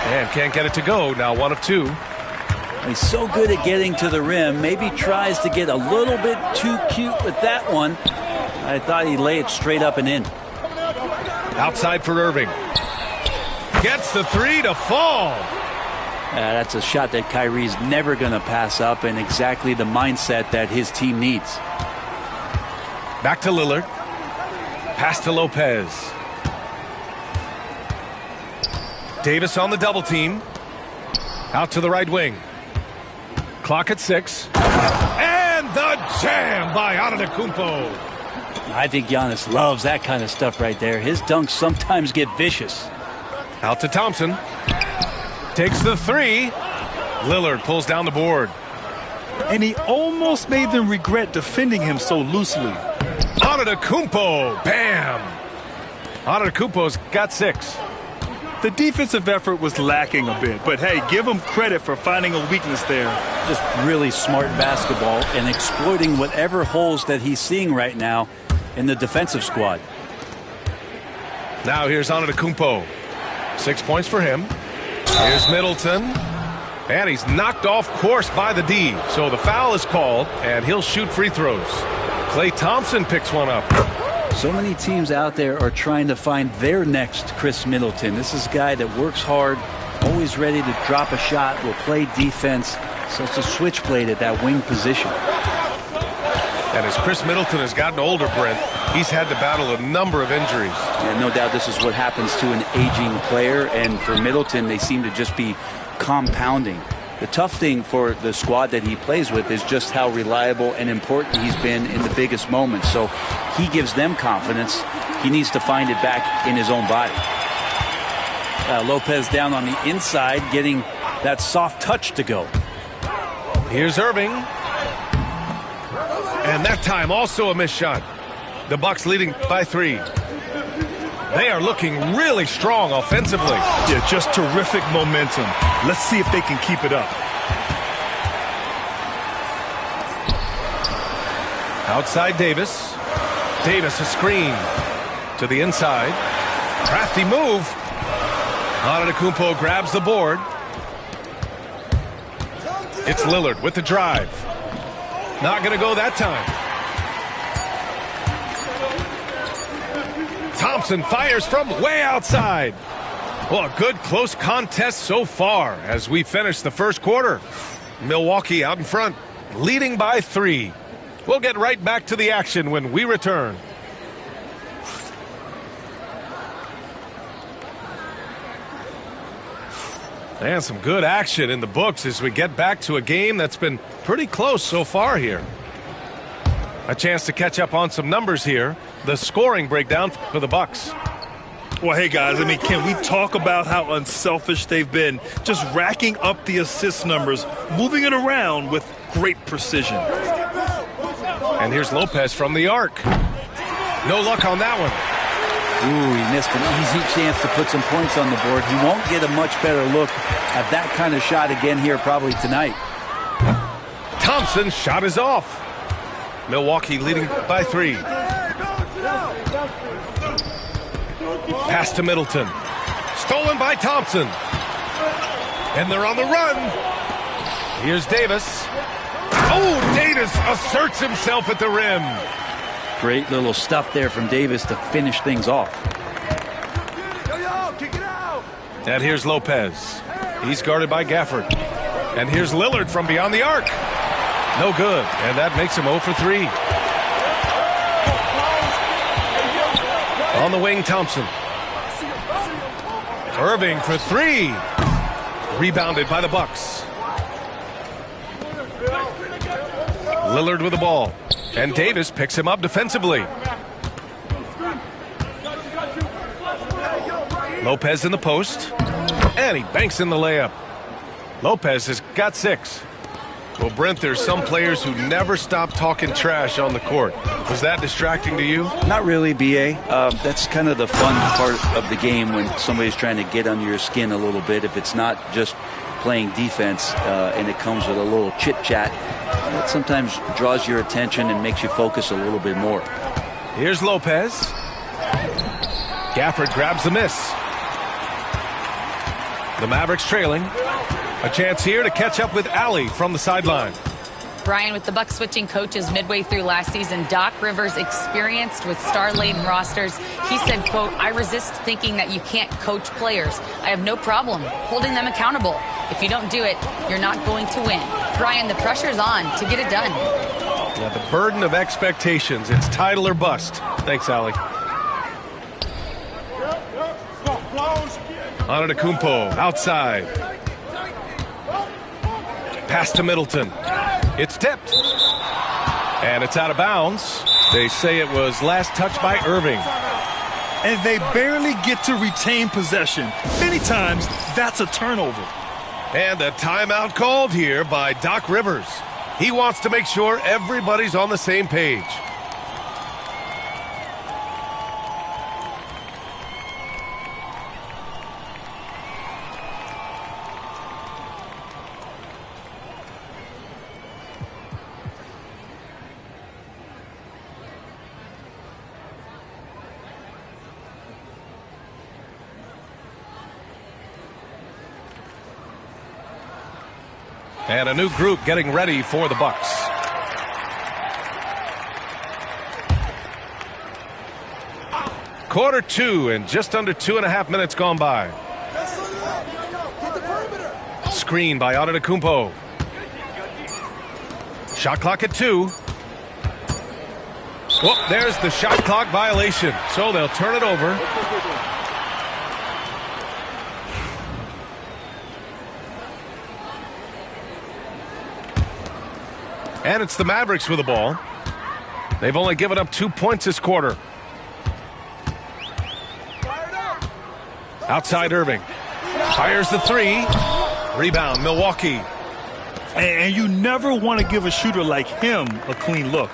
And can't get it to go. Now 1 of 2. He's so good at getting to the rim. Maybe tries to get a little bit too cute with that one. I thought he'd lay it straight up and in. Outside for Irving. Gets the 3 to fall. That's a shot that Kyrie's never going to pass up, and exactly the mindset that his team needs. Back to Lillard. Pass to Lopez. Davis on the double team. Out to the right wing. Clock at 6. And the jam by Antetokounmpo. I think Giannis loves that kind of stuff right there. His dunks sometimes get vicious. Out to Thompson. Takes the 3. Lillard pulls down the board. And he almost made them regret defending him so loosely. Antetokounmpo. Bam! Antetokounmpo's got 6. The defensive effort was lacking a bit, but hey, give him credit for finding a weakness there. Just really smart basketball and exploiting whatever holes that he's seeing right now in the defensive squad. Now here's Antetokounmpo. 6 points for him. Here's Middleton. And he's knocked off course by the D. So the foul is called, and he'll shoot free throws. Klay Thompson picks one up. So many teams out there are trying to find their next Chris Middleton. This is a guy that works hard, always ready to drop a shot, will play defense. So it's a switchblade at that wing position. And as Chris Middleton has gotten older, Brent, he's had to battle a number of injuries. Yeah, no doubt this is what happens to an aging player. And for Middleton, they seem to just be compounding. The tough thing for the squad that he plays with is just how reliable and important he's been in the biggest moments. So he gives them confidence. He needs to find it back in his own body. Lopez down on the inside, getting that soft touch to go. Here's Irving. And that time also a missed shot. The Bucks leading by 3. They are looking really strong offensively. Yeah, just terrific momentum. Let's see if they can keep it up. Outside Davis. Davis a screen to the inside. Crafty move. Antetokounmpo grabs the board. It's Lillard with the drive. Not going to go that time. Thompson fires from way outside. Well, a good close contest so far as we finish the first quarter. Milwaukee out in front, leading by 3. We'll get right back to the action when we return. And some good action in the books as we get back to a game that's been pretty close so far here. A chance to catch up on some numbers here. The scoring breakdown for the Bucks. Well, hey, guys, I mean, can we talk about how unselfish they've been? Just racking up the assist numbers, moving it around with great precision. And here's Lopez from the arc. No luck on that one. Ooh, he missed an easy chance to put some points on the board. He won't get a much better look at that kind of shot again here probably tonight. Thompson's shot is off. Milwaukee leading by 3. Pass to Middleton. Stolen by Thompson. And they're on the run. Here's Davis. Oh, Davis asserts himself at the rim. Great little stuff there from Davis to finish things off. And here's Lopez. He's guarded by Gafford. And here's Lillard from beyond the arc. No good. And that makes him 0 for 3. On the wing, Thompson. Irving for 3. Rebounded by the Bucks. Lillard with the ball. And Davis picks him up defensively. Lopez in the post. And he banks in the layup. Lopez has got 6. Well, Brent, there's some players who never stop talking trash on the court. Was that distracting to you? Not really, B.A. That's kind of the fun part of the game when somebody's trying to get under your skin a little bit. If it's not just playing defense and it comes with a little chit-chat, that sometimes draws your attention and makes you focus a little bit more. Here's Lopez. Gafford grabs the miss. The Mavericks trailing. A chance here to catch up with Allie from the sideline. Brian, with the Bucks switching coaches midway through last season, Doc Rivers, experienced with star-laden rosters, he said, quote, "I resist thinking that you can't coach players. I have no problem holding them accountable. If you don't do it, you're not going to win." Brian, the pressure's on to get it done. Yeah, the burden of expectations. It's title or bust. Thanks, Allie. Antetokounmpo outside. Pass to Middleton. It's tipped. And it's out of bounds. They say it was last touched by Irving. And they barely get to retain possession. Many times, that's a turnover. And a timeout called here by Doc Rivers. He wants to make sure everybody's on the same page. And a new group getting ready for the Bucks. Quarter 2 and just under 2.5 minutes gone by. Screen by Antetokounmpo. Shot clock at 2. Well, there's the shot clock violation. So they'll turn it over. And it's the Mavericks with the ball. They've only given up 2 points this quarter. Outside Irving. Fires the 3. Rebound, Milwaukee. And you never want to give a shooter like him a clean look.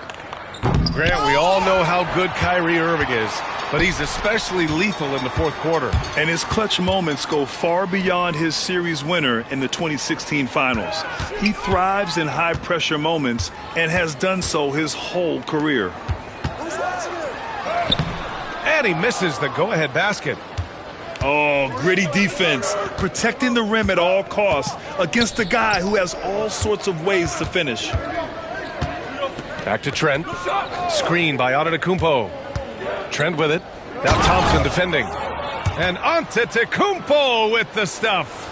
Grant, we all know how good Kyrie Irving is, but he's especially lethal in the fourth quarter. And his clutch moments go far beyond his series winner in the 2016 finals. He thrives in high-pressure moments and has done so his whole career. And he misses the go-ahead basket. Oh, gritty defense, protecting the rim at all costs against a guy who has all sorts of ways to finish. Back to Trent. Screen by Antetokounmpo. Trent with it. Now Thompson defending. And Antetokounmpo with the stuff.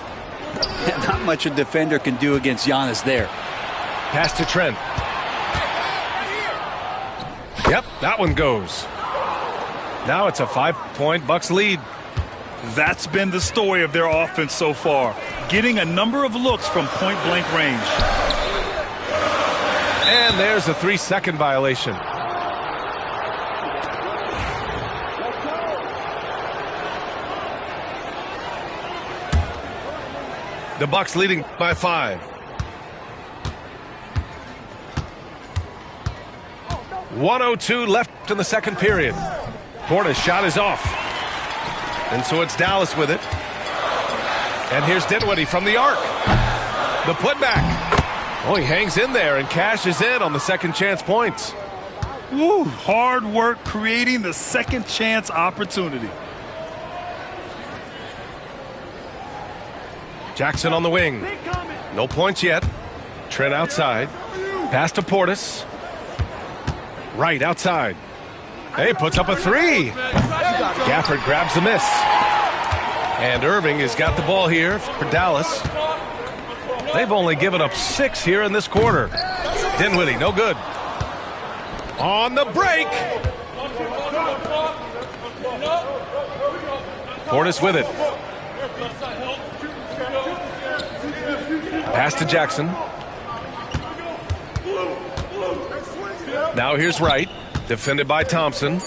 Not much a defender can do against Giannis there. Pass to Trent. Yep, that one goes. Now it's a 5-point Bucks lead. That's been the story of their offense so far, getting a number of looks from point-blank range. And there's a 3-second violation. The Bucks leading by 5. 1:02 left in the second period. Portis' shot is off. And so it's Dallas with it. And here's Dinwiddie from the arc. The putback. Oh, he hangs in there and cashes in on the second chance points. Woo, hard work creating the second chance opportunity. Jackson on the wing. No points yet. Trent outside. Pass to Portis. Right outside. Hey, puts up a 3. Gafford grabs the miss. And Irving has got the ball here for Dallas. They've only given up 6 here in this quarter. Dinwiddie, no good. On the break. Portis with it. Pass to Jackson. Now here's Wright. Defended by Thompson.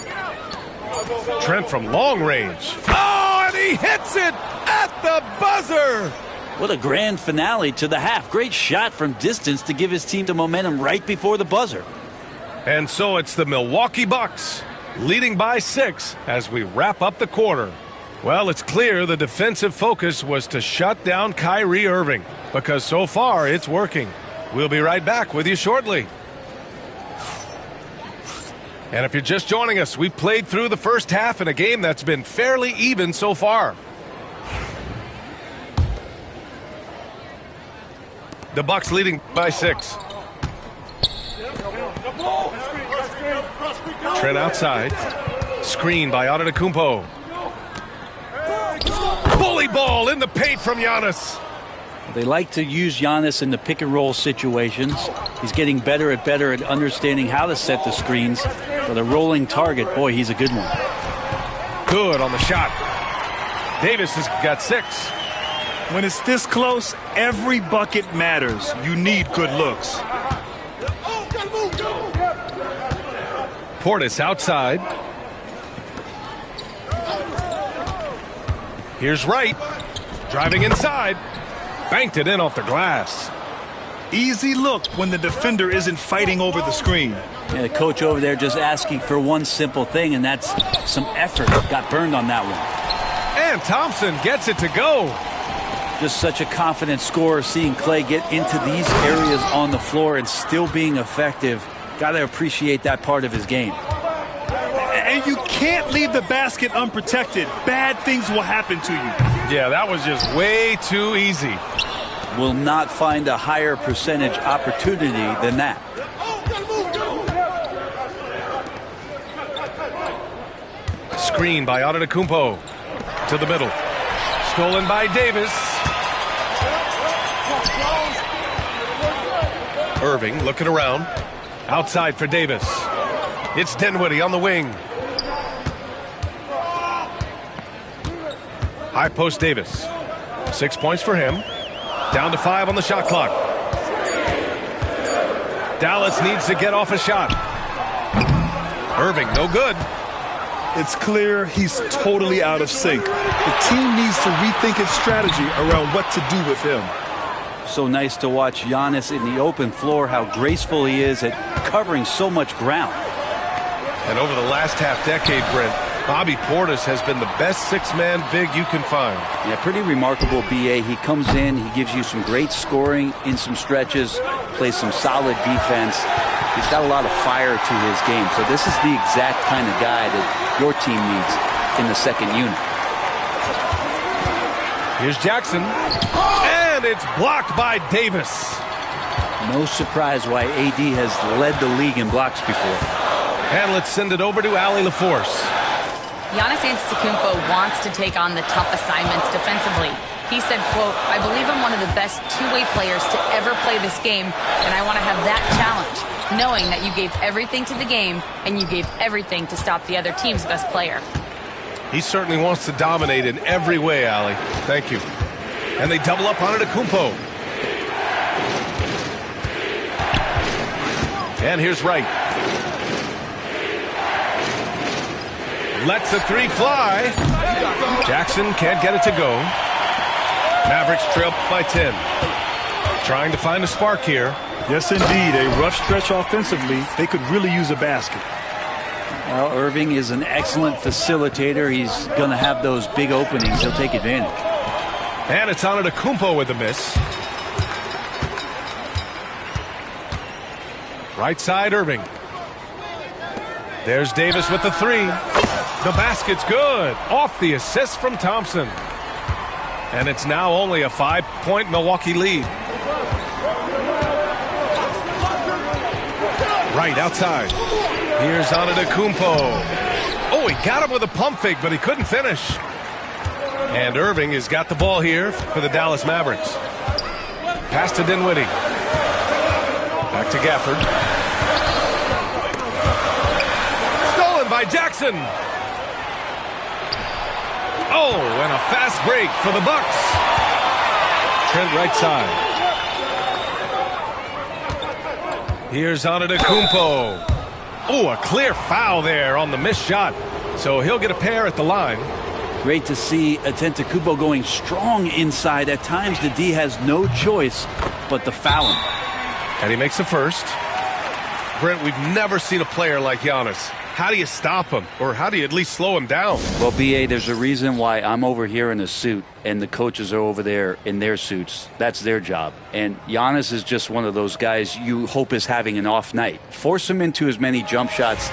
Trent from long range. Oh, and he hits it at the buzzer. What a grand finale to the half. Great shot from distance to give his team the momentum right before the buzzer. And so it's the Milwaukee Bucks leading by 6 as we wrap up the quarter. Well, it's clear the defensive focus was to shut down Kyrie Irving because so far it's working. We'll be right back with you shortly. And if you're just joining us, we played through the first half in a game that's been fairly even so far. The Bucks leading by 6. Trent outside. Screen by Antetokounmpo. Bully ball in the paint from Giannis. They like to use Giannis in the pick and roll situations. He's getting better at understanding how to set the screens. For the rolling target, boy, he's a good one. Good on the shot. Davis has got 6. When it's this close, every bucket matters. You need good looks. Portis outside. Here's Wright. Driving inside. Banked it in off the glass. Easy look when the defender isn't fighting over the screen. Yeah, the coach over there just asking for one simple thing, and that's some effort. Got burned on that one. And Thompson gets it to go. Just such a confident scorer, seeing Clay get into these areas on the floor and still being effective. Got to appreciate that part of his game. And you can't leave the basket unprotected. Bad things will happen to you. Yeah, that was just way too easy. will not find a higher percentage opportunity than that. Screen by Antetokounmpo to the middle. Stolen by Davis. Irving looking around. Outside for Davis. It's Dinwiddie on the wing. High post Davis. 6 points for him. Down to 5 on the shot clock. Dallas needs to get off a shot. Irving, no good. It's clear he's totally out of sync. The team needs to rethink its strategy around what to do with him. So nice to watch Giannis in the open floor, how graceful he is at covering so much ground. And over the last half-decade, Brent, Bobby Portis has been the best six-man big you can find. Yeah, pretty remarkable, B.A. He comes in, he gives you some great scoring in some stretches, plays some solid defense. He's got a lot of fire to his game. So this is the exact kind of guy that your team needs in the second unit. Here's Jackson. And it's blocked by Davis. No surprise why AD has led the league in blocks before. And let's send it over to Allie LaForce. Giannis Antetokounmpo wants to take on the tough assignments defensively. He said, quote, "I believe I'm one of the best two-way players to ever play this game, and I want to have that challenge, knowing that you gave everything to the game and you gave everything to stop the other team's best player." He certainly wants to dominate in every way, Allie. Thank you. And they double up on Antetokounmpo. And here's Wright. Lets the three fly. Jackson can't get it to go. Mavericks trail by 10. Trying to find a spark here. Yes, indeed. A rough stretch offensively. They could really use a basket. Well, Irving is an excellent facilitator. He's going to have those big openings. He'll take advantage. And it's Antetokounmpo with a miss. Right side, Irving. There's Davis with the three. The basket's good. Off the assist from Thompson. And it's now only a 5-point Milwaukee lead. Right outside. Here's Antetokounmpo. Oh, he got him with a pump fake, but he couldn't finish. And Irving has got the ball here for the Dallas Mavericks. Pass to Dinwiddie. Back to Gafford. Stolen by Jackson. Oh, and a fast break for the Bucks. Trent right side. Here's Antetokounmpo. Oh, a clear foul there on the missed shot. So he'll get a pair at the line. Great to see Antetokounmpo going strong inside. At times the D has no choice but to foul him. And he makes the first. Brent, we've never seen a player like Giannis. How do you stop him? Or how do you at least slow him down? Well, B.A., there's a reason why I'm over here in a suit and the coaches are over there in their suits. That's their job. And Giannis is just one of those guys you hope is having an off night. Force him into as many jump shots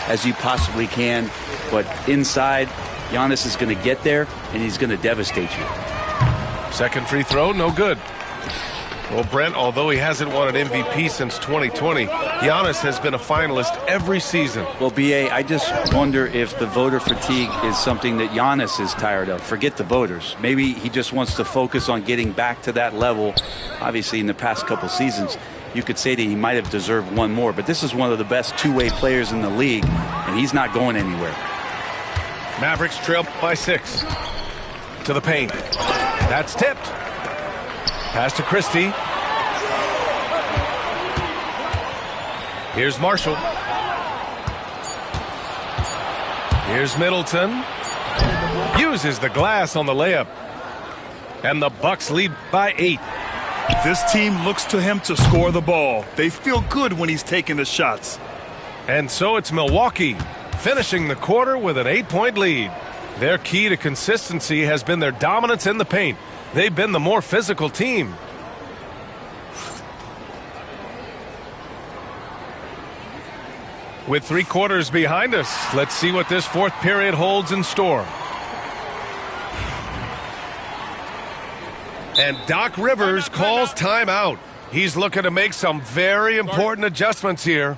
as you possibly can. But inside, Giannis is going to get there and he's going to devastate you. Second free throw, no good. Well, Brent, although he hasn't won an MVP since 2020, Giannis has been a finalist every season. Well, B.A., I just wonder if the voter fatigue is something that Giannis is tired of. Forget the voters. Maybe he just wants to focus on getting back to that level. Obviously, in the past couple seasons, you could say that he might have deserved one more, but this is one of the best two-way players in the league, and he's not going anywhere. Mavericks trail by 6. To the paint. That's tipped. Pass to Christie. Here's Marshall. Here's Middleton. Uses the glass on the layup. And the Bucks lead by 8. This team looks to him to score the ball. They feel good when he's taking the shots. And so it's Milwaukee finishing the quarter with an 8-point lead. Their key to consistency has been their dominance in the paint. They've been the more physical team. With 3 quarters behind us, let's see what this fourth period holds in store. And Doc Rivers calls timeout. He's looking to make some very important adjustments here.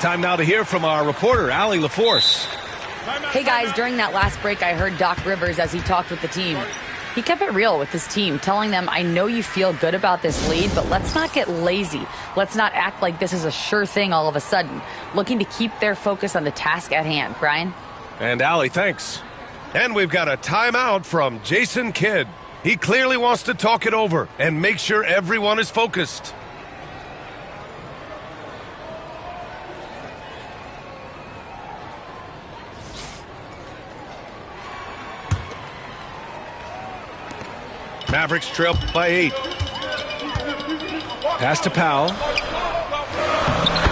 Time now to hear from our reporter, Allie LaForce. Hey guys, during that last break, I heard Doc Rivers as he talked with the team. He kept it real with his team, telling them, I know you feel good about this lead, but let's not get lazy. Let's not act like this is a sure thing all of a sudden. Looking to keep their focus on the task at hand. Brian? And Allie, thanks. And we've got a timeout from Jason Kidd. He clearly wants to talk it over and make sure everyone is focused. Mavericks trail by 8. Pass to Powell.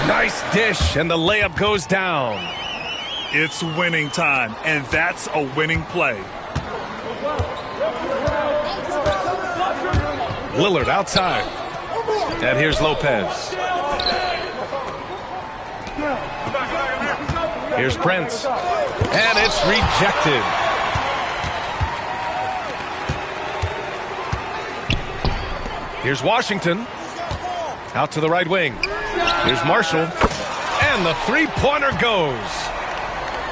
Nice dish, and the layup goes down. It's winning time, and that's a winning play. Lillard outside. And here's Lopez. Here's Prince. And it's rejected. Here's Washington. Out to the right wing. Here's Marshall. And the three-pointer goes.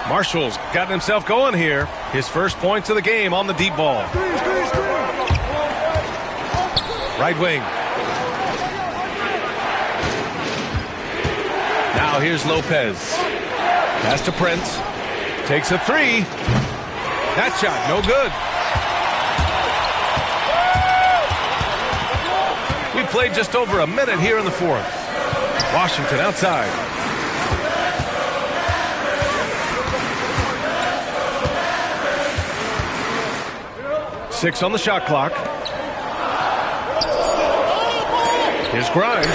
Marshall's gotten himself going here. His first points of the game on the deep ball. Right wing. Now here's Lopez. Pass to Prince. Takes a three. That shot, no good. We played just over a minute here in the fourth. Washington outside. Six on the shot clock. Here's Grimes.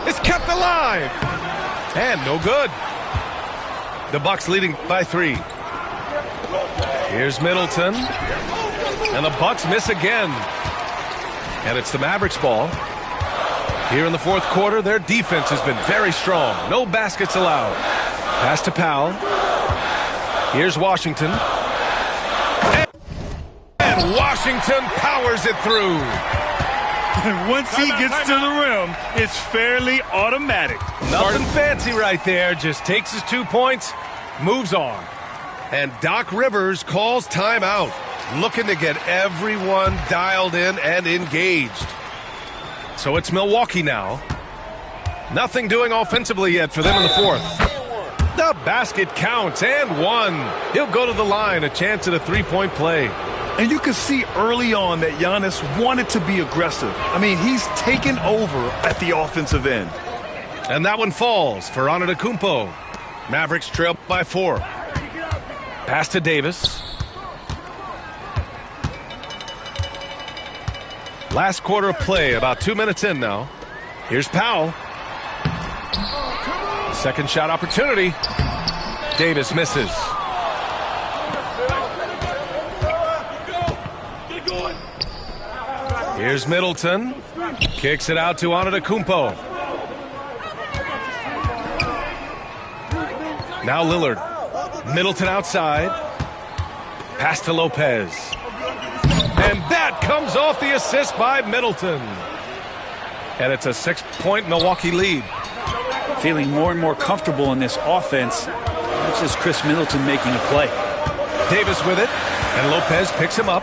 It's kept alive. And no good. The Bucks leading by 3. Here's Middleton. And the Bucks miss again. And it's the Mavericks ball. Here in the fourth quarter, their defense has been very strong. No baskets allowed. Pass to Powell. Here's Washington. And Washington powers it through. Once he gets to the rim, it's fairly automatic. Nothing fancy right there. Just takes his 2 points, moves on. And Doc Rivers calls timeout, looking to get everyone dialed in and engaged. So it's Milwaukee now. Nothing doing offensively yet for them in the fourth. The basket counts and one. He'll go to the line, a chance at a three-point play. And you can see early on that Giannis wanted to be aggressive. I mean, he's taken over at the offensive end. And that one falls for Antetokounmpo. Mavericks trail by 4. Pass to Davis. Last quarter of play, about 2 minutes in now. Here's Powell. Second shot opportunity. Davis misses. Here's Middleton. Kicks it out to Antetokounmpo. Now Lillard. Middleton outside. Pass to Lopez. And that comes off the assist by Middleton. And it's a 6-point Milwaukee lead. Feeling more and more comfortable in this offense. That's just Chris Middleton making a play. Davis with it. And Lopez picks him up.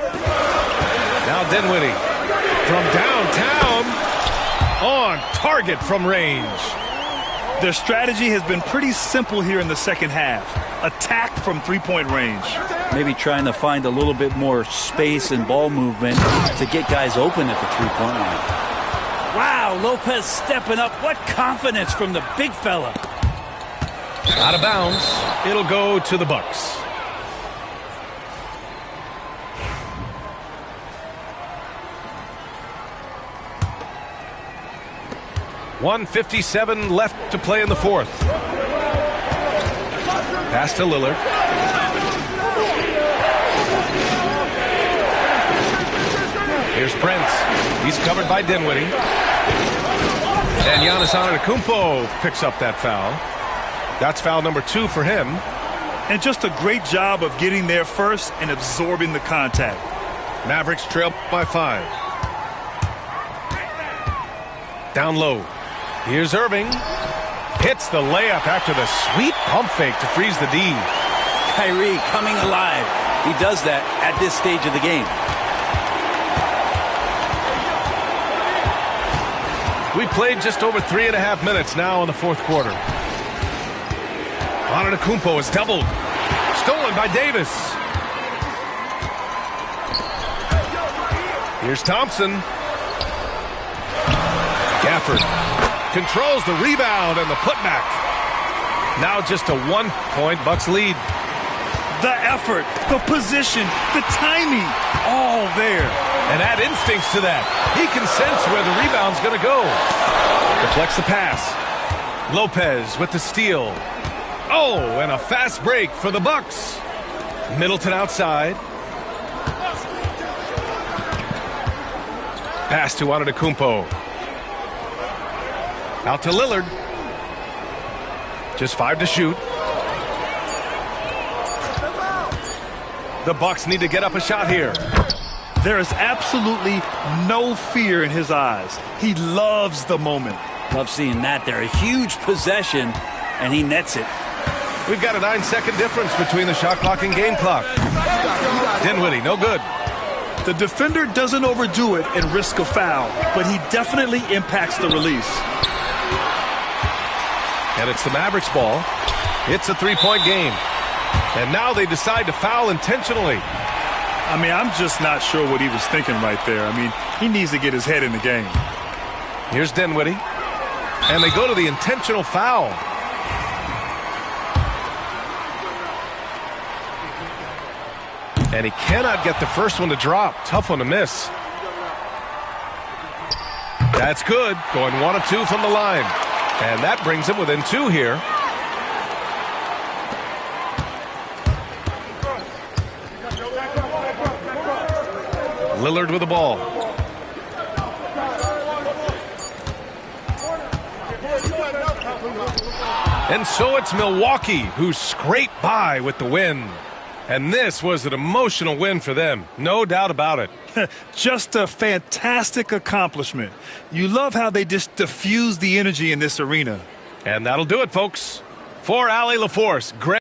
Now Dinwiddie. From downtown. On target from range. Their strategy has been pretty simple here in the second half. Attack from three-point range. Maybe trying to find a little bit more space and ball movement to get guys open at the three-point line. Wow, Lopez stepping up. What confidence from the big fella. Out of bounds. It'll go to the Bucks. .157 left to play in the fourth. Pass to Lillard. Here's Prince. He's covered by Dinwiddie. And Giannis Antetokounmpo picks up that foul. That's foul number 2 for him. And just a great job of getting there first and absorbing the contact. Mavericks trail by 5. Down low. Here's Irving. Hits the layup after the sweet pump fake to freeze the D. Kyrie coming alive. He does that at this stage of the game. We played just over 3.5 minutes now in the fourth quarter. Antetokounmpo is doubled. Stolen by Davis. Here's Thompson. Gafford controls the rebound and the putback. Now just a 1-point Bucks lead. The effort, the position, the timing, all there. And add instincts to that. He can sense where the rebound's going to go. Deflects the pass. Lopez with the steal. Oh, and a fast break for the Bucks. Middleton outside. Pass to Antetokounmpo. Out to Lillard. Just 5 to shoot. The Bucks need to get up a shot here. There is absolutely no fear in his eyes. He loves the moment. Love seeing that there. A huge possession, and he nets it. We've got a 9-second difference between the shot clock and game clock. Dinwiddie, no good. The defender doesn't overdo it and risk a foul, but he definitely impacts the release. And it's the Mavericks ball. It's a 3-point game. And now they decide to foul intentionally. I mean, I'm just not sure what he was thinking right there. I mean, he needs to get his head in the game. Here's Dinwiddie. And they go to the intentional foul. And he cannot get the first one to drop. Tough one to miss. That's good. Going 1 of 2 from the line. And that brings him within 2 here. Lillard with the ball. And so it's Milwaukee who scraped by with the win. And this was an emotional win for them. No doubt about it. Just a fantastic accomplishment. You love how they just diffuse the energy in this arena. And that'll do it, folks. For Allie LaForce, Greg.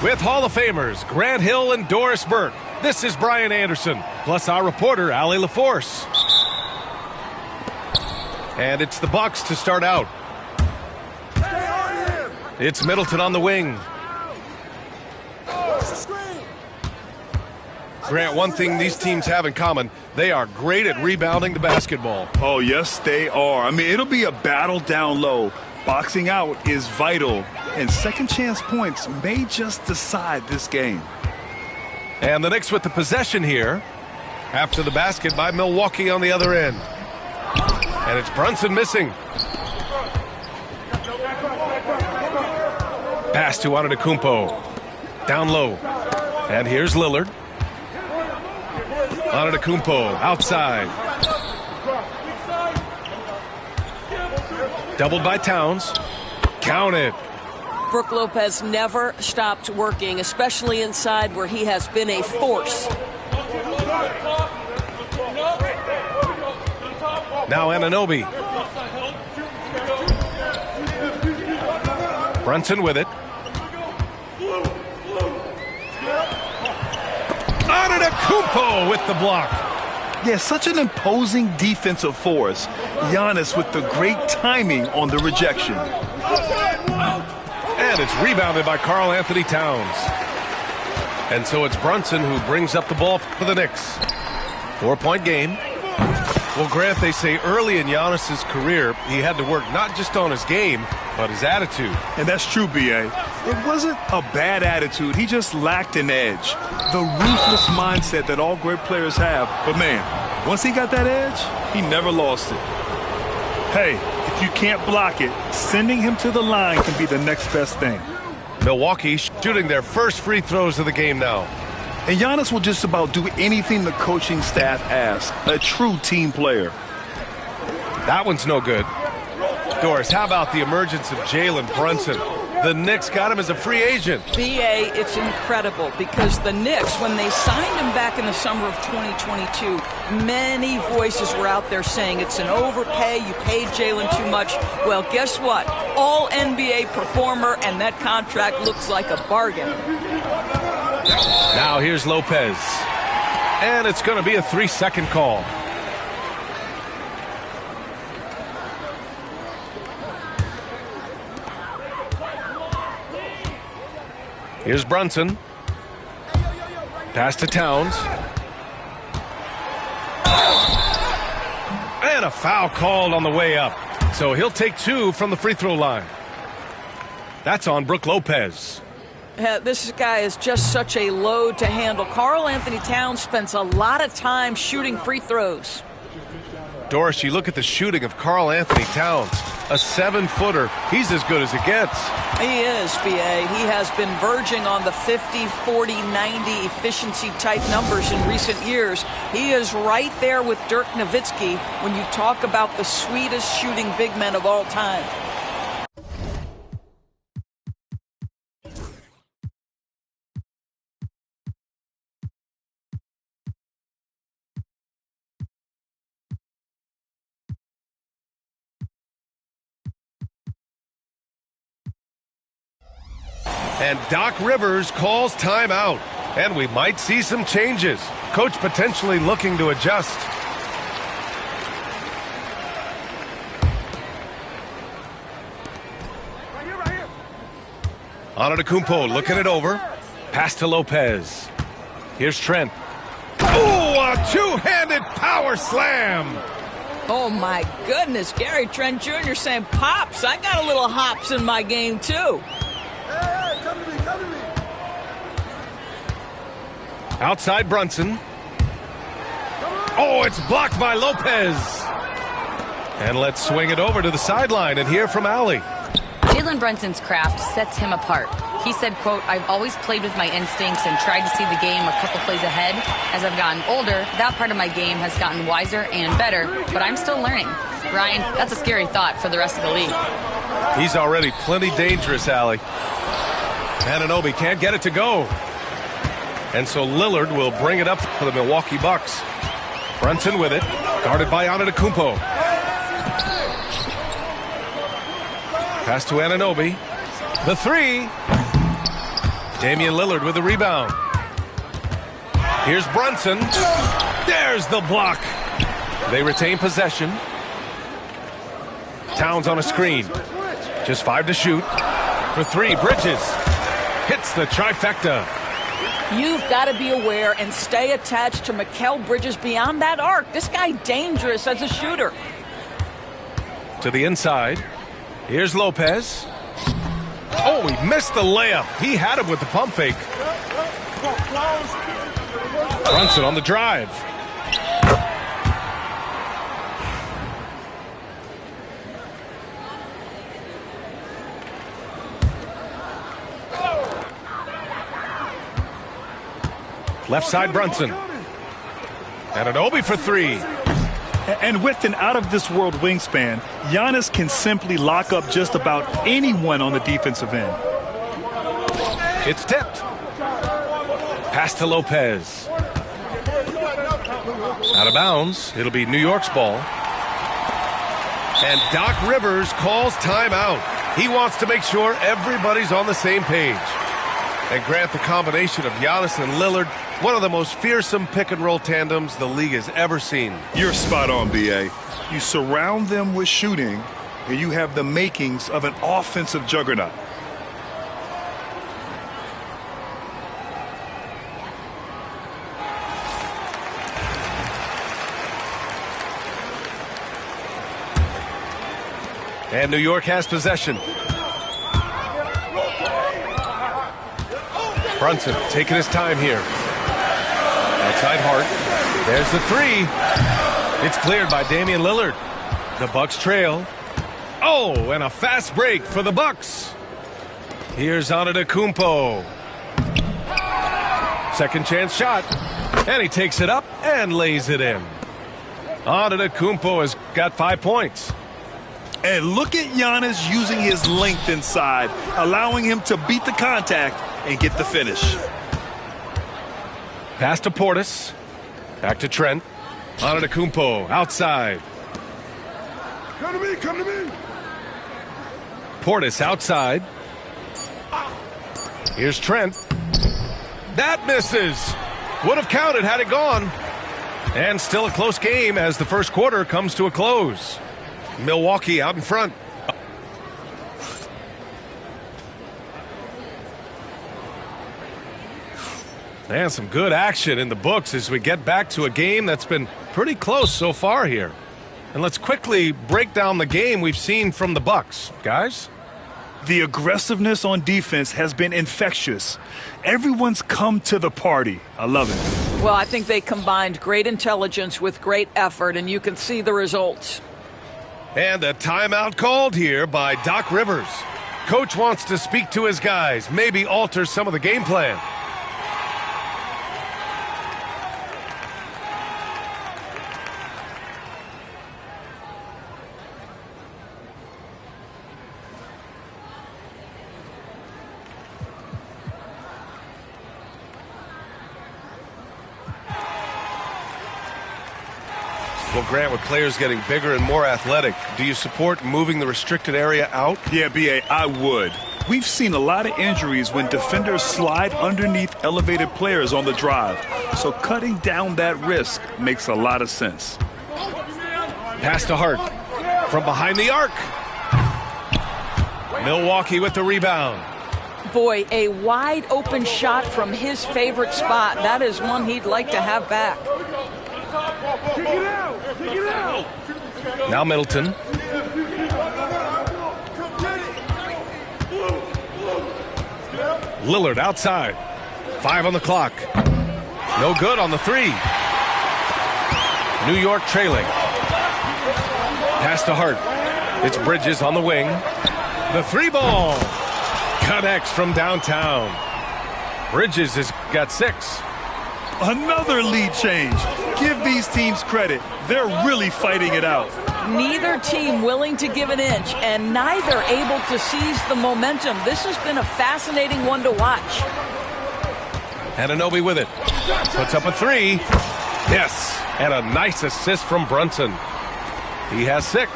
With Hall of Famers Grant Hill and Doris Burke, this is Brian Anderson, plus our reporter, Allie LaForce. And it's the Bucks to start out. It's Middleton on the wing. Grant, one thing these teams have in common, they are great at rebounding the basketball. Oh, yes, they are. I mean, it'll be a battle down low. Boxing out is vital, and second chance points may just decide this game. And the Knicks with the possession here after the basket by Milwaukee on the other end. And it's Brunson missing. Pass to Antetokounmpo. Down low. And here's Lillard. Antetokounmpo outside. Doubled by Towns. Count it. Brook Lopez never stopped working, especially inside where he has been a force. Now Anunoby. Brunson with it. Antetokounmpo with the block. Yeah, such an imposing defensive force. Giannis with the great timing on the rejection. And it's rebounded by Karl Anthony Towns. And so it's Brunson who brings up the ball for the Knicks. 4-point game. Well, Grant, they say early in Giannis's career, he had to work not just on his game, but his attitude. And that's true, B.A. It wasn't a bad attitude. He just lacked an edge. The ruthless mindset that all great players have. But, man, once he got that edge, he never lost it. Hey, if you can't block it, sending him to the line can be the next best thing. Milwaukee shooting their first free throws of the game now. And Giannis will just about do anything the coaching staff asks. A true team player. That one's no good. Doris, how about the emergence of Jalen Brunson? The Knicks got him as a free agent. B.A., it's incredible because the Knicks, when they signed him back in the summer of 2022, many voices were out there saying it's an overpay, you paid Jalen too much. Well, guess what? All NBA performer, and that contract looks like a bargain. Now here's Lopez. And it's going to be a 3-second call. Here's Brunson. Pass to Towns. And a foul called on the way up. So he'll take 2 from the free throw line. That's on Brook Lopez. This guy is just such a load to handle. Karl Anthony Towns spends a lot of time shooting free throws. Doris, you look at the shooting of Karl Anthony Towns. A 7-footer. He's as good as it gets. He is, B.A. He has been verging on the 50, 40, 90 efficiency type numbers in recent years. He is right there with Dirk Nowitzki when you talk about the sweetest shooting big men of all time. And Doc Rivers calls timeout. And we might see some changes. Coach potentially looking to adjust. Antetokounmpo looking it over. Pass to Lopez. Here's Trent. Oh, a two-handed power slam. Oh, my goodness. Gary Trent Jr. saying, Pops, I got a little hops in my game, too. Outside Brunson. Oh, it's blocked by Lopez. And let's swing it over to the sideline and hear from Allie. Jalen Brunson's craft sets him apart. He said, quote, I've always played with my instincts and tried to see the game a couple plays ahead. As I've gotten older, that part of my game has gotten wiser and better, but I'm still learning. Ryan, that's a scary thought for the rest of the league. He's already plenty dangerous, Allie. Anunoby can't get it to go. And so Lillard will bring it up for the Milwaukee Bucks. Brunson with it, guarded by Antetokounmpo. Pass to Anunoby. The three. Damian Lillard with the rebound. Here's Brunson. There's the block. They retain possession. Towns on a screen. Just 5 to shoot. For 3, Bridges hits the trifecta. You've got to be aware and stay attached to Mikal Bridges beyond that arc. This guy dangerous as a shooter. To the inside. Here's Lopez. Oh, he missed the layup. He had it with the pump fake. Brunson on the drive. Left side Brunson. Anunoby for 3. And with an out-of-this-world wingspan, Giannis can simply lock up just about anyone on the defensive end. It's tipped. Pass to Lopez. Out of bounds. It'll be New York's ball. And Doc Rivers calls timeout. He wants to make sure everybody's on the same page. And Grant, the combination of Giannis and Lillard, one of the most fearsome pick-and-roll tandems the league has ever seen. You're spot on, B.A. You surround them with shooting, and you have the makings of an offensive juggernaut. And New York has possession. Brunson taking his time here. Outside Hart. There's the 3. It's cleared by Damian Lillard. The Bucks trail. Oh, and a fast break for the Bucks. Here's Antetokounmpo. Second chance shot. And he takes it up and lays it in. Antetokounmpo has got 5 points. And look at Giannis using his length inside, allowing him to beat the contact and get the finish. Pass to Portis. Back to Trent. Antetokounmpo outside. Come to me. Portis outside. Here's Trent. That misses. Would have counted had it gone. And still a close game as the first quarter comes to a close. Milwaukee out in front. And some good action in the books as we get back to a game that's been pretty close so far here. And let's quickly break down the game we've seen from the Bucks. Guys? The aggressiveness on defense has been infectious. Everyone's come to the party. I love it. Well, I think they combined great intelligence with great effort, and you can see the results. And a timeout called here by Doc Rivers. Coach wants to speak to his guys, maybe alter some of the game plan. Well, Grant, with players getting bigger and more athletic, do you support moving the restricted area out? Yeah, B.A., I would. We've seen a lot of injuries when defenders slide underneath elevated players on the drive. So cutting down that risk makes a lot of sense. Pass to Hart. From behind the arc. Milwaukee with the rebound. Boy, a wide open shot from his favorite spot. That is one he'd like to have back. Now Middleton. Lillard outside. 5 on the clock. No good on the 3. New York trailing. Pass to Hart. It's Bridges on the wing. The 3 ball. Connects from downtown. Bridges has got 6. Another lead change. Give these teams credit. They're really fighting it out. Neither team willing to give an inch, and neither able to seize the momentum. This has been a fascinating one to watch. Anunoby with it. Puts up a 3. Yes, and a nice assist from Brunson. He has 6.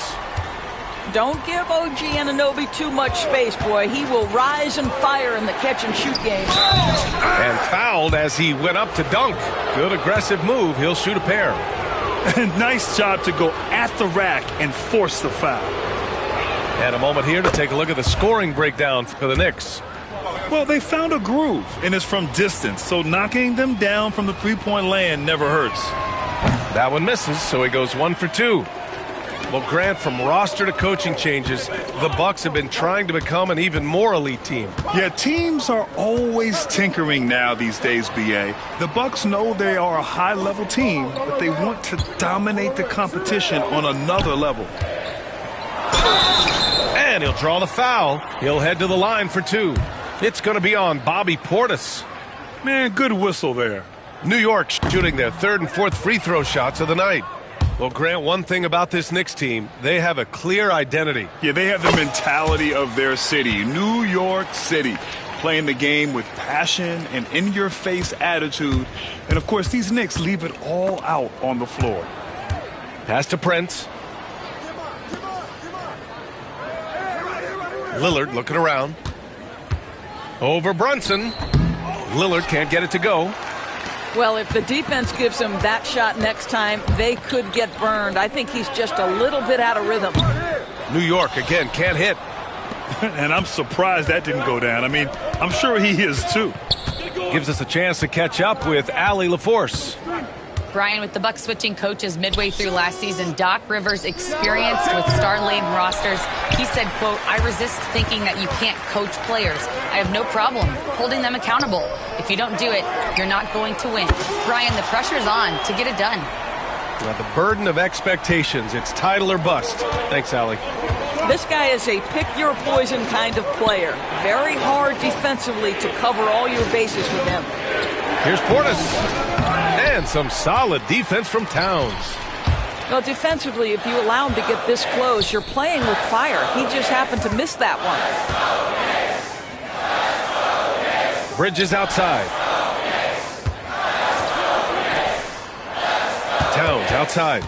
Don't give OG Anunoby too much space, boy. He will rise and fire in the catch-and-shoot game. And fouled as he went up to dunk. Good aggressive move. He'll shoot a pair. Nice job to go at the rack and force the foul. And a moment here to take a look at the scoring breakdown for the Knicks. Well, they found a groove, and it's from distance, so knocking them down from the three-point land never hurts. That one misses, so he goes 1 for 2. Well, Grant, from roster to coaching changes, the Bucks have been trying to become an even more elite team. Yeah, teams are always tinkering now these days, B.A. The Bucks know they are a high-level team, but they want to dominate the competition on another level. And he'll draw the foul. He'll head to the line for 2. It's going to be on Bobby Portis. Man, good whistle there. New York shooting their 3rd and 4th free throw shots of the night. Well, Grant, one thing about this Knicks team, they have a clear identity. Yeah, they have the mentality of their city, New York City, playing the game with passion and in-your-face attitude. And, of course, these Knicks leave it all out on the floor. Pass to Prince. Lillard looking around. Over Brunson. Lillard can't get it to go. Well, if the defense gives him that shot next time, they could get burned. I think he's just a little bit out of rhythm. New York, again, can't hit. And I'm surprised that didn't go down. I mean, I'm sure he is, too. Gives us a chance to catch up with Allie LaForce. Brian, with the Bucks switching coaches midway through last season, Doc Rivers experienced with star-laden rosters. He said, quote, "I resist thinking that you can't coach players. I have no problem holding them accountable. If you don't do it, you're not going to win." Brian, the pressure's on to get it done. Well, the burden of expectations. It's title or bust. Thanks, Allie. This guy is a pick-your-poison kind of player. Very hard defensively to cover all your bases with him. Here's Portis. And some solid defense from Towns. Well, defensively, if you allow him to get this close, you're playing with fire. He just happened to miss that one. Bridges outside. Towns outside.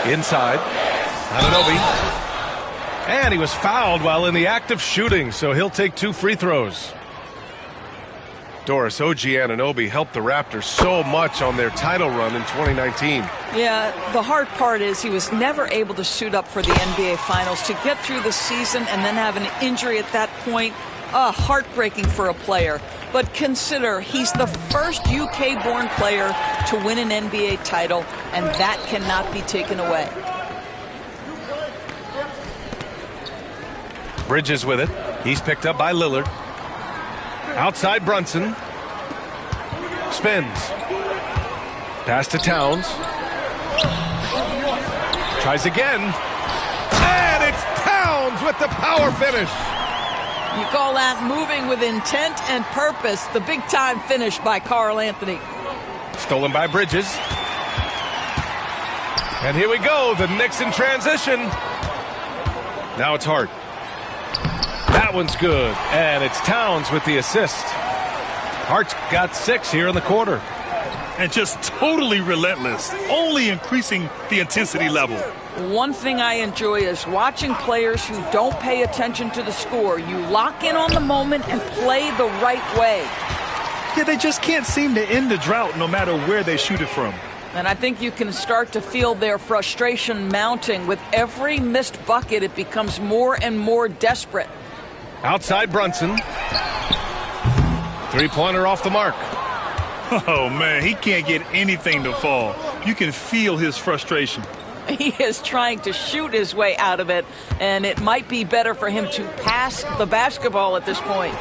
Inside. Anunoby. And he was fouled while in the act of shooting, so he'll take 2 free throws. Doris, OG Anunoby helped the Raptors so much on their title run in 2019. Yeah, the hard part is he was never able to suit up for the NBA Finals. To get through the season and then have an injury at that point, heartbreaking for a player. But consider, he's the first UK-born player to win an NBA title, and that cannot be taken away. Bridges with it. He's picked up by Lillard. Outside Brunson. Spins. Pass to Towns. Tries again. And it's Towns with the power finish. You call that moving with intent and purpose. The big-time finish by Karl Anthony. Stolen by Bridges. And here we go. The Knicks in transition. Now it's Hart. That one's good, and it's Towns with the assist. Hart's got 6 here in the quarter. And just totally relentless, only increasing the intensity level. One thing I enjoy is watching players who don't pay attention to the score. You lock in on the moment and play the right way. Yeah, they just can't seem to end the drought no matter where they shoot it from. And I think you can start to feel their frustration mounting. With every missed bucket, it becomes more and more desperate. Outside Brunson. Three-pointer off the mark. Oh, man, he can't get anything to fall. You can feel his frustration. He is trying to shoot his way out of it, and it might be better for him to pass the basketball at this point.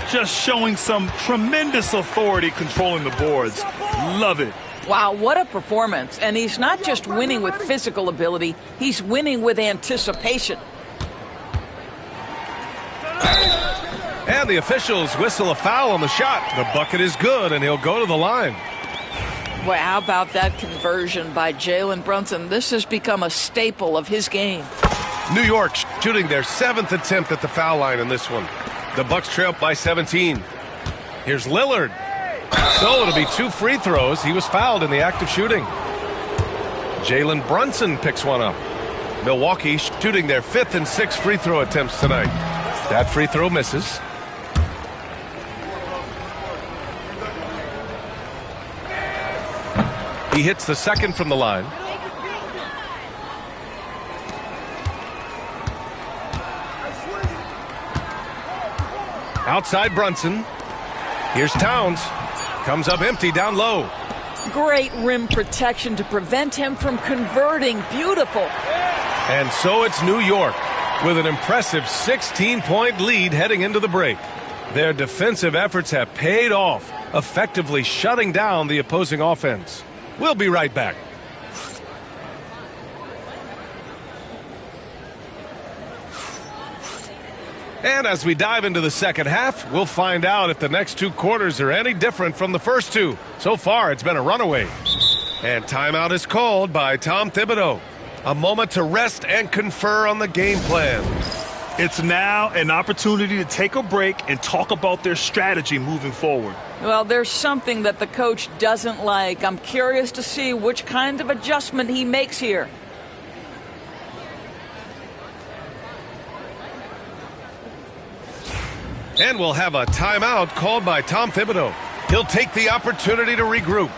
Just showing some tremendous authority controlling the boards. Love it. Wow, what a performance. And he's not just winning with physical ability, he's winning with anticipation. And the officials whistle a foul on the shot. The bucket is good, and he'll go to the line. Well, how about that conversion by Jalen Brunson? This has become a staple of his game. New York shooting their 7th attempt at the foul line in this one. The Bucks trail by 17. Here's Lillard. So it'll be 2 free throws. He was fouled in the act of shooting. Jalen Brunson picks one up. Milwaukee shooting their 5th and 6th free throw attempts tonight. That free throw misses. He hits the second from the line. Outside Brunson. Here's Towns. Comes up empty down low. Great rim protection to prevent him from converting. Beautiful. And so it's New York with an impressive 16-point lead heading into the break. Their defensive efforts have paid off, effectively shutting down the opposing offense. We'll be right back. And as we dive into the second half, we'll find out if the next 2 quarters are any different from the first 2. So far, it's been a runaway. And timeout is called by Tom Thibodeau. A moment to rest and confer on the game plan. It's now an opportunity to take a break and talk about their strategy moving forward. Well, there's something that the coach doesn't like. I'm curious to see which kind of adjustment he makes here. And we'll have a timeout called by Tom Thibodeau. He'll take the opportunity to regroup.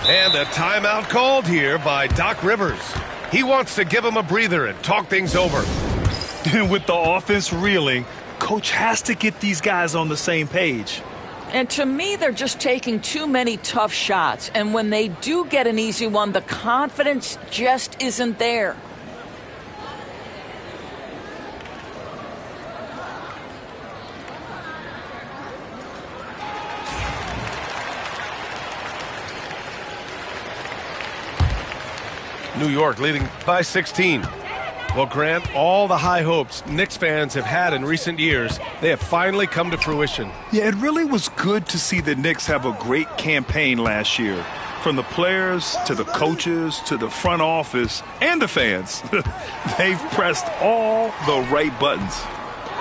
And a timeout called here by Doc Rivers. He wants to give him a breather and talk things over. With the offense reeling, coach has to get these guys on the same page. And to me, they're just taking too many tough shots. And when they do get an easy one, the confidence just isn't there. New York leading by 16. Well, Grant, all the high hopes Knicks fans have had in recent years, they have finally come to fruition. Yeah, it really was good to see the Knicks have a great campaign last year. From the players to the coaches to the front office and the fans. They've pressed all the right buttons.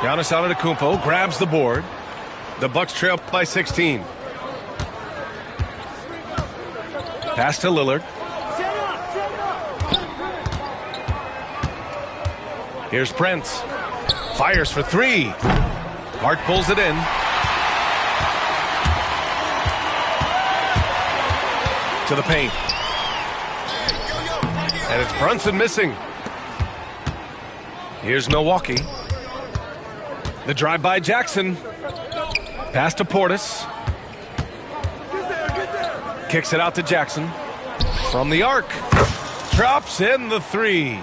Giannis Antetokounmpo grabs the board. The Bucks trail by 16. Pass to Lillard. Here's Prince. Fires for 3. Hart pulls it in. To the paint. And it's Brunson missing. Here's Milwaukee. The drive by Jackson. Pass to Portis. Kicks it out to Jackson. From the arc. Drops in the 3.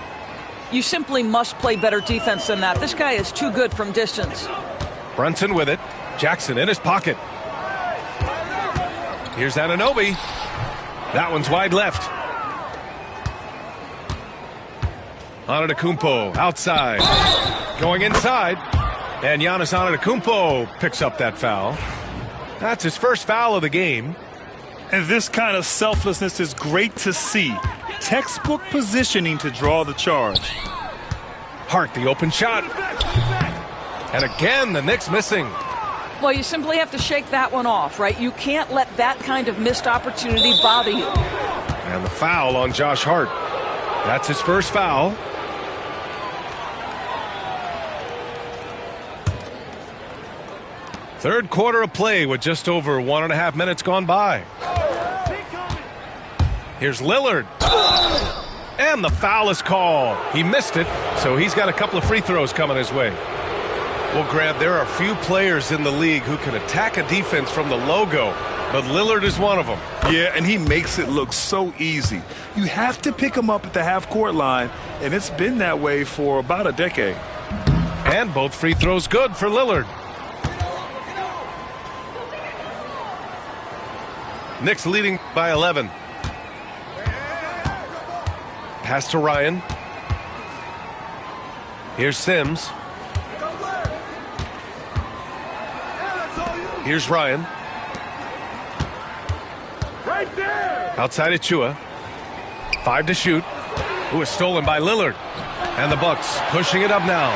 You simply must play better defense than that. This guy is too good from distance. Brunson with it. Jackson in his pocket. Here's Anunoby. That one's wide left. Antetokounmpo outside. Going inside. And Giannis Antetokounmpo picks up that foul. That's his first foul of the game. And this kind of selflessness is great to see. Textbook positioning to draw the charge. Hart, the open shot. And again, the Knicks missing. Well, you simply have to shake that one off, right? You can't let that kind of missed opportunity bother you. And the foul on Josh Hart. That's his first foul. Third quarter of play with just over 1.5 minutes gone by. Here's Lillard. And the foul is called. He missed it, so he's got a couple of free throws coming his way. Well, Grant, there are few players in the league who can attack a defense from the logo, but Lillard is one of them. Yeah, and he makes it look so easy. You have to pick him up at the half-court line, and it's been that way for about a decade. And both free throws good for Lillard. Knicks leading by 11. Pass to Ryan. Here's Sims. Here's Ryan. Right there. Outside Achua. 5 to shoot. Who is stolen by Lillard. And the Bucks pushing it up now.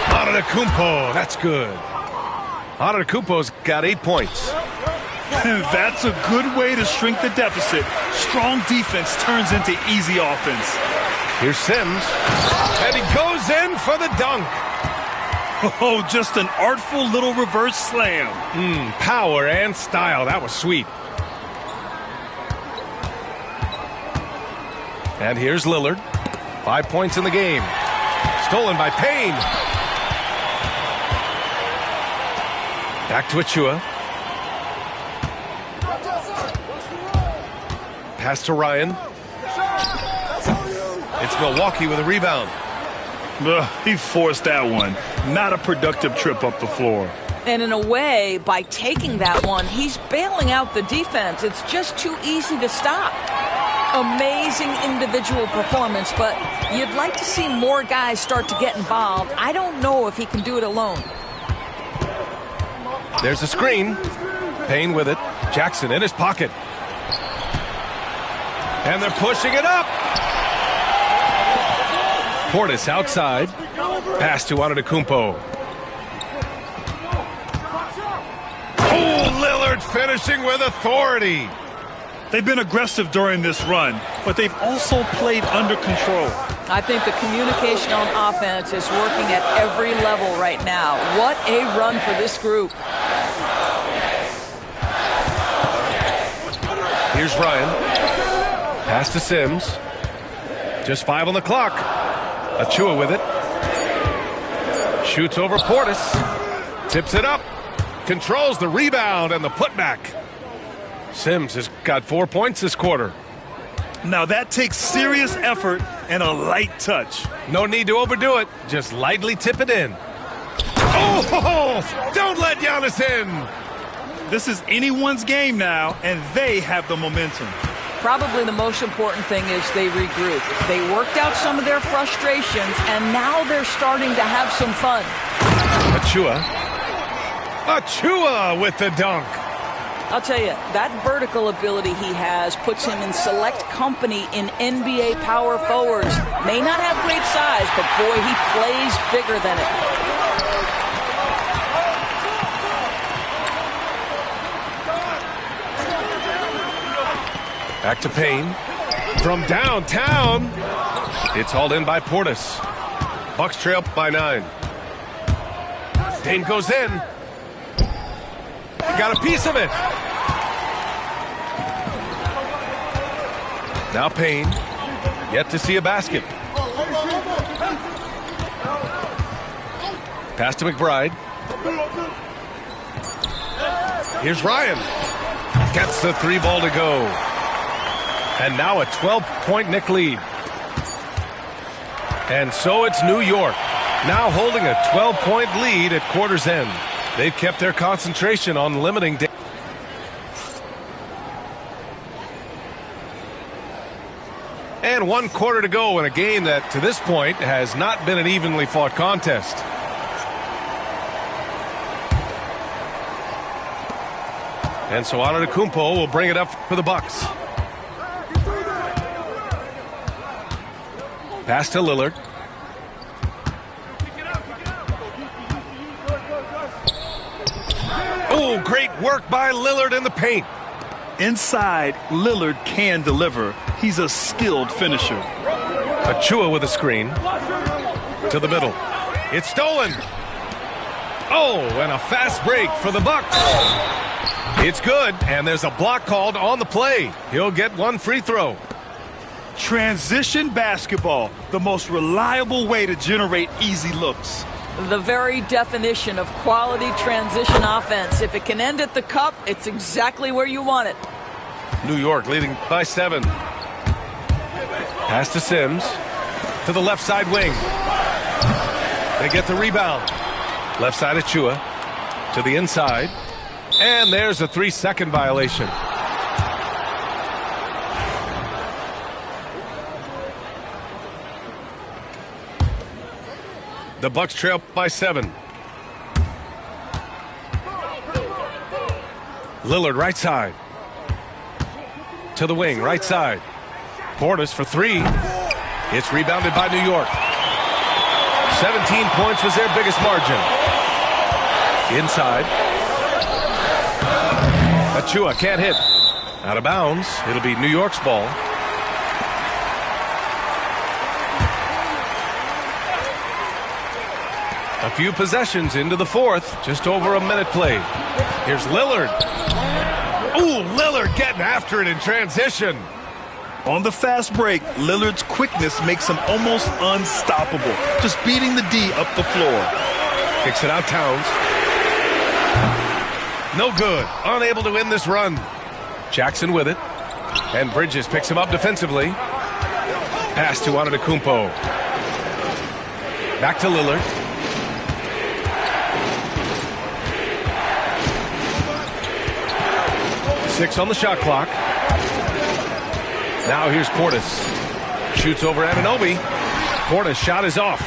Antetokounmpo. That's good. Antetokounmpo's got 8 points. That's a good way to shrink the deficit. Strong defense turns into easy offense. Here's Sims, and he goes in for the dunk. Oh, just an artful little reverse slam. Power and style. That was sweet. And here's Lillard. 5 points in the game. Stolen by Payne. Back to Achua. Pass to Ryan. It's Milwaukee with a rebound. He forced that one. Not a productive trip up the floor. And in a way, by taking that one, he's bailing out the defense. It's just too easy to stop. Amazing individual performance, but you'd like to see more guys start to get involved. I don't know if he can do it alone. There's a screen. Payne with it. Jackson in his pocket. And they're pushing it up. Portis outside. Pass to Antetokounmpo. Oh, Lillard finishing with authority. They've been aggressive during this run, but they've also played under control. I think the communication on offense is working at every level right now. What a run for this group. Here's Ryan. Pass to Sims. Just 5 on the clock. Achua with it. Shoots over Portis. Tips it up. Controls the rebound and the putback. Sims has got 4 points this quarter. Now that takes serious effort and a light touch. No need to overdo it. Just lightly tip it in. Oh, don't let Giannis in. This is anyone's game now, and they have the momentum. Probably the most important thing is they regroup. They worked out some of their frustrations, and now they're starting to have some fun. Achua with the dunk. I'll tell you, that vertical ability he has puts him in select company in NBA power forwards. May not have great size, but boy, he plays bigger than it. Back to Payne. From downtown. It's hauled in by Portis. Bucks trail by 9. Payne goes in. Got a piece of it. Now Payne. Yet to see a basket. Pass to McBride. Here's Ryan. Gets the 3 ball to go. And now a 12-point Knick lead. And so it's New York, now holding a 12-point lead at quarter's end. They've kept their concentration on limiting. And 1 quarter to go in a game that, to this point, has not been an evenly fought contest. And so Antetokounmpo will bring it up for the Bucks. Pass to Lillard. Oh, great work by Lillard in the paint. Inside, Lillard can deliver. He's a skilled finisher. Achua with a screen. To the middle. It's stolen. Oh, and a fast break for the Bucks. It's good, and there's a block called on the play. He'll get 1 free throw. Transition basketball, the most reliable way to generate easy looks. The very definition of quality transition offense. If it can end at the cup, it's exactly where you want it. New York leading by 7. Pass to Sims. To the left side wing. They get the rebound. Left side Achua. To the inside. And there's a 3-second violation. The Bucks trail by 7. Lillard right side. To the wing, right side. Portis for 3. It's rebounded by New York. 17 points was their biggest margin. Inside. Achua can't hit. Out of bounds. It'll be New York's ball. A few possessions into the fourth. Just over a minute played. Here's Lillard. Ooh, Lillard getting after it in transition. On the fast break, Lillard's quickness makes him almost unstoppable. Just beating the D up the floor. Kicks it out, Towns. No good. Unable to win this run. Jackson with it. And Bridges picks him up defensively. Pass to Antetokounmpo. Back to Lillard. Six on the shot clock. Now here's Portis. Shoots over Anunoby. Portis' shot is off.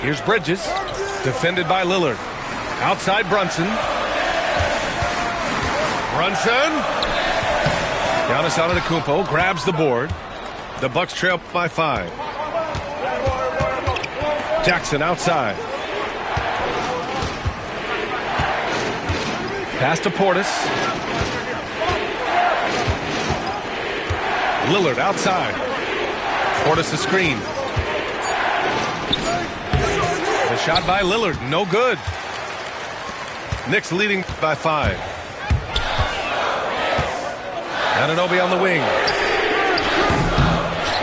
Here's Bridges. Defended by Lillard. Outside Brunson. Giannis Antetokounmpo grabs the board. The Bucks trail by 5. Jackson outside. Pass to Portis. Lillard outside. Portis a screen. The shot by Lillard, no good. Knicks leading by 5. Anunoby on the wing.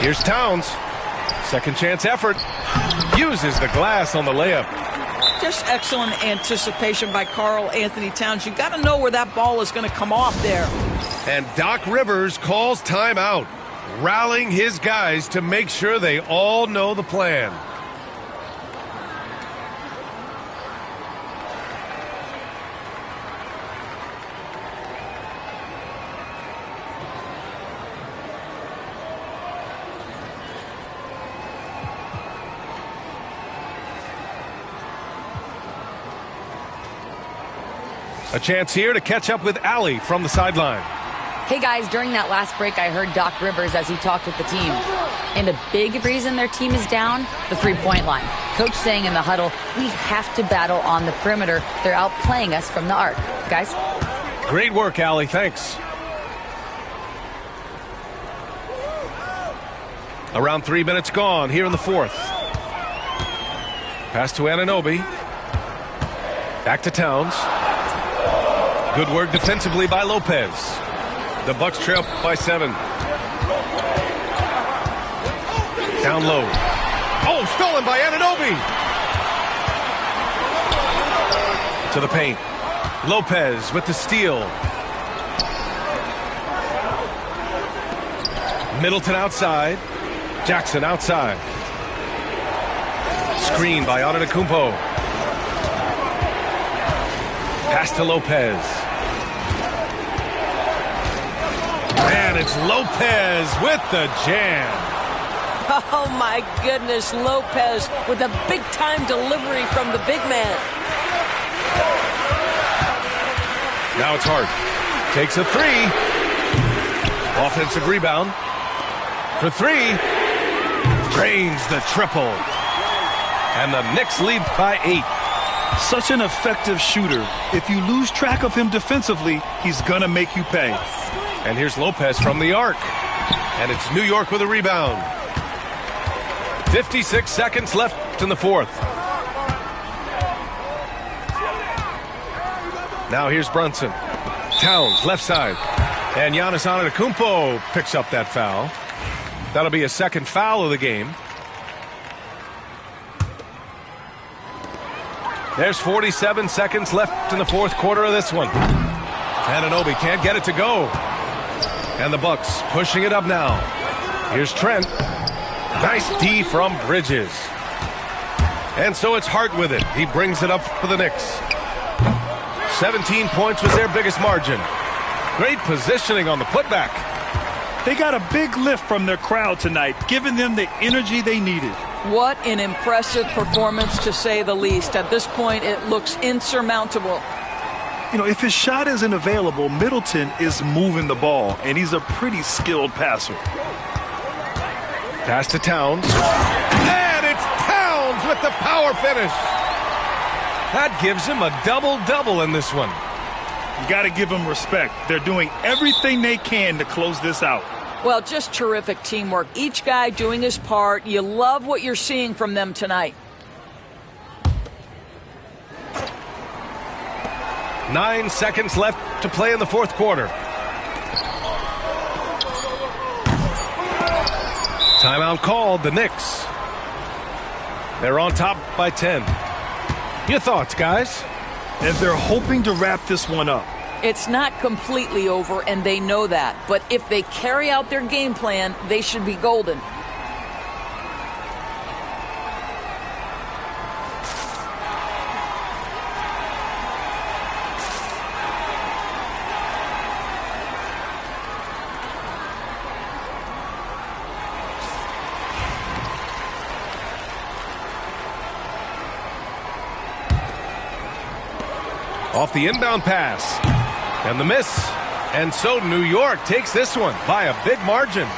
Here's Towns. Second chance effort. Uses the glass on the layup. Just excellent anticipation by Karl Anthony Towns. You got to know where that ball is going to come off there. And Doc Rivers calls timeout, rallying his guys to make sure they all know the plan. A chance here to catch up with Allie from the sideline. Hey guys, during that last break, I heard Doc Rivers as he talked with the team. And a big reason their team is down, the three-point line. Coach saying in the huddle, we have to battle on the perimeter. They're outplaying us from the arc. Guys? Great work, Allie. Thanks. Around 3 minutes gone here in the fourth. Pass to Anunoby. Back to Towns. Good work defensively by Lopez. The Bucks trail by 7. Down low. Oh, stolen by Anunoby. To the paint. Lopez with the steal. Middleton outside. Jackson outside. Screen by Antetokounmpo. Pass to Lopez. And it's Lopez with the jam. Oh, my goodness, Lopez with a big-time delivery from the big man. Now it's Hart. Takes a 3. Offensive rebound. For 3. Drains the triple. And the Knicks lead by 8. Such an effective shooter. If you lose track of him defensively, he's going to make you pay. And here's Lopez from the arc. And it's New York with a rebound. 56 seconds left in the fourth. Now here's Brunson. Towns, left side. And Giannis Antetokounmpo picks up that foul. That'll be a second foul of the game. There's 47 seconds left in the fourth quarter of this one. Anunoby can't get it to go. And the Bucks pushing it up now. Here's Trent. Nice D from Bridges. And so it's Hart with it. He brings it up for the Knicks. 17 points was their biggest margin. Great positioning on the putback. They got a big lift from their crowd tonight, giving them the energy they needed. What an impressive performance, to say the least. At this point, it looks insurmountable. You know, if his shot isn't available, Middleton is moving the ball, and he's a pretty skilled passer. Pass to Towns. And it's Towns with the power finish. That gives him a double-double in this one. You got to give them respect. They're doing everything they can to close this out. Well, just terrific teamwork. Each guy doing his part. You love what you're seeing from them tonight. 9 seconds left to play in the fourth quarter. Timeout called, the Knicks. They're on top by 10. Your thoughts, guys? And they're hoping to wrap this one up. It's not completely over, and they know that. But if they carry out their game plan, they should be golden. Off the inbound pass. And the miss. And so New York takes this one by a big margin.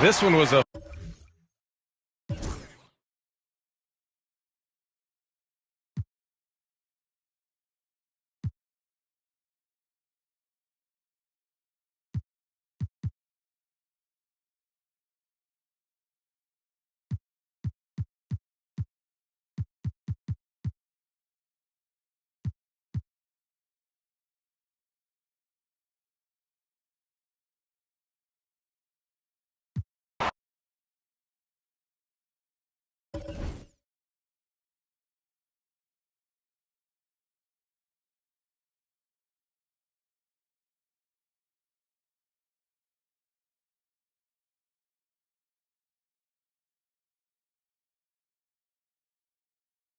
This one was a